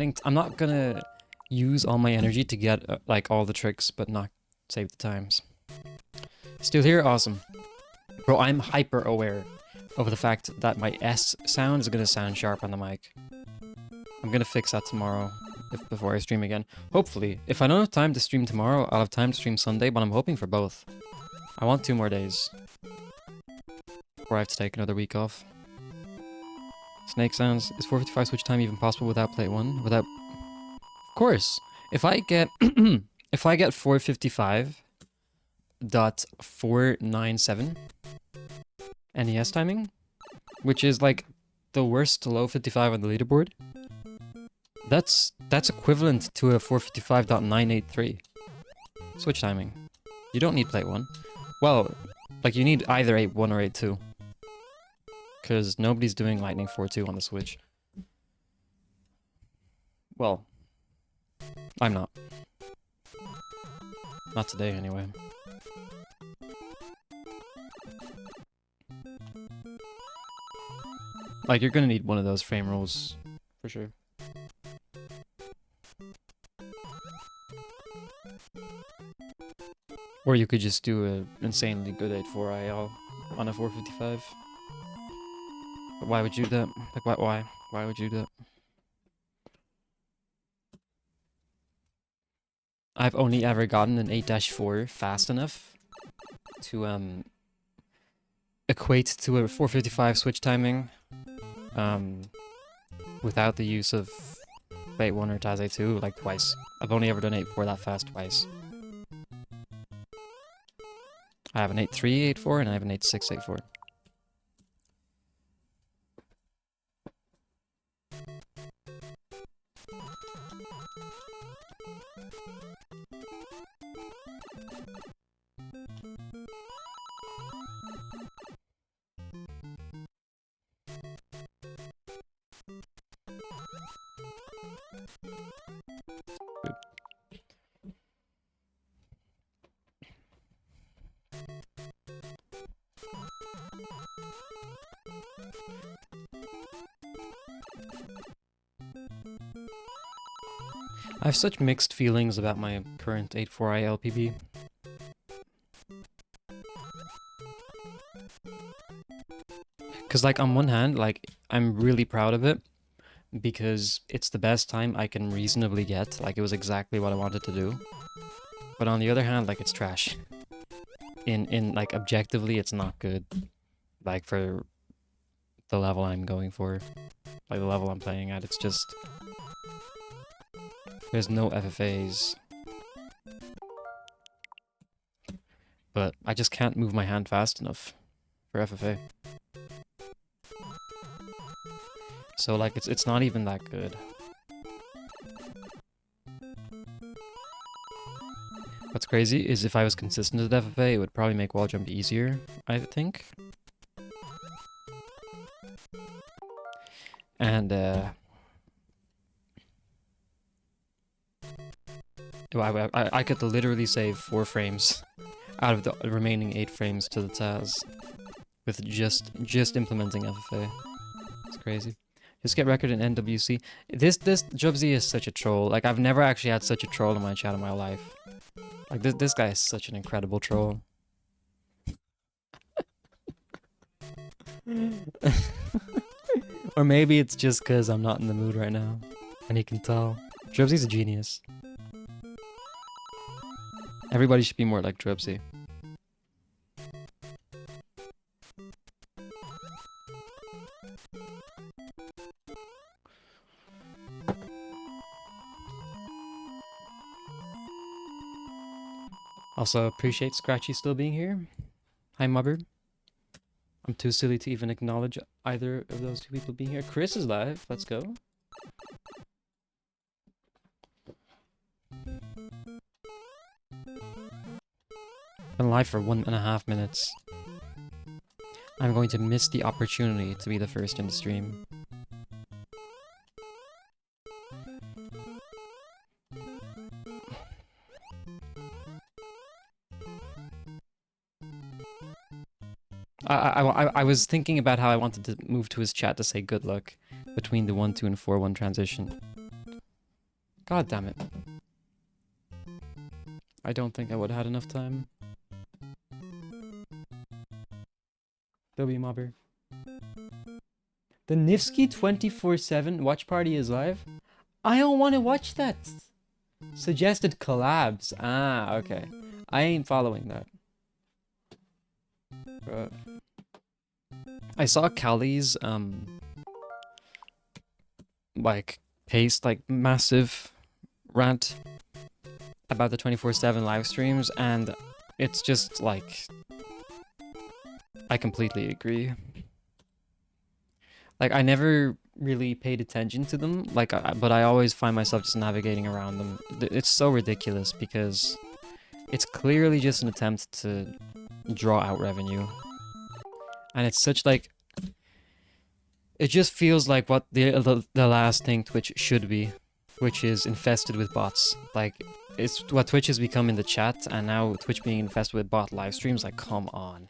gonna use all my energy to get like all the tricks, but not save the times. Still here? Awesome. Bro, I'm hyper aware of the fact that my S sound is gonna sound sharp on the mic. I'm gonna fix that tomorrow before I stream again. Hopefully. If I don't have time to stream tomorrow, I'll have time to stream Sunday, but I'm hoping for both. I want 2 more days. Or I have to take another week off. Snake sounds. Is 455 switch time even possible without plate 1? Without... Of course. If I get... if I get 455.497 NES timing, which is like the worst low 55 on the leaderboard, that's equivalent to a 455.983 switch timing. You don't need plate 1. Well, like you need either 8.1 or 8.2. Because nobody's doing Lightning 4.2 on the Switch. Well, I'm not. Not today, anyway. Like, you're gonna need one of those frame rules, for sure. Or you could just do an insanely good 8.4 IL on a 455. But why would you do that? Like, why? Why would you do that? I've only ever gotten an 8-4 fast enough to, equate to a 455 switch timing, without the use of Plate 1 or Taze 2, like, twice. I've only ever done 8.4 that fast twice. I have an 8.3 8.4 and I have an 8.6 8.4. I have such mixed feelings about my current 8.4i LPB. Because, like, on one hand, like, I'm really proud of it, because it's the best time I can reasonably get. Like, it was exactly what I wanted to do. But on the other hand, like, it's trash. Like, objectively, it's not good. Like, for the level I'm going for. Like, the level I'm playing at, it's just... There's no FFAs. But I just can't move my hand fast enough for FFA. So, like, it's not even that good. What's crazy is if I was consistent at FFA, it would probably make wall jump easier, I think. And, I could literally save 4 frames out of the remaining 8 frames to the Taz with just implementing FFA. It's crazy. Just get record in NWC. This Jubsy is such a troll. Like, I've never actually had such a troll in my chat in my life. Like, this guy is such an incredible troll. Or maybe it's just because I'm not in the mood right now. And he can tell. Jubsy's a genius. Everybody should be more like Drubsy. Also appreciate Scratchy still being here. Hi, Mubber. I'm too silly to even acknowledge either of those two people being here. Chris is live. Let's go. Been live for 1.5 minutes. I'm going to miss the opportunity to be the first in the stream. I was thinking about how I wanted to move to his chat to say good luck between the 1-2 and 4-1 transition. God damn it. I don't think I would have had enough time. W Mobber. The Nifsky 24/7 watch party is live? I don't want to watch that. Suggested collabs. Ah, okay. I ain't following that. I saw Callie's like paste like massive rant about the 24/7 live streams, and it's just like I completely agree. Like I never really paid attention to them, like but I always find myself just navigating around them. It's so ridiculous because it's clearly just an attempt to draw out revenue. And it's such like it just feels like what the last thing Twitch should be, which is infested with bots. Like it's what Twitch has become in the chat, and now Twitch being infested with bot live streams, like come on.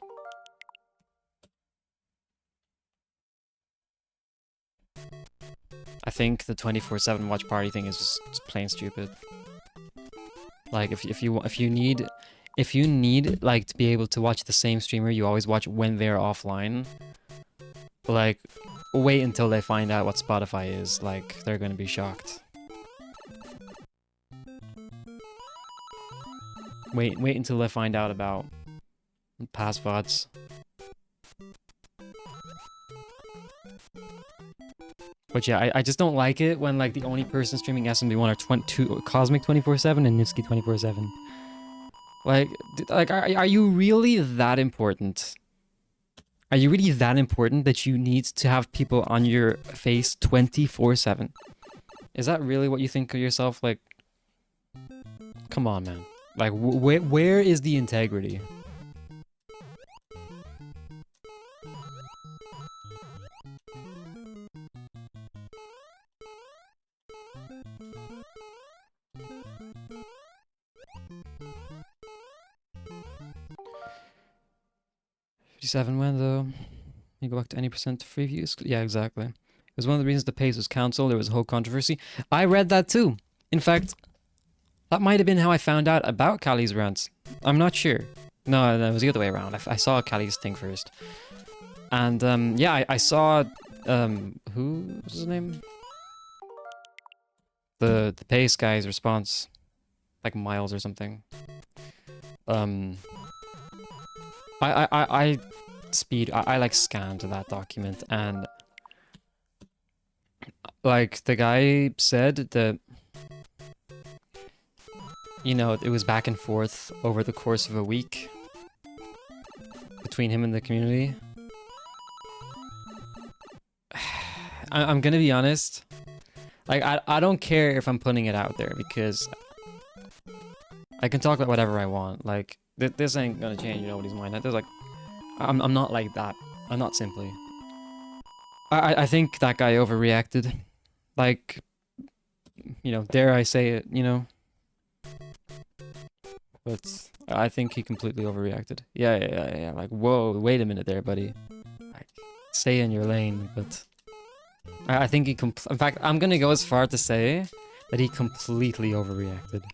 I think the 24/7 watch party thing is just plain stupid. Like if you need like to be able to watch the same streamer you always watch when they're offline, like wait until they find out what Spotify is. Like they're gonna be shocked. Wait until they find out about past VODs. But yeah, I just don't like it when like the only person streaming SMB1 are Cosmic 24/7 and Nifsky 24/7. Like are you really that important? Are you really that important that you need to have people on your face 24/7? Is that really what you think of yourself? Like, come on, man. Like, where is the integrity? $57 when though. You go back to any percent free views? Yeah, exactly. It was one of the reasons the pace was cancelled. There was a whole controversy. I read that too. In fact, that might have been how I found out about Callie's rants. I'm not sure. No, it was the other way around. I saw Callie's thing first. And yeah, I saw who was his name? The pace guy's response. Like Miles or something. I like scanned that document, and like the guy said that, you know, it was back and forth over the course of a week between him and the community. I'm gonna be honest, like I don't care if I'm putting it out there because I can talk about whatever I want. Like this ain't gonna change nobody's mind. There's like I'm not like that. I'm not simply. I think that guy overreacted. Like, you know, dare I say it, you know? But I think he completely overreacted. Yeah. Like, whoa, wait a minute there, buddy. Like, stay in your lane, but I think he in fact, I'm gonna go as far to say that he completely overreacted.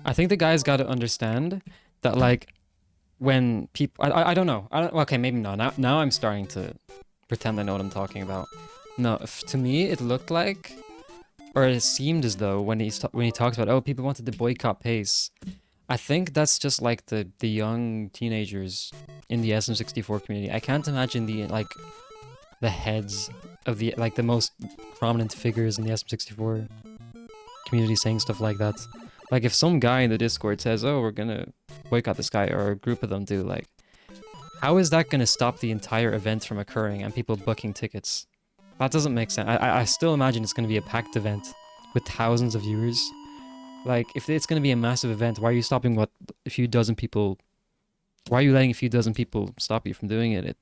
I think the guy's got to understand that, like, when people... I don't know. Okay, maybe not. Now I'm starting to pretend I know what I'm talking about. No, to me, it looked like... Or it seemed as though when he talks about, oh, people wanted to boycott Pace. I think that's just, like, the young teenagers in the SM64 community. I can't imagine the, like... the heads of the like the most prominent figures in the SM64 community saying stuff like that. Like if some guy in the Discord says, "Oh, we're gonna boycott this guy," or a group of them do, like, how is that gonna stop the entire event from occurring and people booking tickets? That doesn't make sense. I still imagine it's gonna be a packed event with thousands of viewers. Like, if it's gonna be a massive event, why are you stopping a few dozen people? Why are you letting a few dozen people stop you from doing it?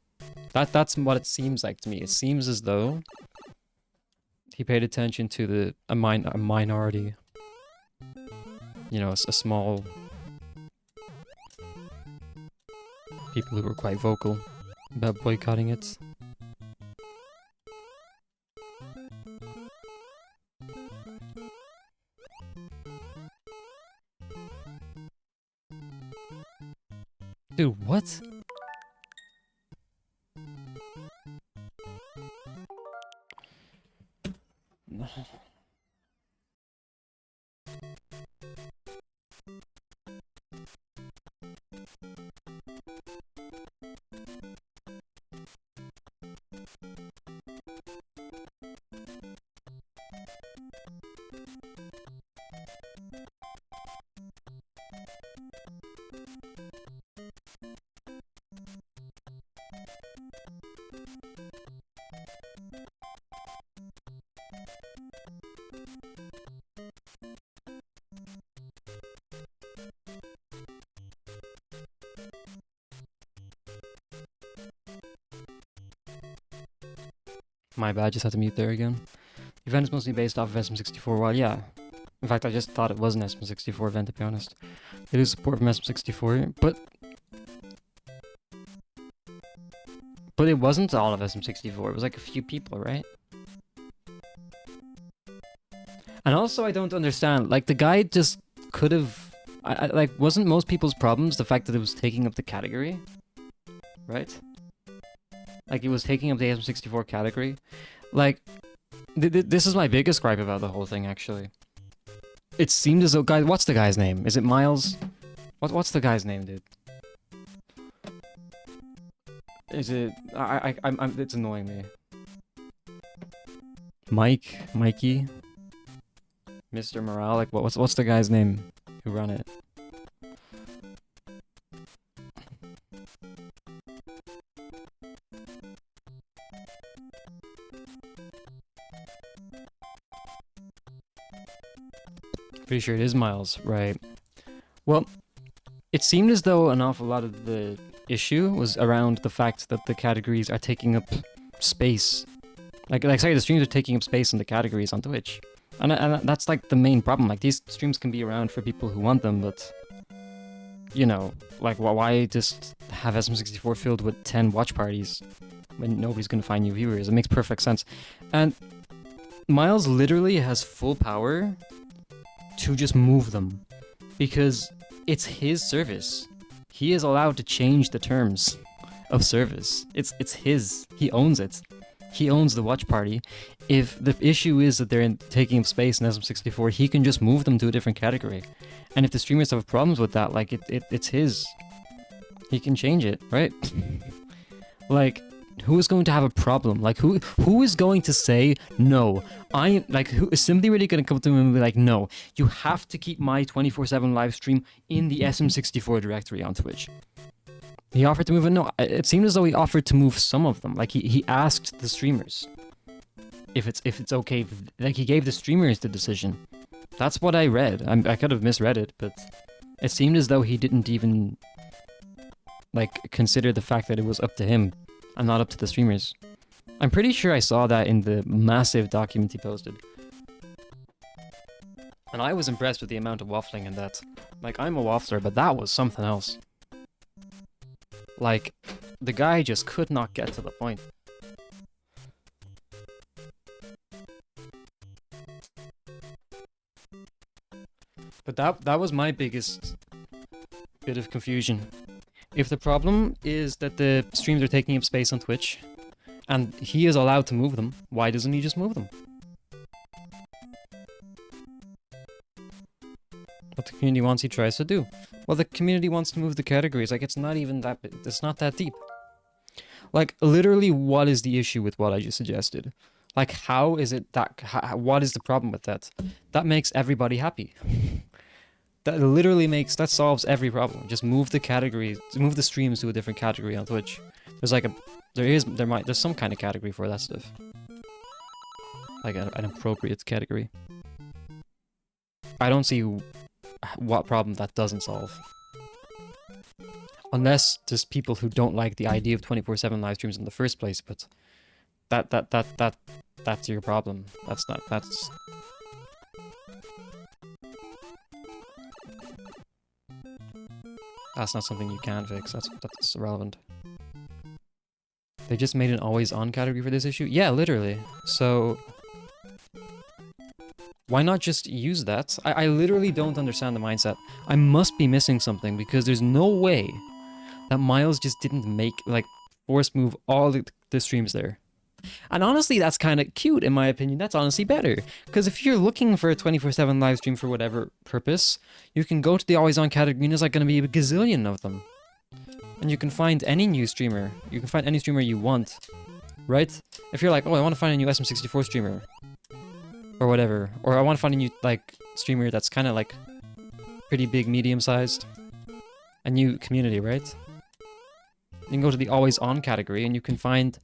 That's what it seems like to me. It seems as though he paid attention to a minority. You know, a small people who were quite vocal about boycotting it. Dude, what? My bad, just had to mute there again. The event is mostly based off of SM64. Well, yeah. In fact, I just thought it was an SM64 event, to be honest. It is support from SM64, but it wasn't all of SM64. It was like a few people, right? And also, I don't understand. Like, the guy just could have... like, wasn't most people's problems the fact that it was taking up the category? Right? Like, it was taking up the SM64 category. Like, this is my biggest gripe about the whole thing, actually. It seemed as though... Guys, what's the guy's name? Is it Miles? What's the guy's name, dude? Is it... I'm it's annoying me. Mikey? Mr. Morale? Like, what's the guy's name who ran it? Pretty sure it is Miles, right? Well, it seemed as though an awful lot of the issue was around the fact that the categories are taking up space. Sorry, the streams are taking up space in the categories on Twitch. And that's like the main problem. Like, these streams can be around for people who want them, but... You know, like, why just have SM64 filled with 10 watch parties when nobody's gonna find new viewers? It makes perfect sense. And Miles literally has full power to just move them, because it's his service. He is allowed to change the terms of service. It's his. He owns it. He owns the watch party. If the issue is that they're taking up space in SM64, he can just move them to a different category. And if the streamers have problems with that, like, it's his. He can change it, right? Like, who is going to have a problem? Like, who is going to say, no, who is simply really going to come to him and be like, no, you have to keep my 24/7 live stream in the SM64 directory on Twitch. He offered to move it. No, it seemed as though he offered to move some of them. Like, he asked the streamers if it's okay. Like, he gave the streamers the decision. That's what I read. I could have misread it, but it seemed as though he didn't even, like, consider the fact that it was up to him and not up to the streamers. I'm pretty sure I saw that in the massive document he posted. And I was impressed with the amount of waffling in that. Like, I'm a waffler, but that was something else. Like, the guy just could not get to the point. But that was my biggest bit of confusion. If the problem is that the streams are taking up space on Twitch, and he is allowed to move them, why doesn't he just move them? What the community wants, he tries to do. Well, the community wants to move the categories. Like, it's not even that... It's not that deep. Like, literally, what is the issue with what I just suggested? Like, how is it that, what is the problem with that? That makes everybody happy. That literally makes, that solves every problem. Just move the categories, move the streams to a different category on Twitch. There's like a, there's some kind of category for that stuff. Like an appropriate category. I don't see what problem that doesn't solve. Unless there's people who don't like the idea of 24/7 live streams in the first place, but that's your problem. That's not something you can fix. That's irrelevant. They just made an always on category for this issue? Yeah, literally. So why not just use that? I literally don't understand the mindset. I must be missing something because there's no way that Miles just didn't make, like, force move all the streams there. And honestly, that's kind of cute, in my opinion. That's honestly better. Because if you're looking for a 24/7 live stream for whatever purpose, you can go to the always on category and there's like going to be a gazillion of them. And you can find any new streamer. You can find any streamer you want. Right? If you're like, oh, I want to find a new SM64 streamer. Or whatever. Or I want to find a new, like, streamer that's kind of, like, pretty big, medium-sized. A new community, right? You can go to the always on category and you can find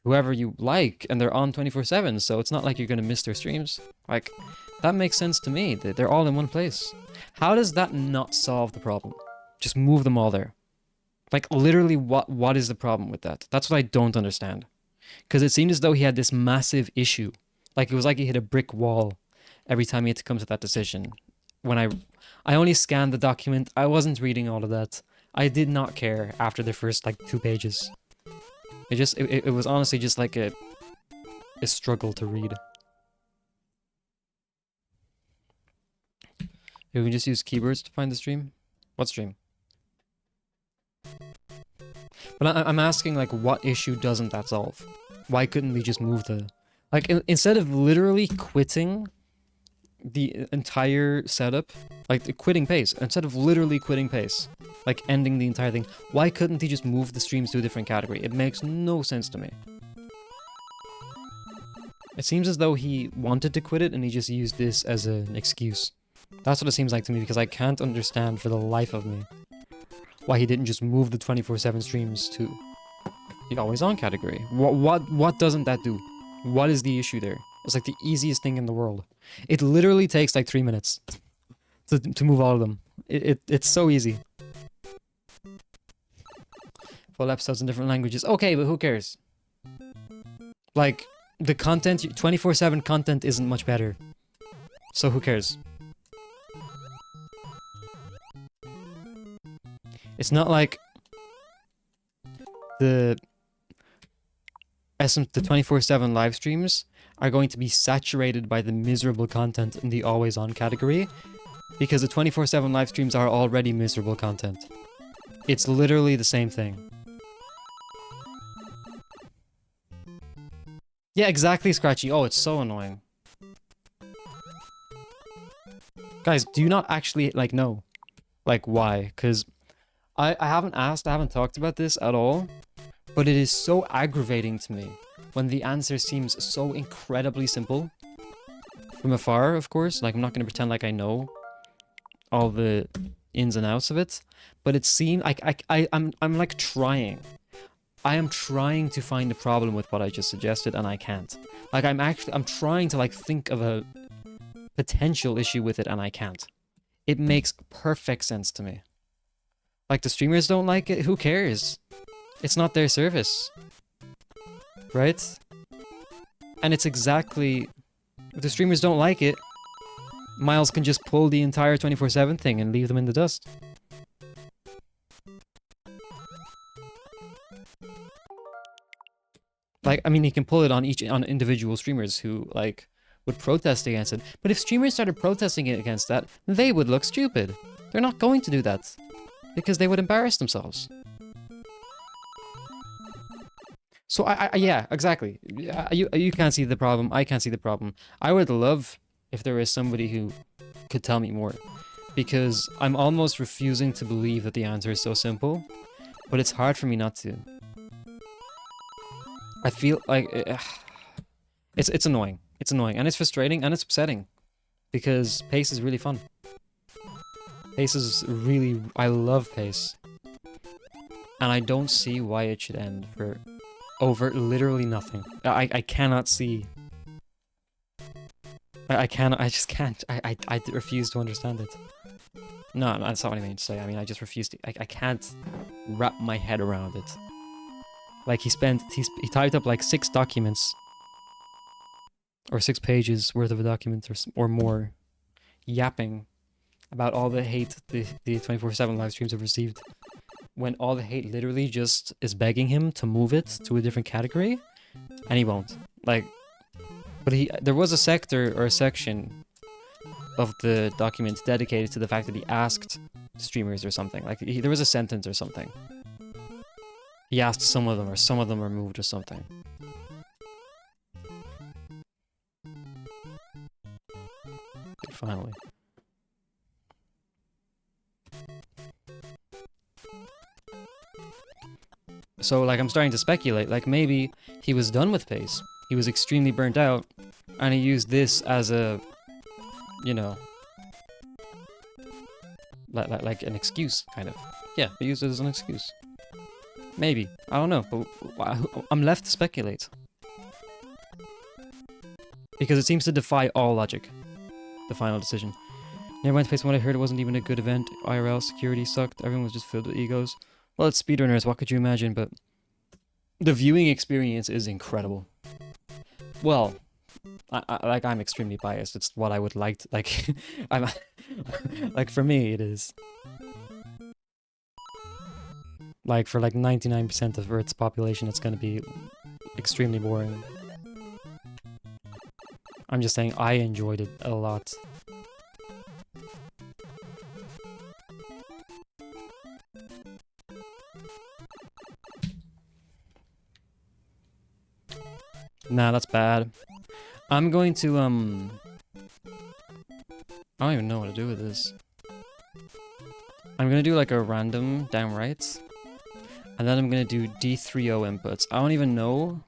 whoever you like, and they're on 24/7, so it's not like you're gonna miss their streams. Like, that makes sense to me. They're all in one place. How does that not solve the problem? Just move them all there. Like, literally, what is the problem with that? That's what I don't understand. Because it seemed as though he had this massive issue. Like, it was like he hit a brick wall every time he had to come to that decision. When I only scanned the document, I wasn't reading all of that. I did not care after the first, like, 2 pages. It was honestly just like a struggle to read. You can just use keywords to find the stream? What stream? But I'm asking, like, what issue doesn't that solve? Why couldn't we just move the... Like, instead of literally quitting the entire setup, like, quitting pace, instead of literally quitting pace, like, ending the entire thing, why couldn't he just move the streams to a different category? It makes no sense to me. It seems as though he wanted to quit it and he just used this as an excuse. That's what it seems like to me, because I can't understand for the life of me why he didn't just move the 24/7 streams to the always on category. What doesn't that do? What is the issue there? It's like the easiest thing in the world. It literally takes like 3 minutes to move all of them. It's so easy. Full episodes in different languages. Okay, but who cares? Like, the content, 24/7 content isn't much better. So who cares? It's not like the 24/7 live streams are going to be saturated by the miserable content in the always on category, because the 24/7 live streams are already miserable content. It's literally the same thing. Yeah, exactly, Scratchy. Oh, it's so annoying. Guys, do you not actually, like, know? Like, why? Because I haven't asked, I haven't talked about this at all, but it is so aggravating to me when the answer seems so incredibly simple. From afar, of course. Like, I'm not going to pretend like I know all the ins and outs of it, but it seems like I'm like trying. I am trying to find a problem with what I just suggested, and I can't. Like, I'm trying to, like, think of a potential issue with it, and I can't. It makes perfect sense to me. Like, the streamers don't like it, who cares? It's not their service. Right? And it's exactly... If the streamers don't like it, Miles can just pull the entire 24/7 thing and leave them in the dust. Like, I mean, he can pull it on individual streamers who, like, would protest against it. But if streamers started protesting against that, they would look stupid. They're not going to do that. Because they would embarrass themselves. So, yeah, exactly. You can't see the problem. I can't see the problem. I would love if there was somebody who could tell me more. Because I'm almost refusing to believe that the answer is so simple. But it's hard for me not to. I feel like it's annoying. It's annoying and it's frustrating and it's upsetting because pace is really fun. Pace is really, I love pace, and I don't see why it should end for over literally nothing. I cannot see. I cannot. I just can't. I refuse to understand it. No, that's not what I mean to say. I mean, I just refuse to. I can't wrap my head around it. Like he typed up like 6 documents or 6 pages worth of a document or more, yapping about all the hate the 24/7 live streams have received, when all the hate literally just is begging him to move it to a different category, and he won't. Like, but there was a sector or a section of the document dedicated to the fact that he asked streamers or something. Like, there was a sentence or something. He asked some of them, or some of them were moved or something. Finally. So, like, I'm starting to speculate, like, maybe he was done with pace. He was extremely burnt out, and he used this as a, you know, like an excuse, kind of. Yeah, he used it as an excuse. Maybe. I don't know, but I'm left to speculate. Because it seems to defy all logic, the final decision. Never mind pace. When I heard it wasn't even a good event, IRL security sucked, everyone was just filled with egos. Well, it's speedrunners, what could you imagine, but the viewing experience is incredible. Well, I'm extremely biased. It's what I would like to, like, I'm, like, for me, it is. Like, for like 99% of Earth's population, it's gonna be extremely boring. I'm just saying, I enjoyed it a lot. Nah, that's bad. I'm going to, I don't even know what to do with this. I'm gonna do like a random down right. And then I'm gonna do D30 inputs. I don't even know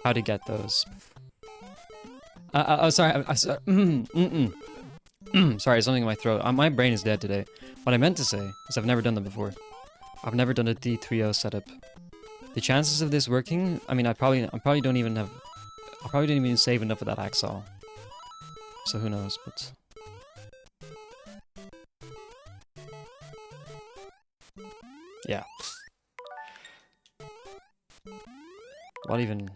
how to get those. Sorry, sorry, something in my throat. My brain is dead today. What I meant to say is I've never done that before. I've never done a D30 setup. The chances of this working, I mean, I probably don't even have, I probably didn't even save enough of that Axol. So who knows, but... yeah. What even...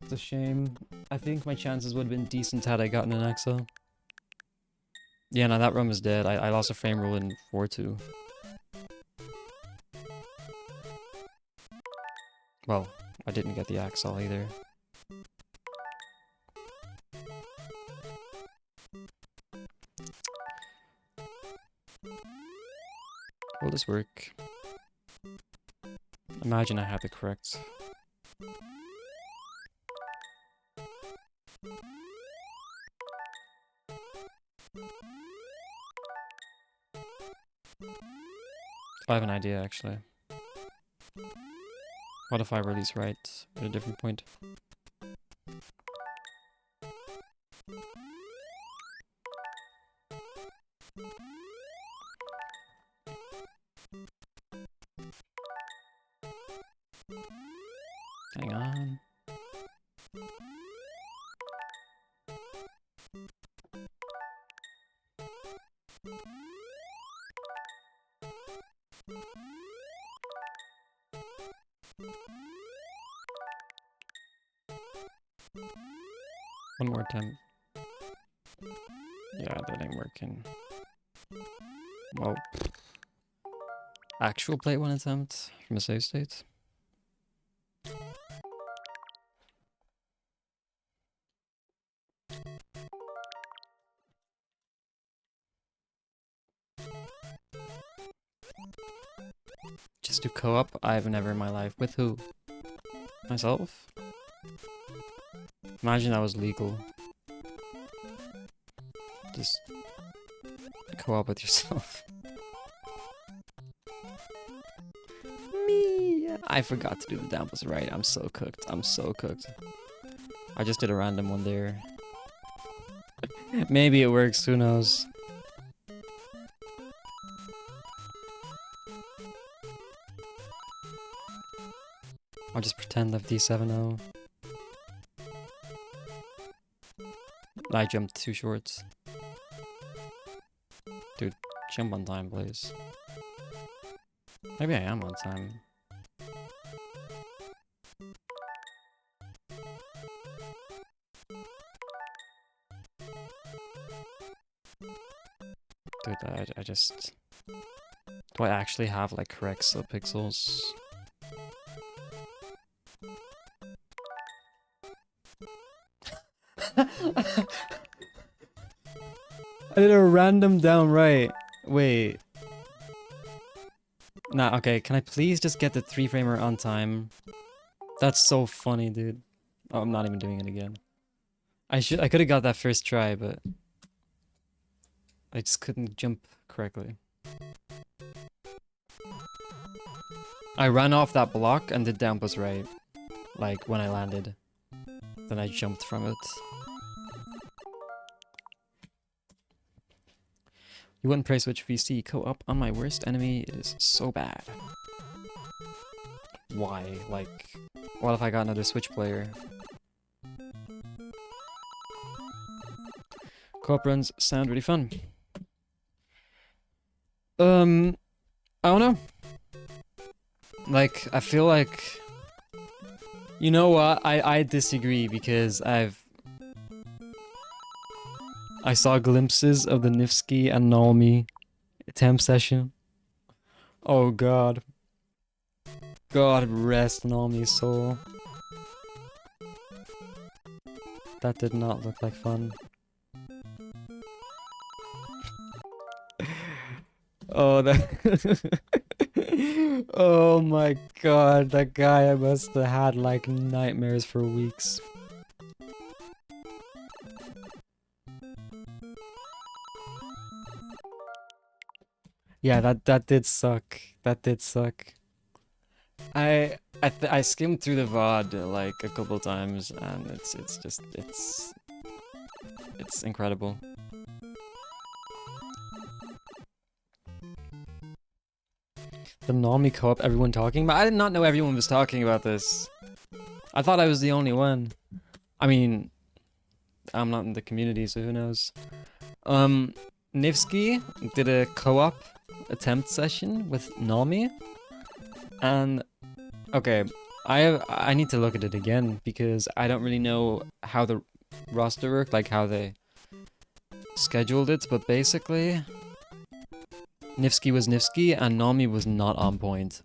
It's a shame. I think my chances would have been decent had I gotten an Axol. Yeah, no, that room is dead. I lost a frame rule in 4-2. Well, I didn't get the Axol either. Will this work? Imagine I had the correct... I have an idea, actually. What if I release right at a different point? Hang on. One more time. Yeah, that ain't working. Well, actual play one attempt from a save state. Just do co-op? I've never in my life. With who? Myself? Imagine that was legal. Just co-op with yourself. I forgot to do the down plus right. I'm so cooked. I'm so cooked. I just did a random one there. Maybe it works, who knows. I'll just pretend I've D7-0. I jumped too short. Dude, jump on time, please. Maybe I am on time. Dude, I just... Do I actually have, like, correct subpixels? I did a random down right. Wait. Nah, okay, can I please just get the 3-framer on time? That's so funny, dude. Oh, I'm not even doing it again. I could have got that first try, but I just couldn't jump correctly. I ran off that block and did down plus right. Like when I landed. Then I jumped from it. You wouldn't play Switch VC co-op on my worst enemy. It is so bad. Why? Like, what if I got another Switch player? Co-op runs sound really fun. I don't know. Like, I feel like... You know what? I disagree because I saw glimpses of the Nifsky and Nalmi attempt session. Oh god. God rest Nalmi's soul. That did not look like fun. Oh, that... Oh my god, that guy must have had like nightmares for weeks. Yeah, that did suck. That did suck. I skimmed through the VOD like a couple times and it's incredible. The Nami co-op everyone talking about? I did not know everyone was talking about this. I thought I was the only one. I mean, I'm not in the community, so who knows. Nivsky did a co-op attempt session with Nami. And okay, I need to look at it again because I don't really know how the roster worked, like how they scheduled it, but basically Nifsky was Nifsky and Nami was not on point.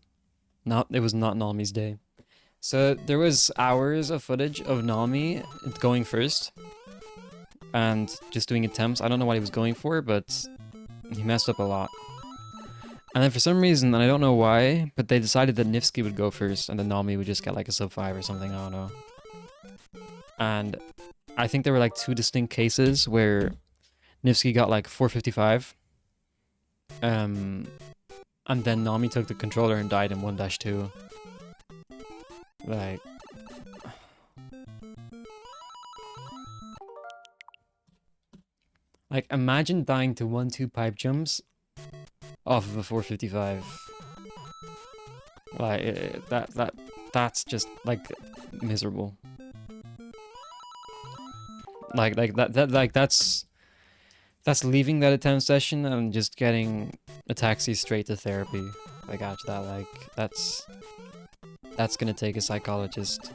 It was not Nami's day. So there was hours of footage of Nami going first and just doing attempts. I don't know what he was going for, but he messed up a lot. And then for some reason, and I don't know why, but they decided that Nifsky would go first and then Nami would just get like a sub 5 or something, I don't know. And I think there were like 2 distinct cases where Nifsky got like 455. And then Nami took the controller and died in 1-2. Like... Like, imagine dying to 1-2 pipe jumps off of a 455. Like, that's just, like, miserable. That's leaving that attempt session and just getting a taxi straight to therapy. Like, after that, like, that's gonna take a psychologist.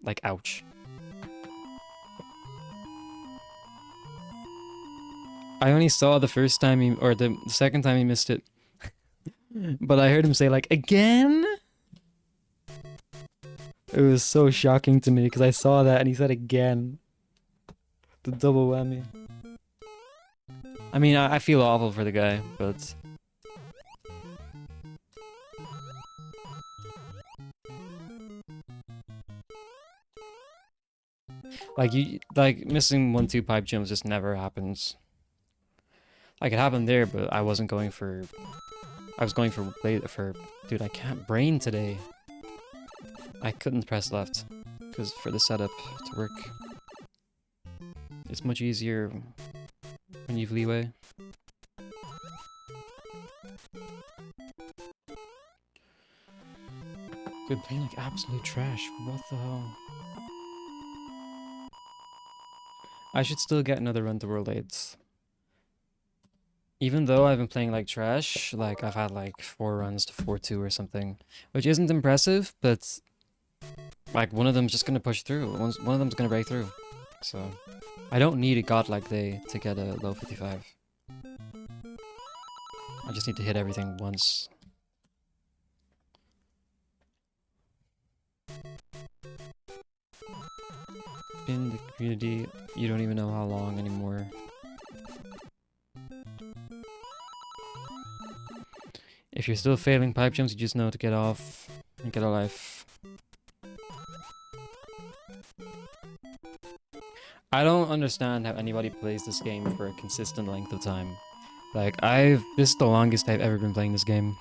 Like, ouch. I only saw the first time he, or the second time he missed it. But I heard him say, like, again? It was so shocking to me, because I saw that and he said again. The double whammy. I mean, I feel awful for the guy, but... Like missing 1-2 pipe jumps just never happens. Like it happened there, but I wasn't going for. I was going for dude. I can't brain today. I couldn't press left because for the setup to work, it's much easier when you've leeway. Good, playing like absolute trash. What the hell? I should still get another run to World 8. Even though I've been playing like trash, like I've had like 4 runs to 4-2 or something, which isn't impressive, but like one of them's just gonna push through. One of them's gonna break through. So I don't need a godlike day to get a low 55. I just need to hit everything once. In the community, you don't even know how long anymore. If you're still failing pipe jumps, you just know to get off and get a life. I don't understand how anybody plays this game for a consistent length of time. Like, this is the longest I've ever been playing this game.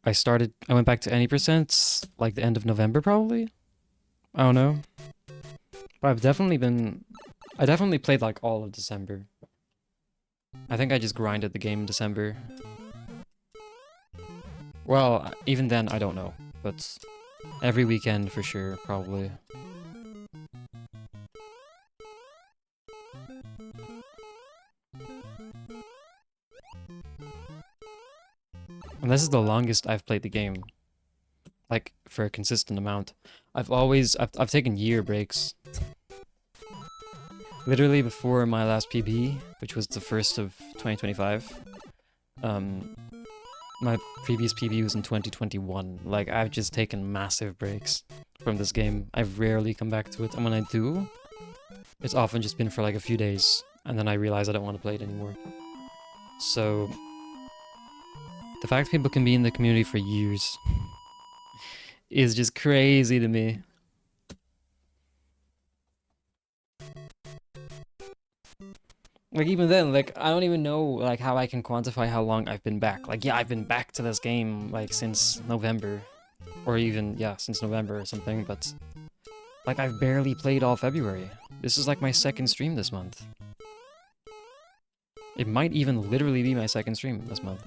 I went back to any percent, like the end of November probably? I don't know. But I definitely played like all of December. I think I just grinded the game in December. Well, even then, I don't know. But every weekend for sure, probably. And this is the longest I've played the game. Like, for a consistent amount. I've taken year breaks. Literally before my last PB, which was the 1st of 2025. My previous PB was in 2021. Like, I've just taken massive breaks from this game. I've rarely come back to it, and when I do, it's often just been for like a few days, and then I realize I don't want to play it anymore. So, the fact people can be in the community for years is just crazy to me. Like, even then, like, I don't even know, like, how I can quantify how long I've been back. Like, yeah, I've been back to this game, like, since November. Or even, yeah, since November or something, but... Like, I've barely played all February. This is, like, my second stream this month. It might even literally be my second stream this month.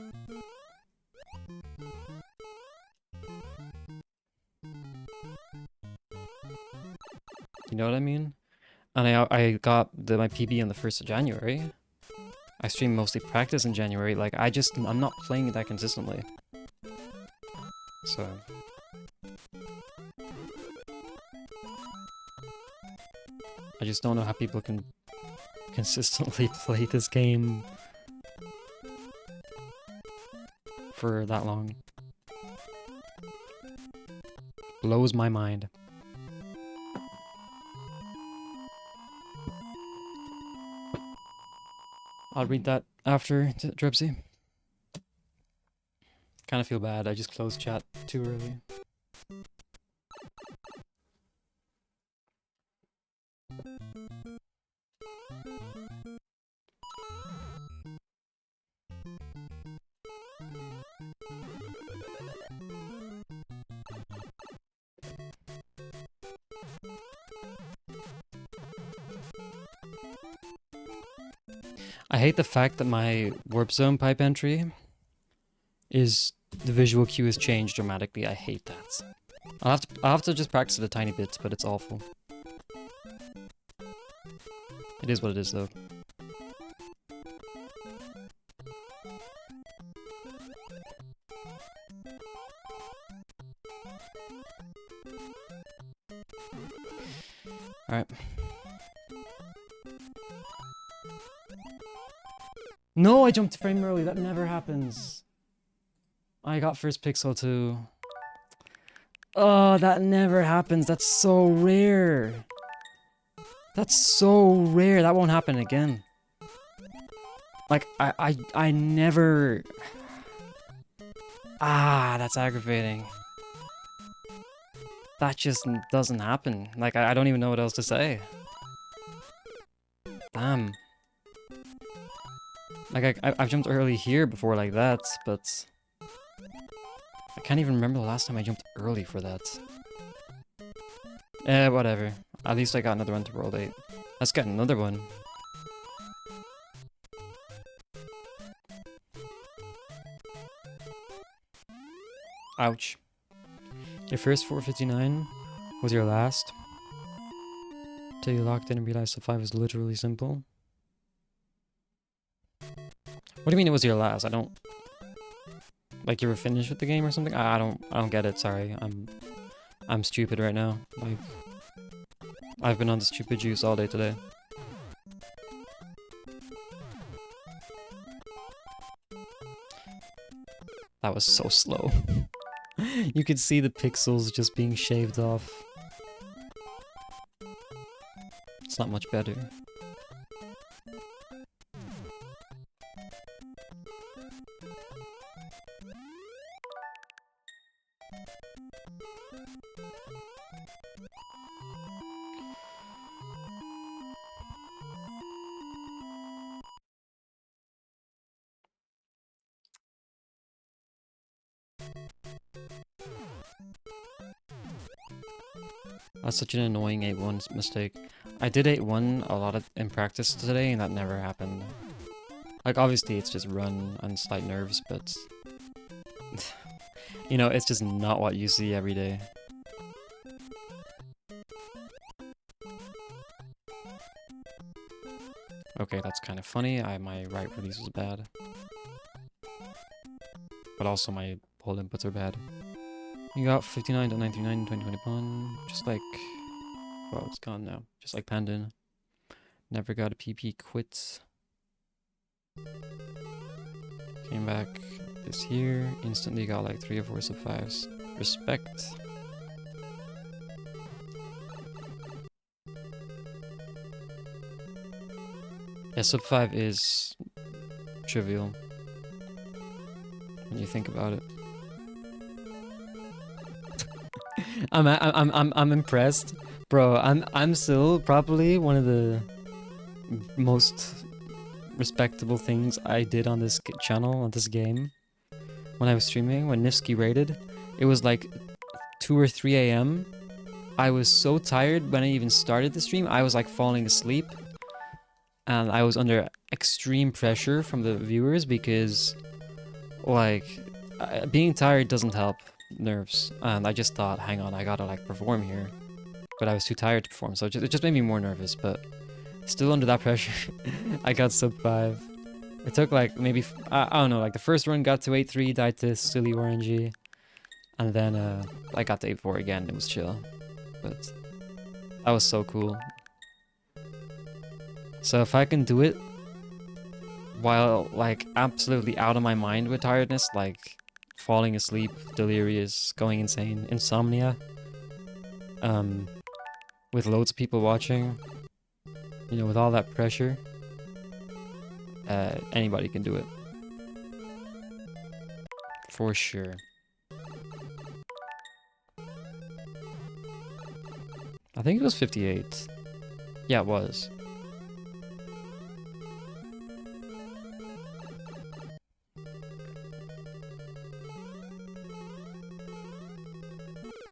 You know what I mean? And I got my PB on the 1st of January. I stream mostly practice in January. Like, I'm not playing it that consistently. So... I just don't know how people can consistently play this game for that long. Blows my mind. I'll read that after, Dripsy. Kind of feel bad, I just closed chat too early. I hate the fact that my warp zone pipe entry is the visual cue has changed dramatically. I hate that. I'll have to just practice it a tiny bit, but it's awful. It is what it is, though. Alright. No, I jumped frame early. That never happens. I got first pixel too. Oh, that never happens. That's so rare. That's so rare. That won't happen again. Like, I never... Ah, that's aggravating. that just doesn't happen. Like, I don't even know what else to say. Damn. Like, I've jumped early here before like that, but I can't even remember the last time I jumped early for that. Whatever. At least I got another one to World 8. Let's get another one. Ouch. Your first 459 was your last. Till you locked in and realized the 5 was literally simple. What do you mean it was your last? I don't... Like you were finished with the game or something? I don't get it, sorry. I'm stupid right now. Like, I've been on the stupid juice all day today. That was so slow. You could see the pixels just being shaved off. It's not much better. That's such an annoying 8-1 mistake. I did 8-1 a lot in practice today, and that never happened. Like, obviously it's just run and slight nerves, but... you know, it's just not what you see every day. Okay, that's kind of funny. My right release was bad. But also my whole inputs are bad. You got 59 to 99 in 2021, just like... Well, it's gone now. Just like Pandin. Never got a PP quit. Came back this year, instantly got like 3 or 4 sub 5s. Respect. Yeah, sub 5 is trivial when you think about it. I'm impressed, bro. I'm still probably one of the most respectable things I did on this channel, on this game, when I was streaming. When Nifsky raided, it was like 2 or 3 a.m. I was so tired when I even started the stream. I was like falling asleep, and I was under extreme pressure from the viewers because, like, being tired doesn't help nerves, and I just thought, hang on, I gotta like perform here, but I was too tired to perform, so it just made me more nervous. But still under that pressure, I got sub 5. It took like maybe I don't know, like the first run got to 8-3, died to silly RNG, and then I got to 8-4 again. It was chill, but that was so cool. So if I can do it while like absolutely out of my mind with tiredness, like falling asleep, delirious, going insane, insomnia, with loads of people watching, you know, with all that pressure, anybody can do it. For sure. I think it was 58. Yeah, it was.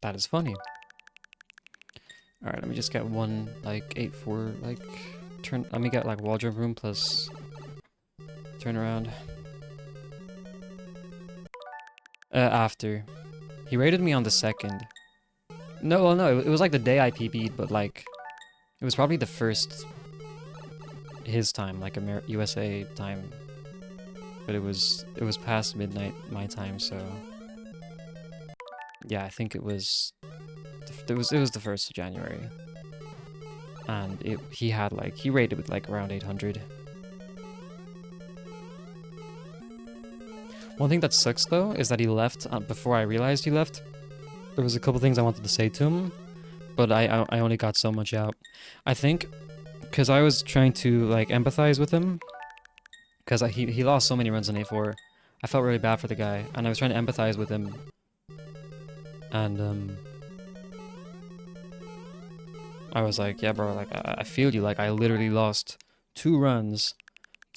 That is funny. Alright, let me just get one, like, 8-4, like, turn... Let me get, like, wall jump room plus... turn around. After. He rated me on the 2nd. No, well, no, it was, like, the day I PB'd, but, like... It was probably the first... his time, like, USA time. But it was past midnight my time, so... Yeah, I think it was the 1st of January, and he had like he rated with like around 800. One thing that sucks though is that he left before I realized he left. There was a couple things I wanted to say to him, but I only got so much out. I think because I was trying to like empathize with him, because he lost so many runs in A4. I felt really bad for the guy, and I was trying to empathize with him. And I was like, yeah, bro, like, I feel you. Like, I literally lost 2 runs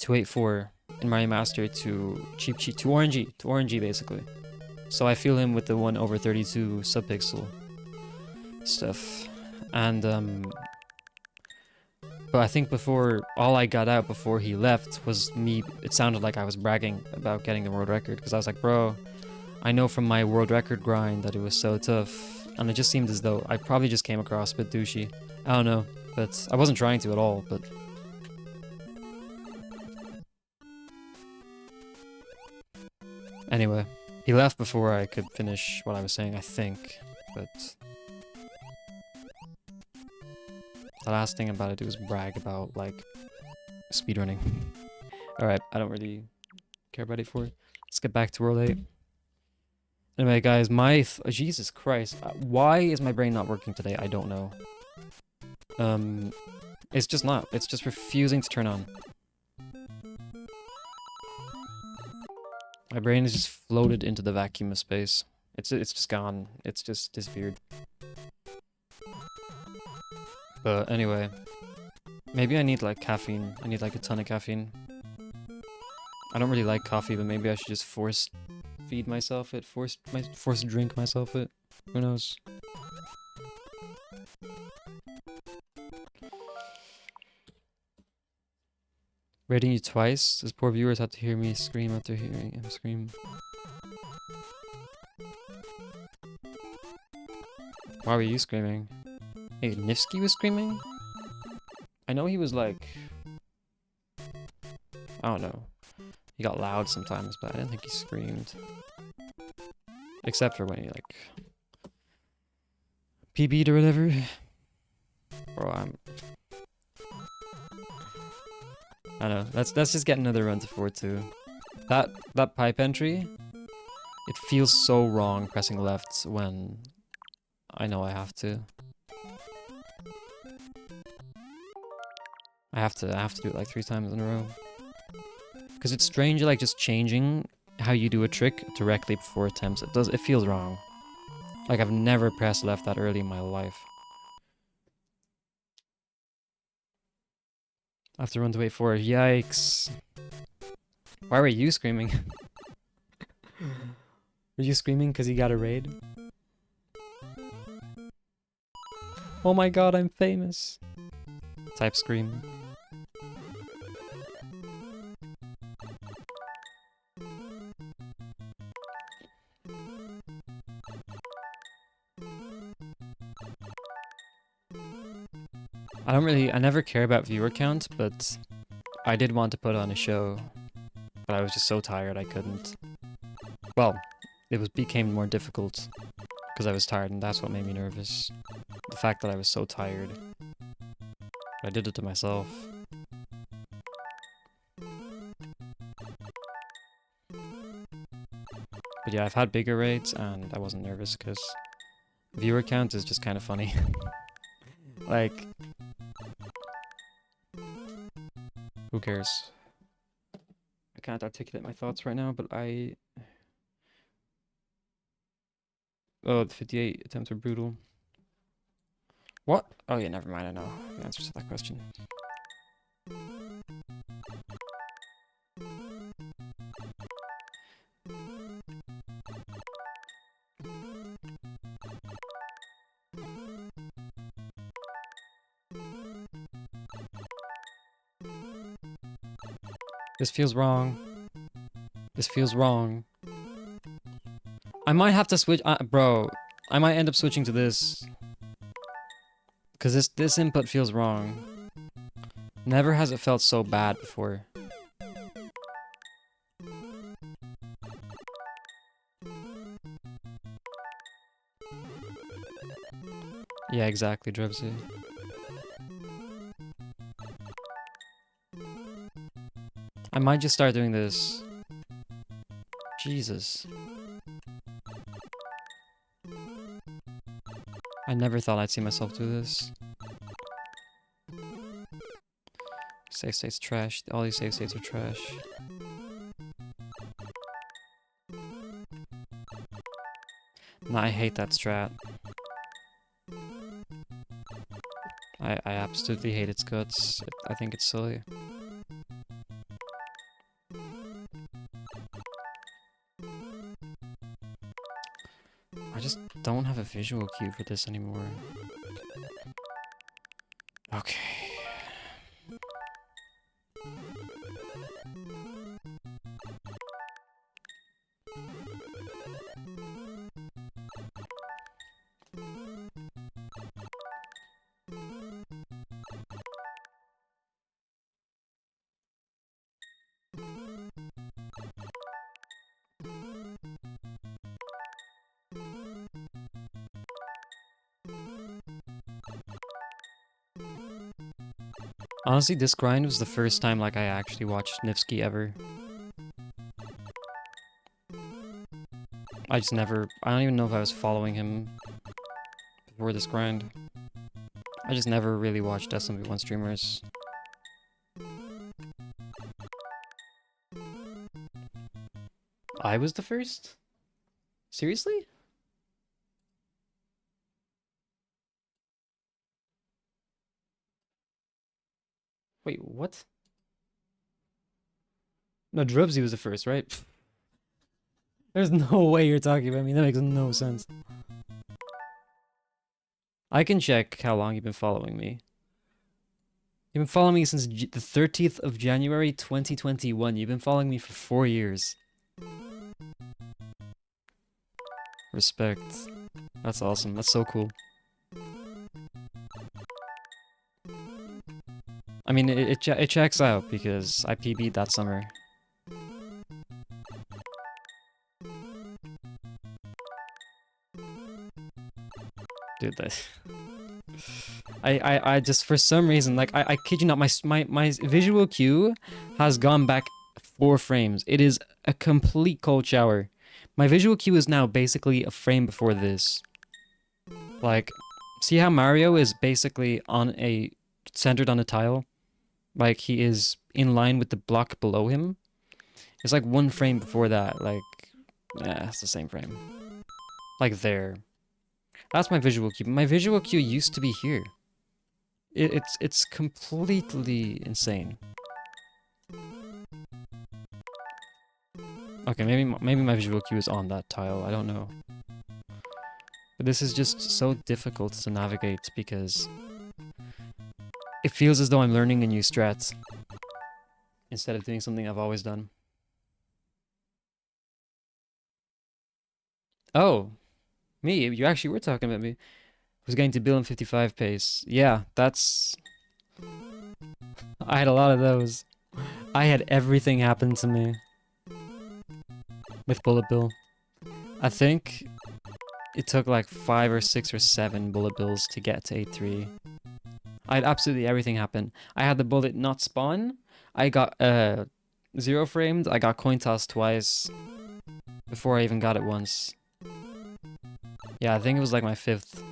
to 8-4 in Mario Master to Cheap Cheat, to RNG, basically. So I feel him with the 1/32 subpixel stuff. And, but I think before, all I got out before he left was me, it sounded like I was bragging about getting the world record, because I was like, bro, I know from my world record grind that it was so tough, and it just seemed as though I probably just came across a bit douchey. I don't know, but I wasn't trying to at all, but... Anyway, he left before I could finish what I was saying, I think, but... The last thing about it to do was brag about, like, speedrunning. Alright, I don't really care about 8-4. Let's get back to World 8. Anyway, guys, Jesus Christ. Why is my brain not working today? I don't know. It's just not. It's just refusing to turn on. My brain is just floated into the vacuum of space. It's just gone. It's just disappeared. But anyway, maybe I need like caffeine. I need like a ton of caffeine. I don't really like coffee, but maybe I should just force feed myself it, force drink myself it. Who knows? Rating you twice? These poor viewers have to hear me scream after hearing him scream. Why were you screaming? Hey, Nifsky was screaming? I know he was like... I don't know. He got loud sometimes, but I didn't think he screamed. Except for when he like... PB'd or whatever. Bro, I don't know. Let's just get another run to 4-2. That pipe entry, it feels so wrong pressing left when I know I have to. I have to do it like 3 times in a row. Because it's strange, like just changing how you do a trick directly before attempts. It feels wrong. Like I've never pressed left that early in my life. I have to run to 8-4. Yikes. Why were you screaming? Were you screaming because you got a raid? Oh my god, I'm famous. Type scream. I never care about viewer count, but I did want to put on a show, but I was just so tired I couldn't. Well, became more difficult because I was tired, and that's what made me nervous. The fact that I was so tired. I did it to myself. But yeah, I've had bigger raids, and I wasn't nervous because viewer count is just kind of funny. Like, who cares? I can't articulate my thoughts right now, but oh, the 58 attempts were brutal. What? Oh yeah, never mind, I know the answer to that question. This feels wrong. This feels wrong. I might have to switch, bro. I might end up switching to this. Because this input feels wrong. Never has it felt so bad before. Yeah, exactly, Drebsy. I might just start doing this. Jesus. I never thought I'd see myself do this. Save state's trash. All these save states are trash. Nah, I hate that strat. I absolutely hate its guts. I think it's silly. I just don't have a visual cue for this anymore. Okay. Honestly, this grind was the first time like I actually watched Nifsky ever. I don't even know if I was following him before this grind. I just never really watched SMB1 streamers. I was the first? Seriously? Wait, what? No, Drubsy was the first, right? Pfft. There's no way you're talking about me. That makes no sense. I can check how long you've been following me. You've been following me since the 30th of January 2021. You've been following me for 4 years. Respect. That's awesome. That's so cool. I mean, it checks out because I PB'd that summer. Dude, that... I just, for some reason, like, I kid you not, my visual cue has gone back 4 frames. It is a complete cold shower. My visual cue is now basically a frame before this. Like, see how Mario is basically centered on a tile? Like, he is in line with the block below him? It's like 1 frame before that, like, it's the same frame. Like there. That's my visual cue. My visual cue used to be here. It's completely insane. Okay, maybe my visual cue is on that tile. I don't know. But this is just so difficult to navigate because it feels as though I'm learning a new strat instead of doing something I've always done. Oh, me? You actually were talking about me. Who's getting to Bill in 55 pace? Yeah, that's... I had a lot of those. I had everything happen to me with Bullet Bill. I think it took like 5 or 6 or 7 Bullet Bills to get to 8-3. I had absolutely everything happen. I had the bullet not spawn. I got 0 framed. I got coin toss twice before I even got it once. Yeah, I think it was like my 5th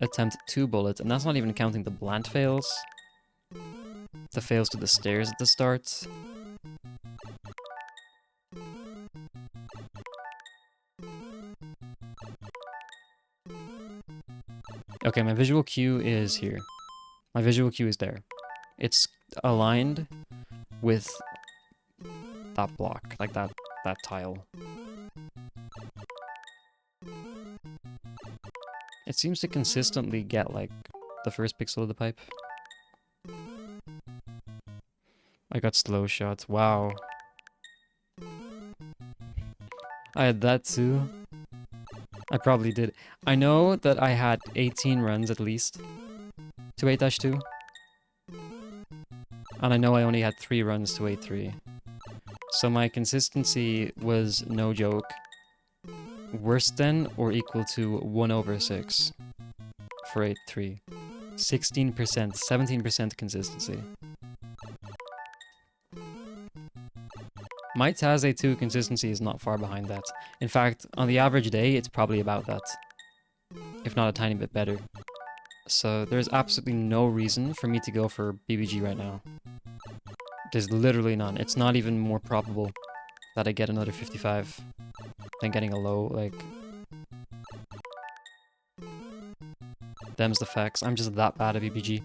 attempt at 2 bullets, and that's not even counting the bland fails. The fails to the stairs at the start. Okay, my visual cue is here. My visual cue is there. It's aligned with that block, like that tile. It seems to consistently get, like, the first pixel of the pipe. I got slow shots. Wow. I had that too. I probably did. I know that I had 18 runs at least to 8-2. And I know I only had 3 runs to 8-3. So my consistency was, no joke, worse than or equal to 1/6 for 8-3. 16%, 17% consistency. My Taz A2 consistency is not far behind that. In fact, on the average day, it's probably about that. If not a tiny bit better. So there's absolutely no reason for me to go for BBG right now. There's literally none. It's not even more probable that I get another 55 than getting a low, like... Them's the facts. I'm just that bad at BBG.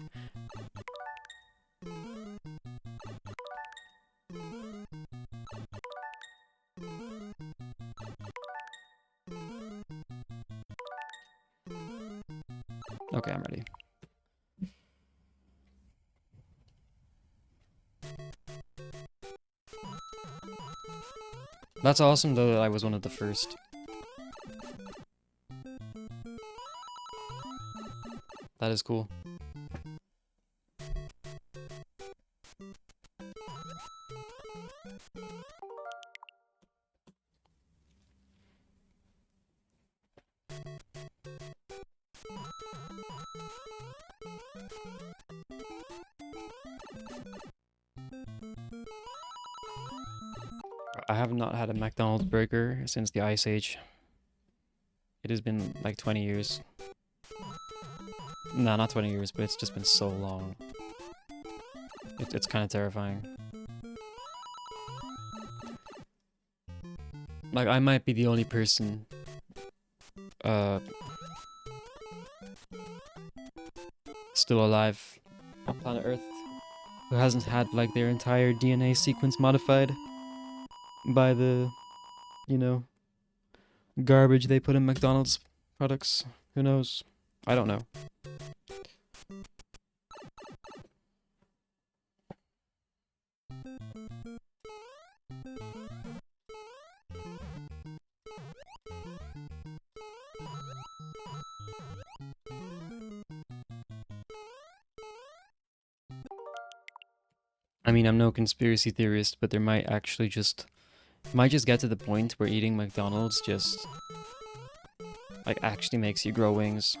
Okay, I'm ready. That's awesome though that I was one of the first. That is cool. I have not had a McDonald's burger since the Ice Age. It has been like 20 years. No, not 20 years, but it's just been so long. It's kind of terrifying. Like, I might be the only person still alive on planet Earth who hasn't had like their entire DNA sequence modified by the, you know, garbage they put in McDonald's products. Who knows? I don't know. I mean, I'm no conspiracy theorist, but there might actually just get to the point where eating McDonald's just like actually makes you grow wings.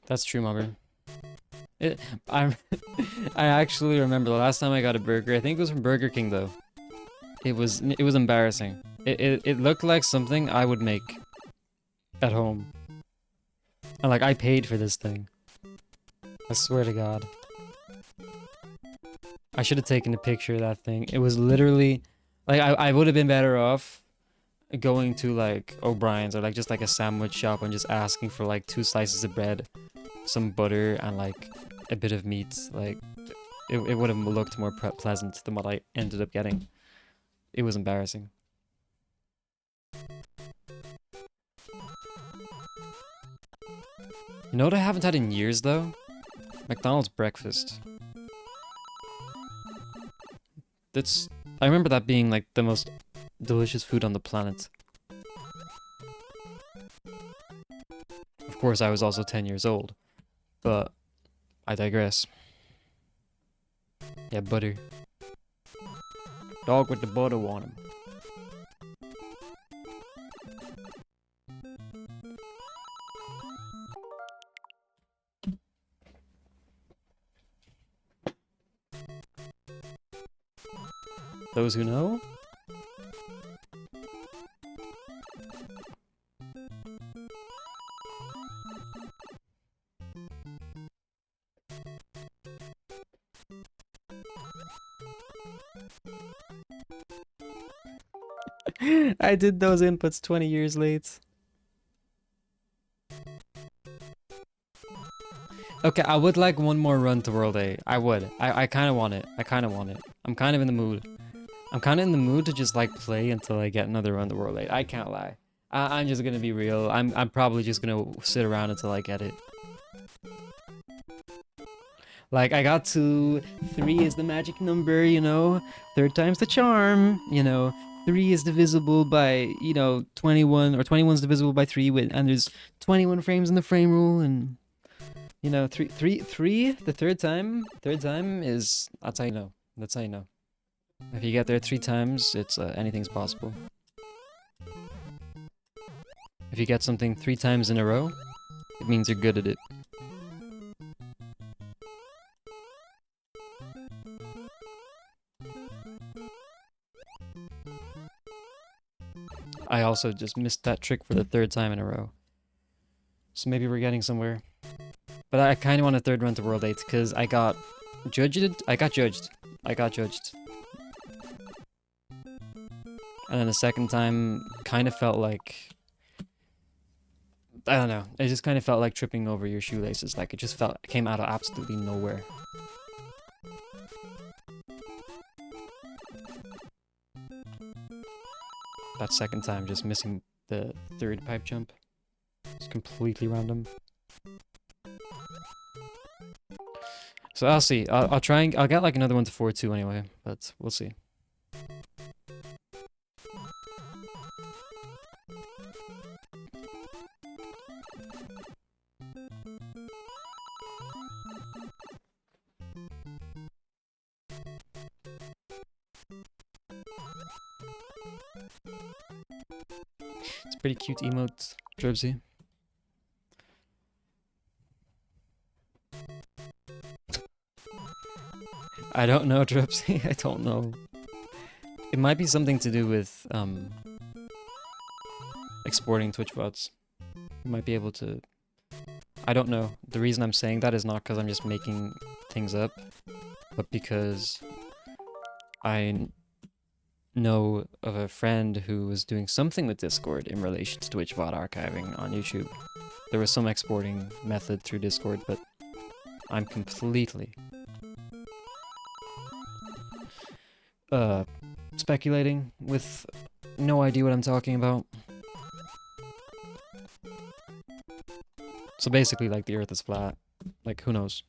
That's true, Mugger. I actually remember the last time I got a burger. I think it was from Burger King though. It was embarrassing. It looked like something I would make at home. And like I paid for this thing. I swear to God. I should have taken a picture of that thing. It was literally like I would have been better off going to like O'Brien's or like just like a sandwich shop and just asking for like 2 slices of bread, some butter, and like a bit of meat. Like it would have looked more pleasant than what I ended up getting. It was embarrassing. You know what I haven't had in years though? McDonald's breakfast. I remember that being like the most delicious food on the planet. Of course, I was also 10 years old, but I digress. Yeah, butter. Dog with the butter on him. Those who know? I did those inputs 20 years late. Okay, I would like one more run to World A. I would. I kind of want it. I kind of want it. I'm kind of in the mood. I'm kind of in the mood to just like play until I get another run to World A. I can't lie. I'm just gonna be real. I'm probably just gonna sit around until I get it. Like, I got to 3 is the magic number, you know? 3rd time's the charm, you know? 3 is divisible by, you know, 21, or 21 is divisible by 3, and there's 21 frames in the frame rule, and, you know, 3, the third time is, that's how you know. That's how you know. If you get there 3 times, it's, anything's possible. If you get something 3 times in a row, it means you're good at it. I also just missed that trick for the 3rd time in a row. So maybe we're getting somewhere. But I kind of want a third run to World 8 because I got judged. I got judged. And then the second time kind of felt like, I don't know. It just kind of felt like tripping over your shoelaces. Like it just came out of absolutely nowhere. That second time just missing the third pipe jump. It's completely random. So I'll see. I'll try and I'll get like another one to 4-2 anyway, but we'll see. It's a pretty cute emote, Drebsy. I don't know, Drebsy. I don't know. It might be something to do with exporting Twitch VODs. You might be able to... I don't know. The reason I'm saying that is not because I'm just making things up, but because I know of a friend who was doing something with Discord in relation to Twitch VOD archiving on YouTube. There was some exporting method through Discord, but I'm completely speculating with no idea what I'm talking about. So basically, like, the Earth is flat. Like, who knows?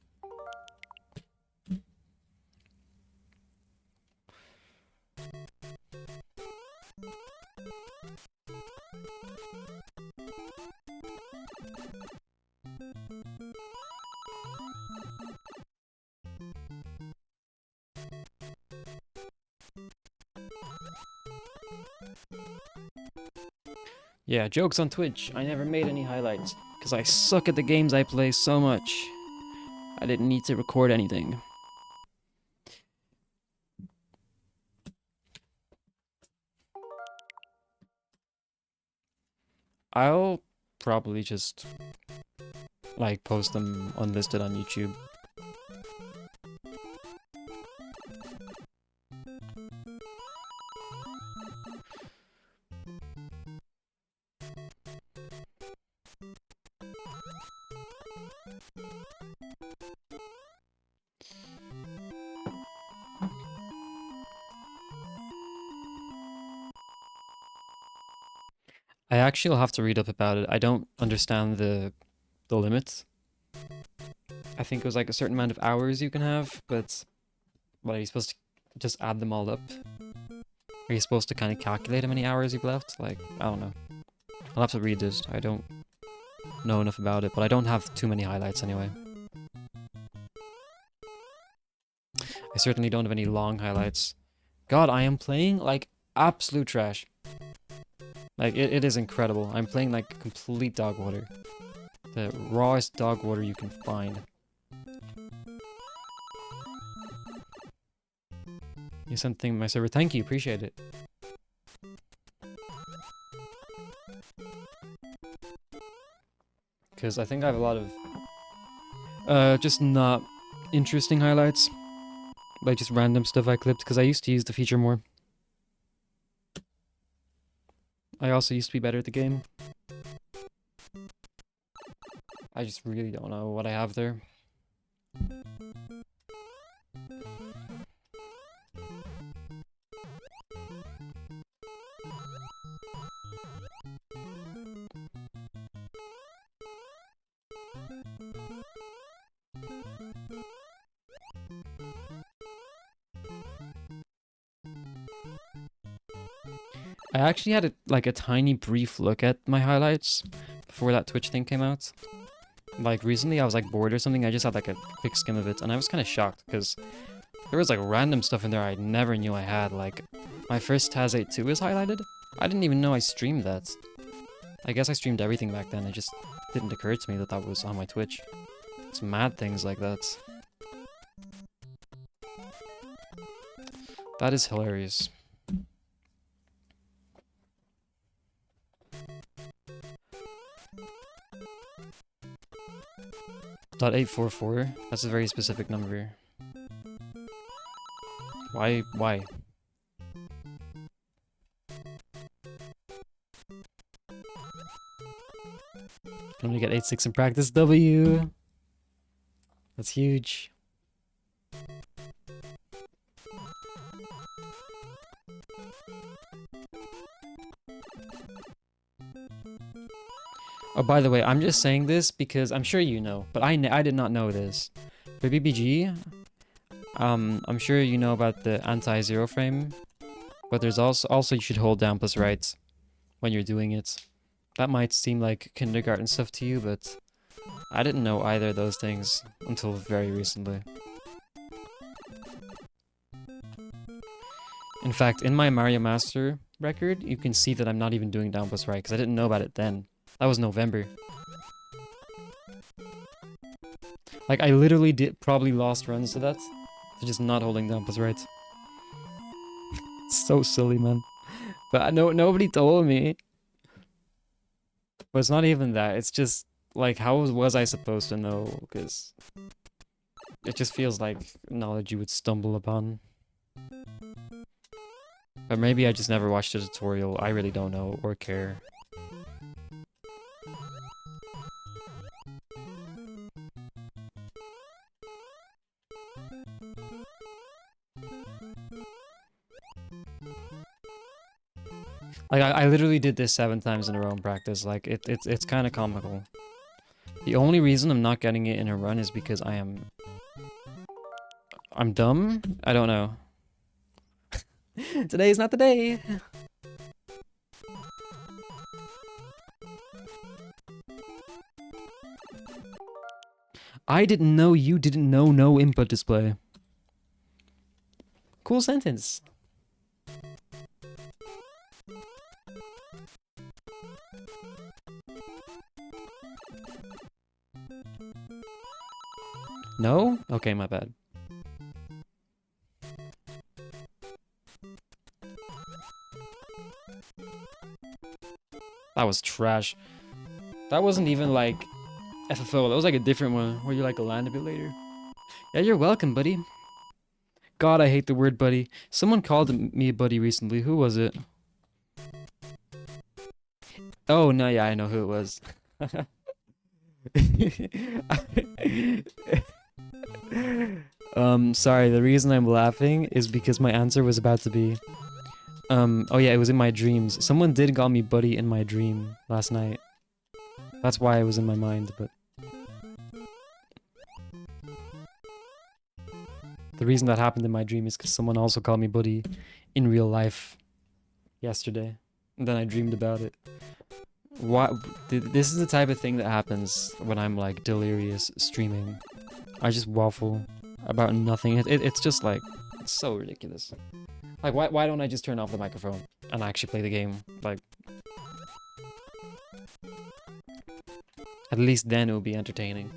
Yeah, jokes on Twitch. I never made any highlights, because I suck at the games I play so much. I didn't need to record anything. I'll probably just, like, post them unlisted on YouTube. I actually will have to read up about it. I don't understand the limits. I think it was like a certain amount of hours you can have, but what, are you supposed to just add them all up? Are you supposed to kind of calculate how many hours you've left? Like, I don't know. I'll have to read this. I don't know enough about it, but I don't have too many highlights anyway. I certainly don't have any long highlights. God, I am playing like absolute trash. Like, it is incredible. I'm playing like complete dog water. The rawest dog water you can find. You sent thing to my server. Thank you, appreciate it. Because I think I have a lot of just not interesting highlights. Like just random stuff I clipped, because I used to use the feature more. I also used to be better at the game. I just really don't know what I have there. I actually had a tiny brief look at my highlights before that Twitch thing came out. Like recently I was like bored or something, I just had like a quick skim of it and I was kind of shocked because there was like random stuff in there I never knew I had. Like my first Taz 8-2 is highlighted. I didn't even know I streamed that. I guess I streamed everything back then, it just didn't occur to me that that was on my Twitch. It's mad things like that. That is hilarious. .844. That's a very specific number. Why? Why? Can only get 8.6 in practice. W. That's huge. Oh, by the way, I'm just saying this because I'm sure you know, but I did not know this. For BBG, I'm sure you know about the anti-zero frame, but there's also you should hold down plus right when you're doing it. That might seem like kindergarten stuff to you, but I didn't know either of those things until very recently. In fact, in my Mario Master record, you can see that I'm not even doing down plus right because I didn't know about it then. That was November. Like, I literally probably lost runs to that. For just not holding down plus right. So silly, man. But nobody told me. But it's not even that. It's just, like, how was I supposed to know? Because it just feels like knowledge you would stumble upon. But maybe I just never watched a tutorial. I really don't know or care. Like, I literally did this 7 times in a row in practice. Like, it's kind of comical. The only reason I'm not getting it in a run is because I'm dumb? I don't know. Today is not the day! I didn't know you didn't know no input display. Cool sentence. No? Okay, my bad. That was trash. That wasn't even like FFO. That was like a different one where you like land a bit later. Yeah, you're welcome, buddy. God, I hate the word buddy. Someone called me a buddy recently. Who was it? Oh, no, yeah, I know who it was. Sorry, the reason I'm laughing is because my answer was about to be... oh yeah, it was in my dreams. Someone did call me buddy in my dream last night. That's why it was in my mind, but... The reason that happened in my dream is because someone also called me buddy in real life yesterday. And then I dreamed about it. What? This is the type of thing that happens when I'm like delirious streaming. I just waffle about nothing. It's just like, it's so ridiculous. Like, why don't I just turn off the microphone and actually play the game? Like, at least then it would be entertaining.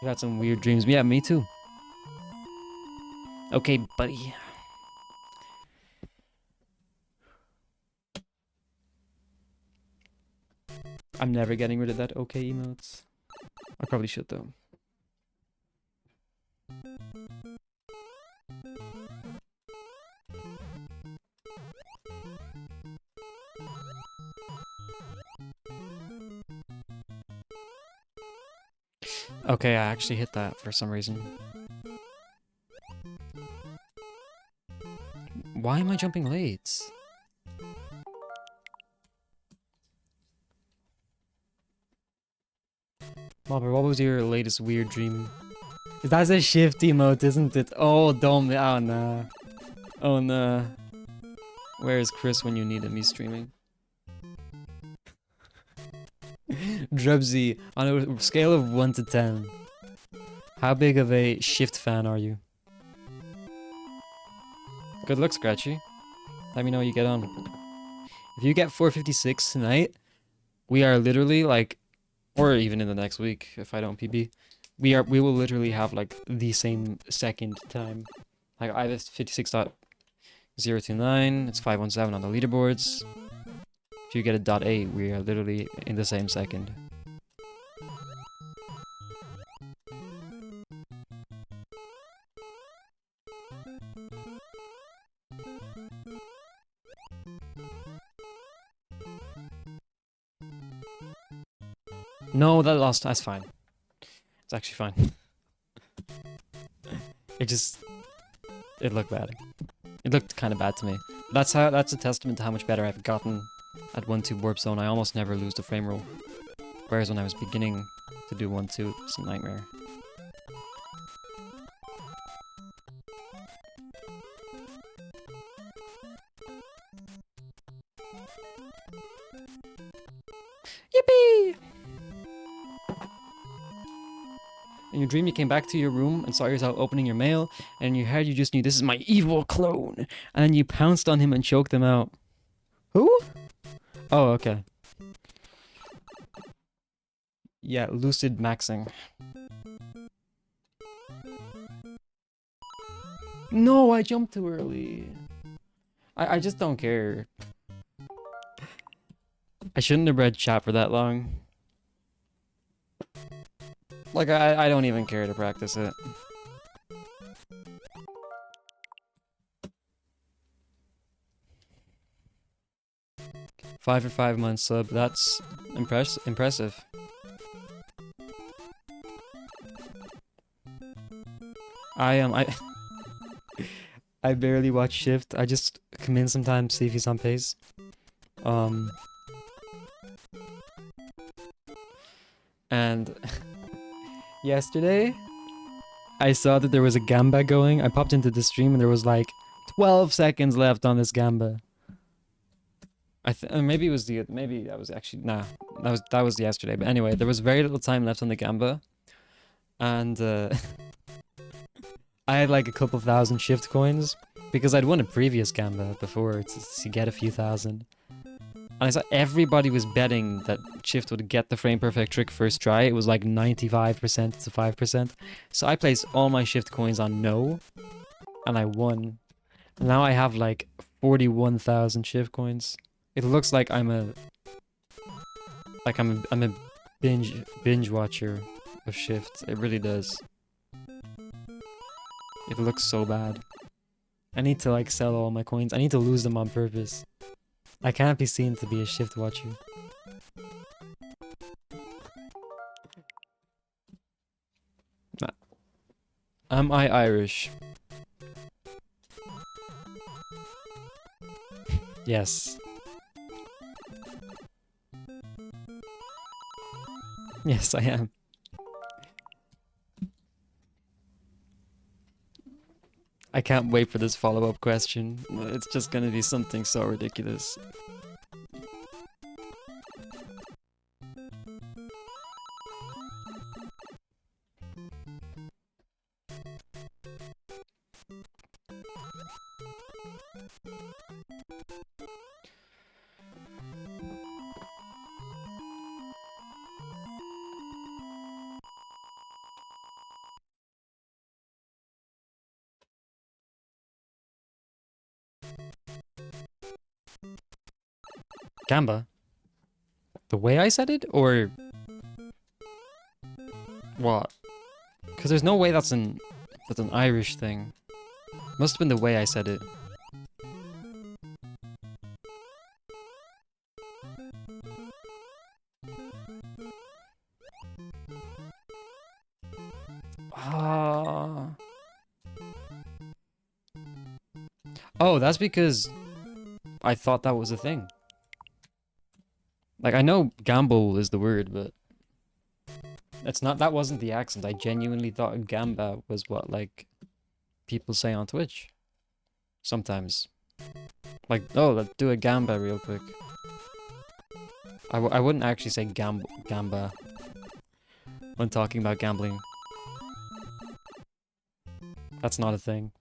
You had some weird dreams. Yeah, me too. Okay, buddy. I'm never getting rid of that okay emotes. I probably should though. Okay, I actually hit that for some reason. Why am I jumping late? Mobber, what was your latest weird dream? That's a shift emote, isn't it? Oh, don't. Oh, no. Oh, no. Where is Chris when you need him? He's streaming. Drubsy, on a scale of 1 to 10, how big of a shift fan are you? Good luck, Scratchy. Let me know how you get on. If you get 456 tonight, we are literally like, or even in the next week if I don't PB, we will literally have like the same second time. Like I have 56.029, it's 517 on the leaderboards. If you get a .8, we are literally in the same second. No, that lost. That's fine. It's actually fine. It just... It looked bad. It looked kind of bad to me. That's a testament to how much better I've gotten at 1-2 Warp Zone. I almost never lose the frame roll. Whereas when I was beginning to do 1-2, it's a nightmare. Yippee! In your dream, you came back to your room and saw yourself opening your mail, and in your head, you just knew this is my evil clone, and then you pounced on him and choked him out. Who? Oh, okay. Yeah, lucid maxing. No, I jumped too early. I just don't care. I shouldn't have read chat for that long. Like, I don't even care to practice it. Five for 5 months sub, that's impressive. I I barely watch Shift. I just come in sometimes, see if he's on pace. And yesterday, I saw that there was a Gamba going. I popped into the stream and there was like 12 seconds left on this Gamba. Maybe it was maybe that was actually that was yesterday. But anyway, there was very little time left on the Gamba, and I had like a couple thousand Shift coins because I'd won a previous Gamba before to get a few thousand. And I saw everybody was betting that Shift would get the frame perfect trick first try. It was like 95% to 5%. So I placed all my Shift coins on no, and I won. And now I have like 41,000 Shift coins. It looks like I'm a binge watcher of Shift. It really does. It looks so bad. I need to like sell all my coins. I need to lose them on purpose. I can't be seen to be a Shift watcher. Am I Irish? Yes. Yes, I am. I can't wait for this follow-up question. It's just gonna be something so ridiculous. Gamba? The way I said it, or what? Because there's no way that's an Irish thing. Must have been the way I said it. Ah. Oh, that's because I thought that was a thing. Like, I know gamble is the word, but it's not. That wasn't the accent. I genuinely thought gamba was what, like, people say on Twitch. Sometimes. Like, oh, let's do a gamba real quick. I wouldn't actually say gamba when talking about gambling. That's not a thing.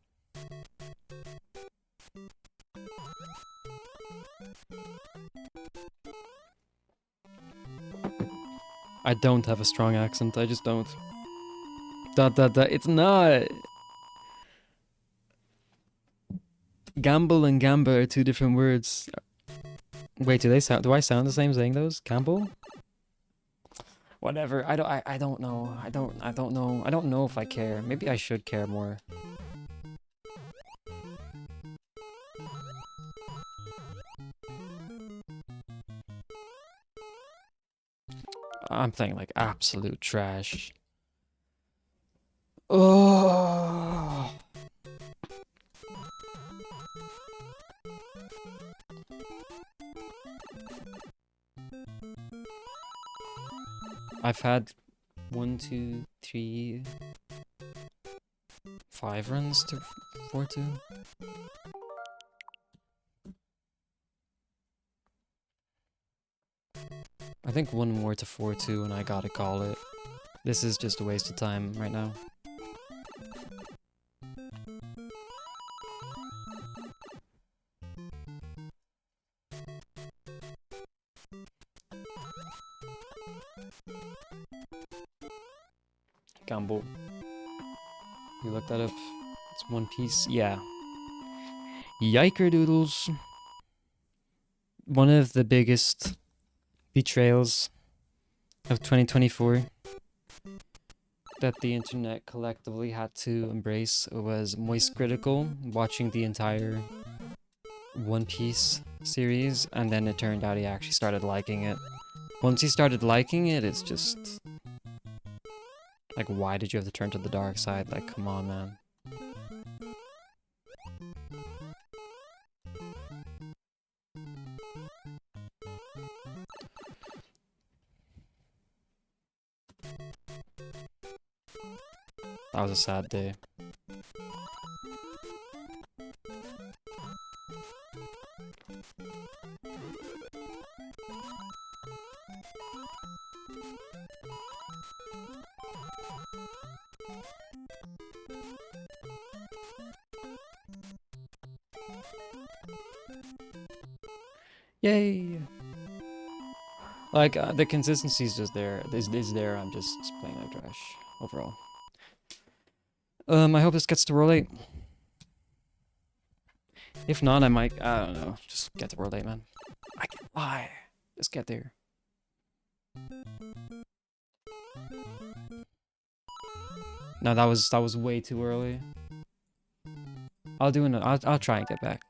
I don't have a strong accent, I just don't. It's not. Gamble and gamba are two different words. Wait, do I sound the same saying those? Gamble? Whatever. I don't know. I don't know. I don't know if I care. Maybe I should care more. I'm playing like absolute trash. Oh. I've had 1, 2, 3, 5 runs to 4-2. I think one more to 4-2 and I gotta call it. This is just a waste of time right now. Gamble. You looked that up? It's One Piece? Yeah. Yiker doodles. One of the biggest betrayals of 2024 that the internet collectively had to embrace was Moist Critical watching the entire One Piece series, and then it turned out he actually started liking it. Once he started liking it, it's just like, why did you have to turn to the dark side? Like, come on, man. That was a sad day. Yay! Like, the consistency is just there. Is there. I'm just playing like trash overall. I hope this gets to World 8. If not, I might, I don't know, just get to World 8, man. I can't lie. Just get there. No, that was way too early. I'll try and get back.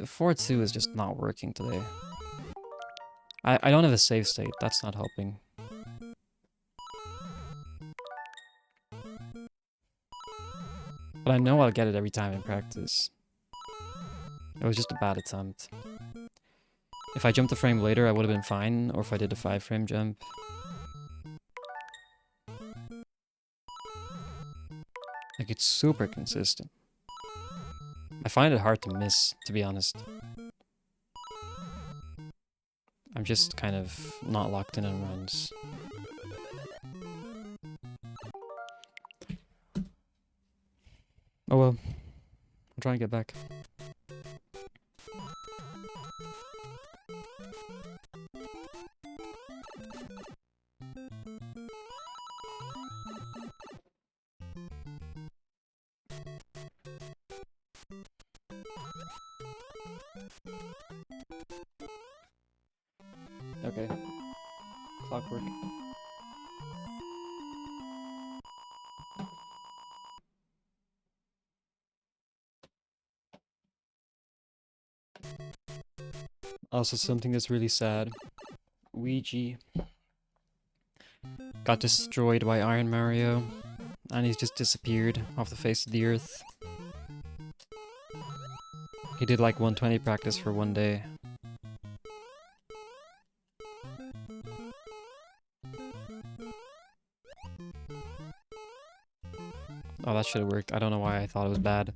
4-2 is just not working today. I don't have a save state. That's not helping. But I know I'll get it every time in practice. It was just a bad attempt. If I jumped a frame later, I would have been fine, or if I did a 5-frame jump. Like, it's super consistent. I find it hard to miss, to be honest. I'm just kind of not locked in on runs. Oh well. I'll try and get back. Okay. Clockwork. Also, something that's really sad. Ouija got destroyed by Iron Mario, and he's just disappeared off the face of the earth. He did like 120 practice for one day. Oh, that should have worked. I don't know why I thought it was bad.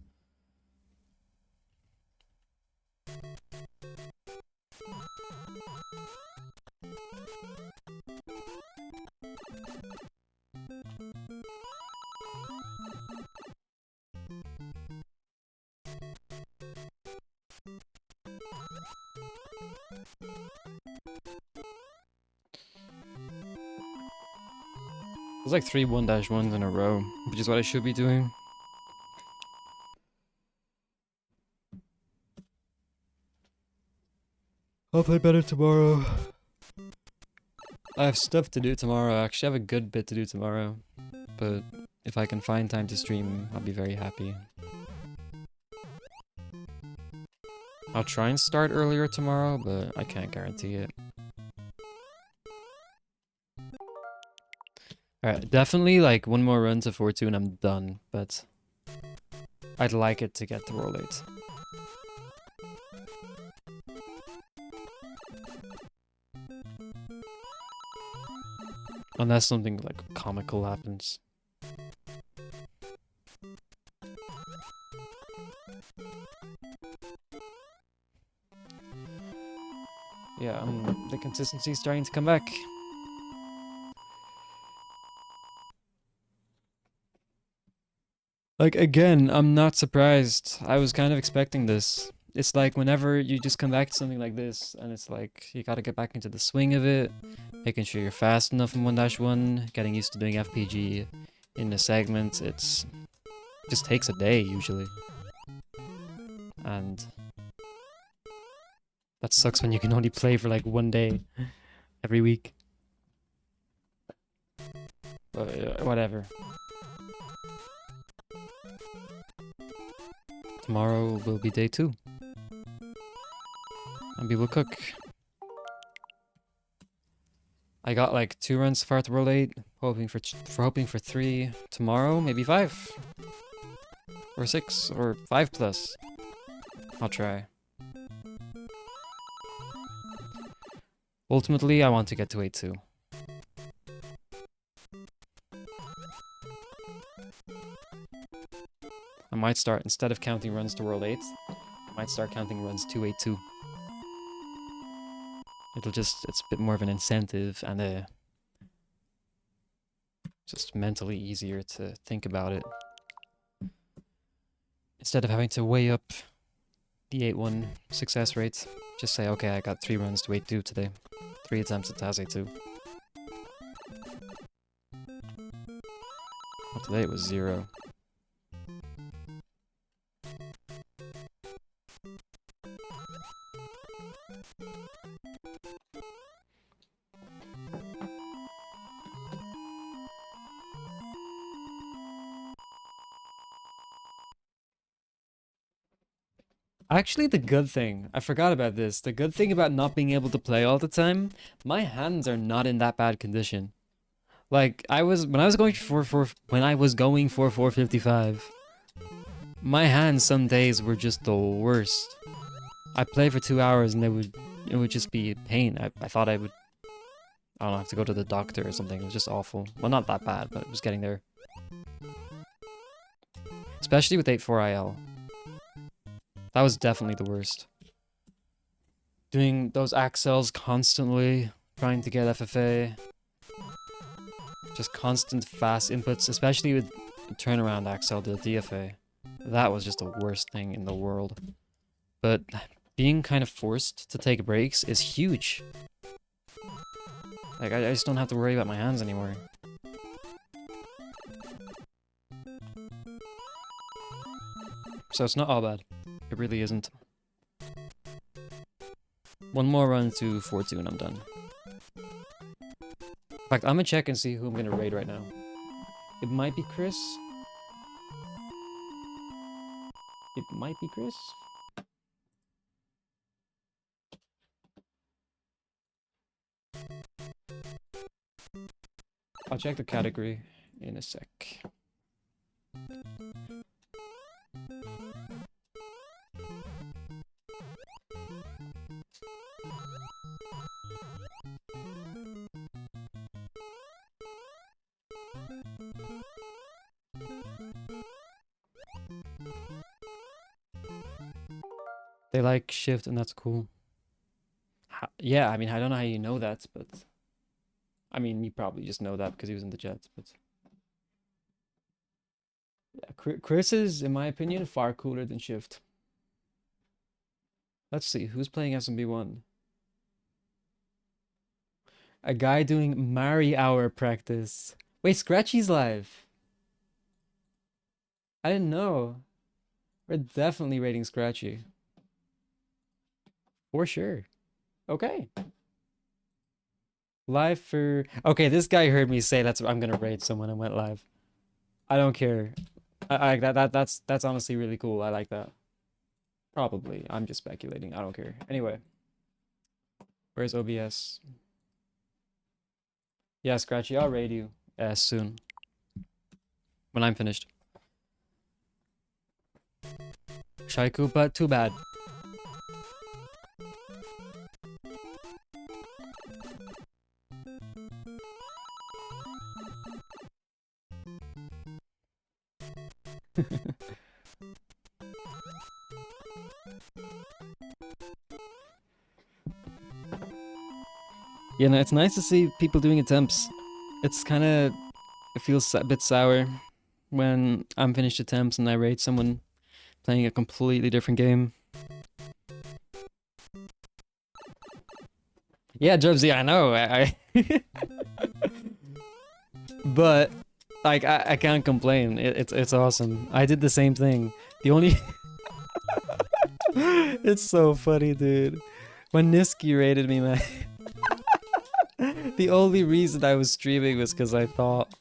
There's like 3 1-1s in a row, which is what I should be doing. I'll play better tomorrow. I have stuff to do tomorrow. I actually have a good bit to do tomorrow. But if I can find time to stream, I'll be very happy. I'll try and start earlier tomorrow, but I can't guarantee it. Alright, definitely like one more run to 4-2 and I'm done, but I'd like it to get to Roll 8. Unless something like comical happens. Yeah, the consistency's starting to come back. Like, again, I'm not surprised. I was kind of expecting this. It's like whenever you just come back to something like this, and it's like, you gotta get back into the swing of it, making sure you're fast enough in 1-1, getting used to doing FPG in a segment, it just takes a day, usually. And that sucks when you can only play for like 1 day every week. But, whatever. Tomorrow will be day 2. And we will cook. I got like 2 runs so far to Roll 8, hoping for 3 tomorrow, maybe 5. Or 6, or 5 plus. I'll try. Ultimately, I want to get to 8-2. I might start, instead of counting runs to Roll 8, I might start counting runs to 8-2. It's a bit more of an incentive and just mentally easier to think about it. Instead of having to weigh up the 8-1 success rate, just say, okay, I got 3 runs to 8-2 today. 3 attempts at TAS 8-2. Well, today it was 0. Actually, the good thing, I forgot about this, the good thing about not being able to play all the time, my hands are not in that bad condition. Like, when I was going for 455, my hands some days were just the worst. I play for 2 hours and it would just be pain. I thought I don't know, have to go to the doctor or something. It was just awful. Well, not that bad, but it was getting there. Especially with 8-4 IL. That was definitely the worst. Doing those accels constantly, trying to get FFA. Just constant fast inputs, especially with turnaround accel to the DFA. That was just the worst thing in the world. But being kind of forced to take breaks is huge. Like, I just don't have to worry about my hands anymore. So it's not all bad. It really isn't. 1 more run to 4-2 and I'm done. In fact, I'm gonna check and see who I'm gonna raid right now. It might be Chris. It might be Chris. I'll check the category in a sec. They like shift and that's cool. Yeah, I mean, I don't know how you know that, but... I mean, you probably just know that because he was in the Jets, but... Yeah, Chris is, in my opinion, far cooler than Shift. Let's see, who's playing SMB1? A guy doing Mari hour practice. Wait, Scratchy's live. I didn't know. We're definitely rating Scratchy. For sure. Okay. Live for... Okay, this guy heard me say I'm gonna raid someone and went live. I don't care. That's honestly really cool. I like that. Probably. I'm just speculating. I don't care. Anyway. Where's OBS? Yeah, Scratchy, I'll raid you. soon. When I'm finished. Shy Koopa, too bad. Yeah, no, it's nice to see people doing attempts. It's kind of, it feels a bit sour when I'm finished attempts and I rate someone playing a completely different game. Yeah, Jobs, yeah, I know. But like I can't complain. It's awesome. I did the same thing. The only it's so funny, dude. When Niski rated me, man. The only reason I was streaming was because I thought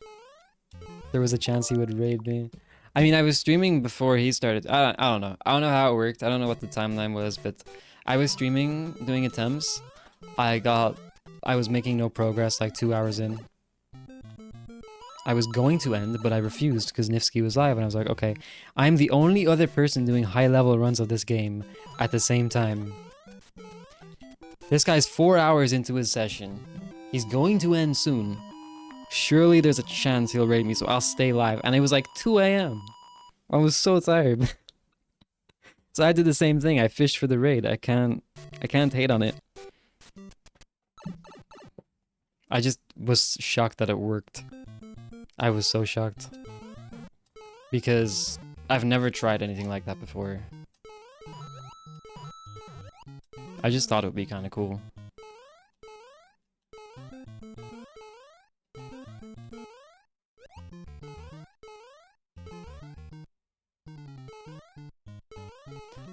there was a chance he would raid me. I mean, I was streaming before he started. I don't know. I don't know how it worked. I don't know what the timeline was, but I was streaming, doing attempts. I was making no progress like 2 hours in. I was going to end, but I refused because Nifsky was live, and I was like, okay, I'm the only other person doing high-level runs of this game at the same time. This guy's 4 hours into his session. He's going to end soon. Surely there's a chance he'll raid me, so I'll stay live. And it was like 2 a.m. I was so tired. So I did the same thing. I fished for the raid. I can't hate on it. I just was shocked that it worked. I was so shocked. Because I've never tried anything like that before. I just thought it would be kind of cool.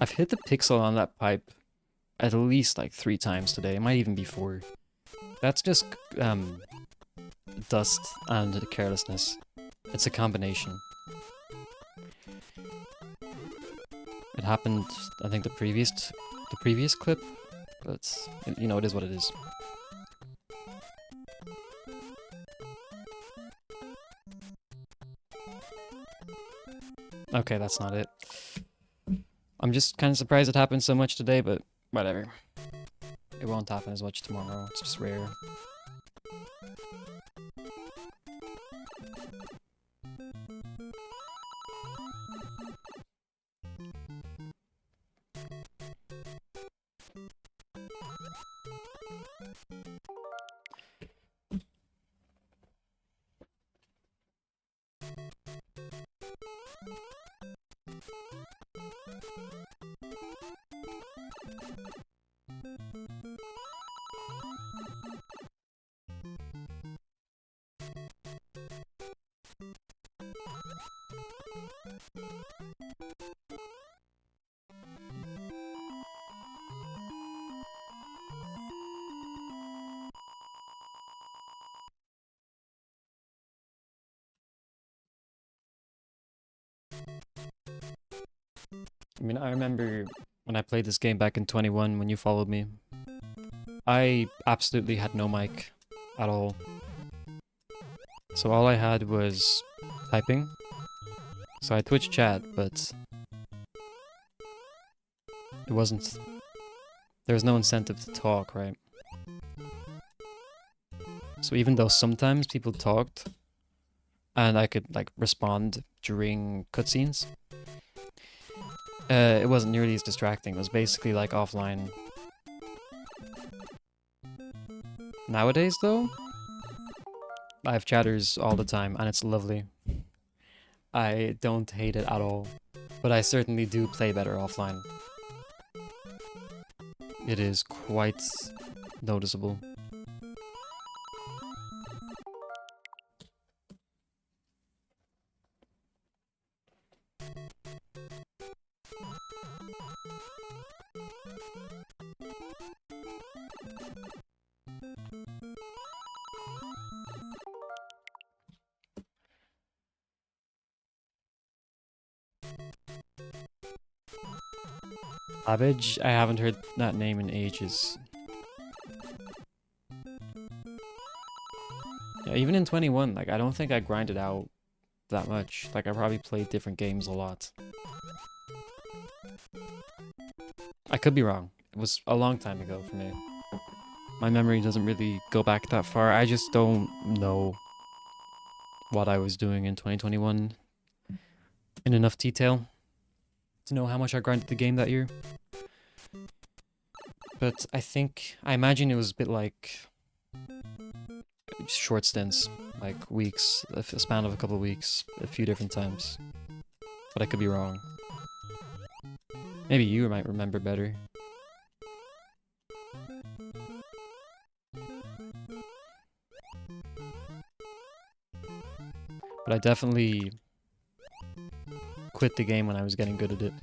I've hit the pixel on that pipe at least like 3 times today. It might even be 4. That's just dust and carelessness. It's a combination. It happened, I think, the previous clip, but you know, it is what it is. Okay, that's not it. I'm just kind of surprised it happened so much today, but whatever. It won't happen as much tomorrow. It's just rare. I mean, I remember when I played this game back in 21 when you followed me. I absolutely had no mic at all. So all I had was typing. So I Twitch chat, but it wasn't... There was no incentive to talk, right? So even though sometimes people talked, and I could like respond during cutscenes, it wasn't nearly as distracting. It was basically like offline. Nowadays, though, I have chatters all the time, and it's lovely. I don't hate it at all, but I certainly do play better offline. It is quite noticeable. Savage? I haven't heard that name in ages. Yeah, even in 21, like I don't think I grinded out that much. Like I probably played different games a lot. I could be wrong. It was a long time ago for me. My memory doesn't really go back that far. I just don't know what I was doing in 2021 in enough detail to know how much I grinded the game that year. But I imagine it was a bit like short stints, like weeks, a span of a couple of weeks, a few different times. But I could be wrong. Maybe you might remember better. But I definitely quit the game when I was getting good at it.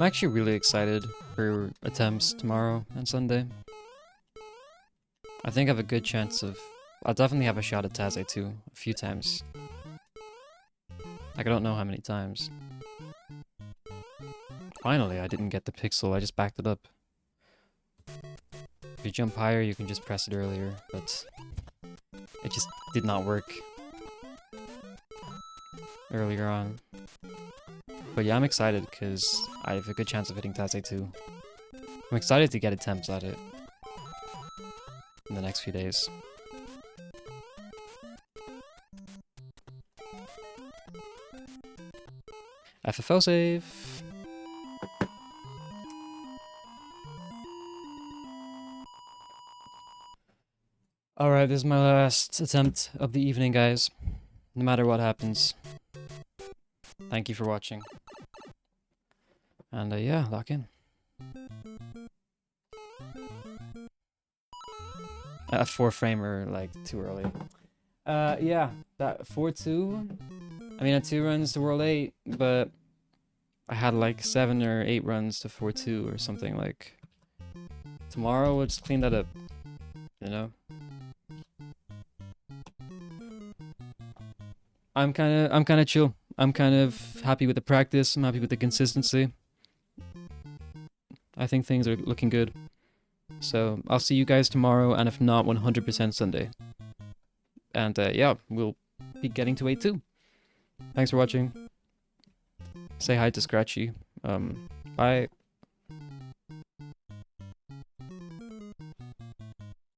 I'm actually really excited for attempts tomorrow and Sunday. I think I have a good chance of... I'll definitely have a shot at Taze too, a few times. Like, I don't know how many times. Finally, I didn't get the pixel, I just backed it up. If you jump higher, you can just press it earlier, but... it just did not work earlier on. But yeah, I'm excited because I have a good chance of hitting Taze too. I'm excited to get attempts at it in the next few days. FFO save! Alright, this is my last attempt of the evening, guys. No matter what happens. Thank you for watching. And yeah, lock in. A 4-framer, like, too early. Yeah, that 4-2. I mean, I had 2 runs to World 8, but I had like 7 or 8 runs to 4-2 or something. Like, tomorrow we'll just clean that up, you know? I'm kind of chill. I'm kind of happy with the practice. I'm happy with the consistency. I think things are looking good. So I'll see you guys tomorrow, and if not, 100% Sunday. And yeah, we'll be getting to 8-2. Thanks for watching. Say hi to Scratchy. Bye.